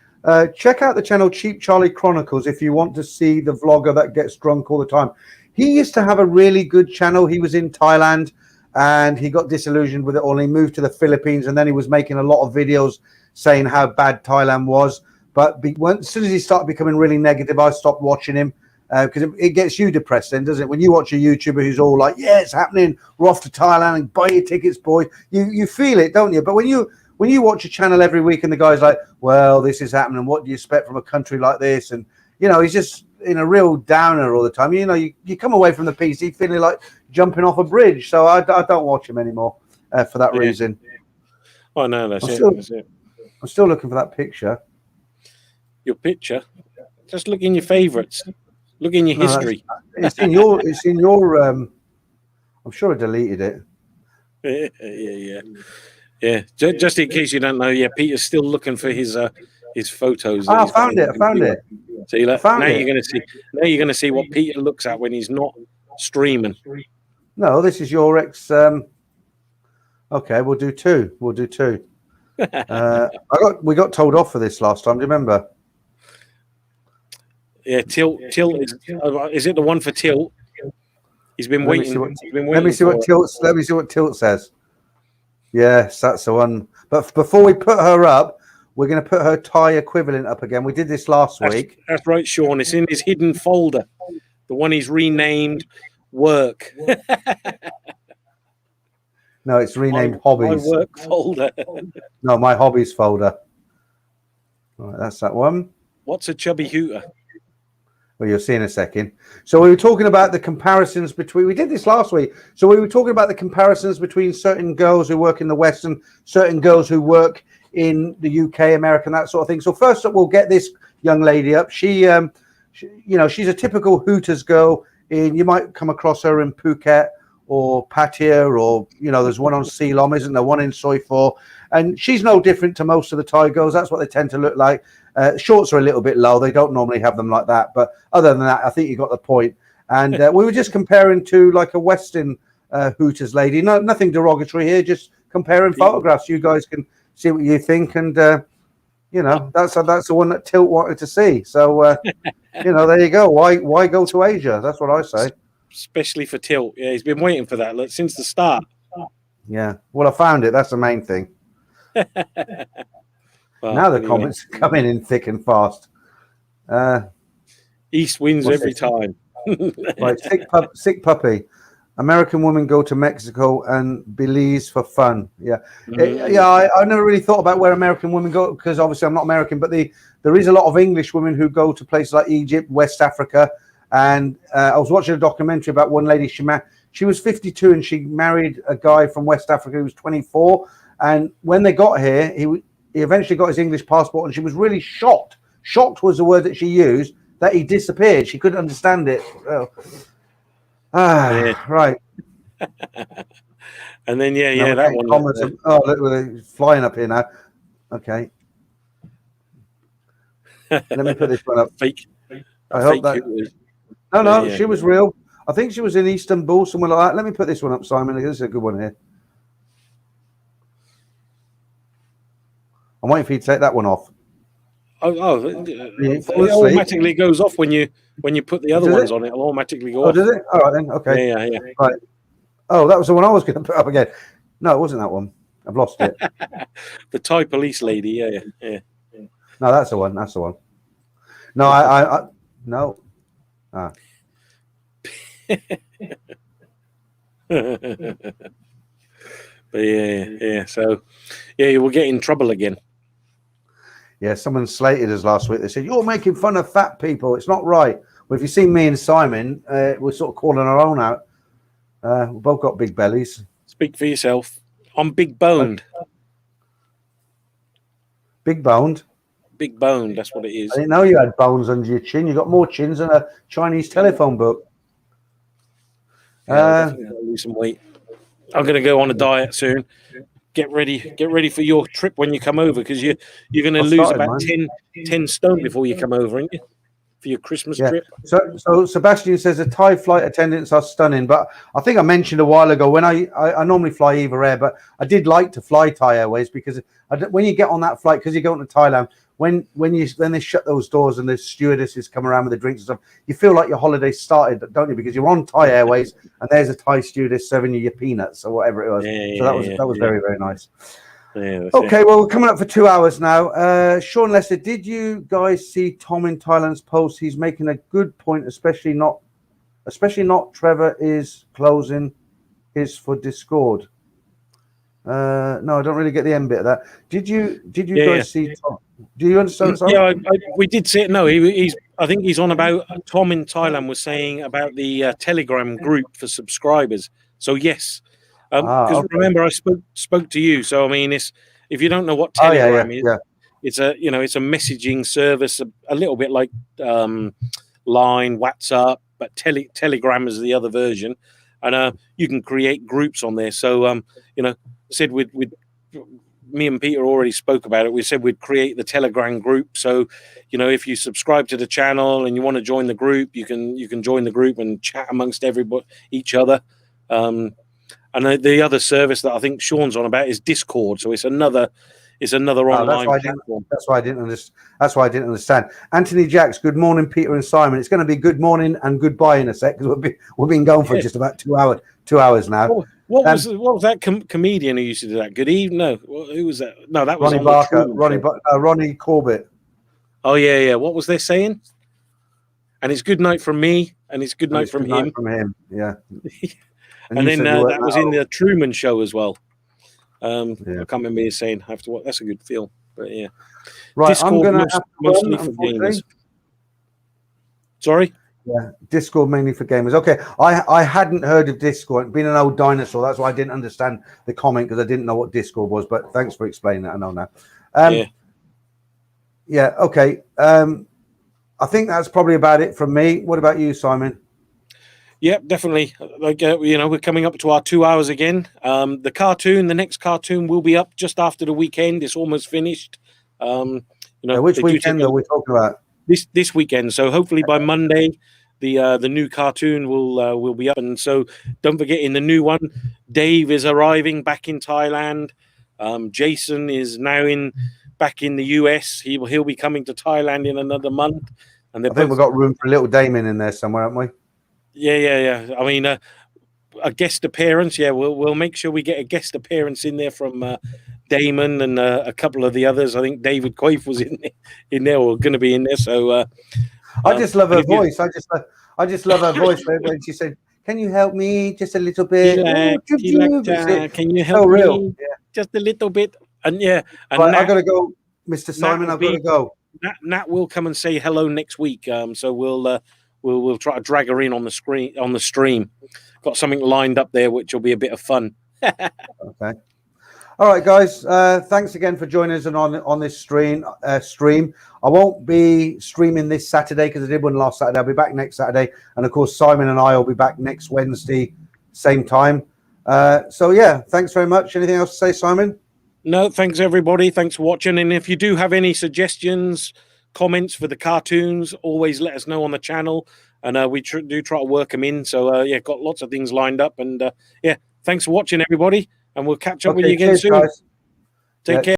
Check out the channel Cheap Charlie Chronicles if you want to see the vlogger that gets drunk all the time. He used to have a really good channel. He was in Thailand and he got disillusioned with it all. And he moved to the Philippines and then he was making a lot of videos saying how bad Thailand was. But as soon as he started becoming really negative, I stopped watching him because it gets you depressed then, doesn't it? When you watch a YouTuber who's all like, yeah, it's happening. We're off to Thailand and buy your tickets, boys. You feel it, don't you? But when you watch a channel every week and the guy's like, well, this is happening. What do you expect from a country like this? And, you know, he's just in a real downer all the time. You know, you come away from the PC feeling like jumping off a bridge. So I don't watch him anymore for that reason. Oh, no, that's it. I'm still looking for that picture. Your picture? Just look in your favorites. Look in your history. It's in your, I'm sure I deleted it. Yeah. Just in case you don't know, Peter's still looking for his photos. I found it. So you're going to see what Peter looks at when he's not streaming. No, this is your ex. Okay, we'll do two. We got told off for this last time. Do you remember? Yeah, Tilt is it the one for Tilt? He's been waiting. Let me see what Tilt says. Yes, that's the one. But before we put her up, we're going to put her Thai equivalent up again. We did this last week. That's right, Sean. It's in his hidden folder. The one he's renamed Work. No, it's renamed Hobbies. My work folder. No, my Hobbies folder. All right, that's that one. What's a chubby hooter? Well, you'll see in a second. So we were talking about the comparisons between. We did this last week. So we were talking about the comparisons between certain girls who work in the West and certain girls who work in the UK, America, and that sort of thing. So first up, we'll get this young lady up. She's a typical Hooters girl. You might come across her in Phuket or Pattaya, or there's one on Ceylon, isn't there? One in Soi Pho, and she's no different to most of the Thai girls. That's what they tend to look like. Shorts are a little bit low. They don't normally have them like that, but other than that, I think you got the point. And we were just comparing to like a Western Hooters lady. No, nothing derogatory here. Just comparing photographs. You guys can see what you think, and that's the one that Tilt wanted to see. So there you go. Why go to Asia? That's what I say. Especially for Tilt. Yeah, he's been waiting for that since the start. Yeah. Well, I found it. That's the main thing. Now the comments are coming in thick and fast. East wins every time. Right, sick puppy. American women go to Mexico and Belize for fun. Yeah, I never really thought about where American women go because obviously I'm not American, but there is a lot of English women who go to places like Egypt, West Africa, and I was watching a documentary about one lady. She was 52 and she married a guy from West Africa who was 24. And when they got here, he eventually got his English passport, and she was really shocked. Shocked was the word that she used, that he disappeared. She couldn't understand it. Right. And then, that one. Look, they're flying up here now. Okay. Let me put this one up. Fake. I hope that. No, she was real. I think she was in Istanbul, somewhere like that. Let me put this one up, Simon. This is a good one here. I'm waiting for you to take that one off. It automatically goes off when you put the other ones on. It'll automatically go off. Does it? All right then. Okay. Yeah. Right. Oh, that was the one I was going to put up again. No, it wasn't that one. I've lost it. The Thai police lady. Yeah. No, that's the one. No, I no. But yeah. So, you will get in trouble again. Yeah, someone slated us last week. They said, you're making fun of fat people. It's not right. Well, if you see me and Simon, we're sort of calling our own out. We've both got big bellies. Speak for yourself. I'm big boned. Big boned? Big boned, that's what it is. I didn't know you had bones under your chin. You got more chins than a Chinese telephone book. Yeah, I definitely got to lose some weight. I'm going to go on a diet soon. Get ready for your trip when you come over, because you're going to lose about 10 stone before you come over, aren't you? For your Christmas trip. So Sebastian says the Thai flight attendants are stunning, but I think I mentioned a while ago when I normally fly either air, but I did like to fly Thai Airways because when you get on that flight, because you're going to Thailand, when they shut those doors and the stewardesses come around with the drinks and stuff, you feel like your holiday started, don't you? Because you're on Thai Airways and there's a Thai stewardess serving you your peanuts or whatever it was. That was very, very nice. Yeah, okay, well, we're coming up for 2 hours now. Sean Lester, did you guys see Tom in Thailand's post? He's making a good point, especially not Trevor is closing his for Discord. No, I don't really get the end bit of that. Did you guys see Tom? Do you understand? Yeah, we did see it. No, I think he's on about Tom in Thailand was saying about the Telegram group for subscribers. So yes. Because remember, I spoke to you. So I mean, if you don't know what Telegram is, it's a messaging service, a little bit like Line, WhatsApp, but Telegram is the other version, and you can create groups on there. So said with me and Peter already spoke about it. We said we'd create the Telegram group. So if you subscribe to the channel and you want to join the group, you can join the group and chat amongst each other. And the other service that I think Sean's on about is Discord. So it's another online platform. That's why I didn't understand. Anthony Jacks, good morning, Peter and Simon. It's going to be good morning and goodbye in a sec because we've been going for just about 2 hours now. What was that comedian who used to do that? Good evening. No, who was that? No, that was Ronnie Barker. Ronnie Corbett. Oh yeah. What was they saying? And it's good night from me, and it's good night from him. Yeah. And then that was in the Truman Show as well. I can't remember you saying I have to watch. That's a good film, but yeah. Right, Discord, I'm going to mostly for gamers. Sorry. Yeah, Discord mainly for gamers. Okay, I hadn't heard of Discord. Being an old dinosaur, that's why I didn't understand the comment because I didn't know what Discord was. But thanks for explaining that. I know now. Yeah. Okay. I think that's probably about it from me. What about you, Simon? Yeah, definitely. Like we're coming up to our 2 hours again. The next cartoon will be up just after the weekend. It's almost finished. Which weekend are we talking about? This weekend. So hopefully by Monday, the new cartoon will be up. And so don't forget, in the new one, Dave is arriving back in Thailand. Jason is now back in the US. He'll be coming to Thailand in another month. And I think we've got room for a little Damon in there somewhere, haven't we? Yeah. I mean, a guest appearance. Yeah, we'll make sure we get a guest appearance in there from Damon and a couple of the others. I think David Quaife was in there or going to be in there. So I just love her voice. I just love her voice when she said, "Can you help me just a little bit? Can you help me just a little bit?" And and I got to go, Mr. Simon. I've got to go. Nat will come and say hello next week. So we'll try to drag her in on the stream. Got something lined up there, which will be a bit of fun. Okay. All right, guys. Thanks again for joining us on this stream. I won't be streaming this Saturday because I did one last Saturday. I'll be back next Saturday, and of course, Simon and I will be back next Wednesday, same time. So yeah, thanks very much. Anything else to say, Simon? No, thanks everybody. Thanks for watching. And if you do have any suggestions, comments for the cartoons, always let us know on the channel, and we do try to work them in. So got lots of things lined up, and thanks for watching everybody, and we'll catch up with you again soon. Guys. Take care.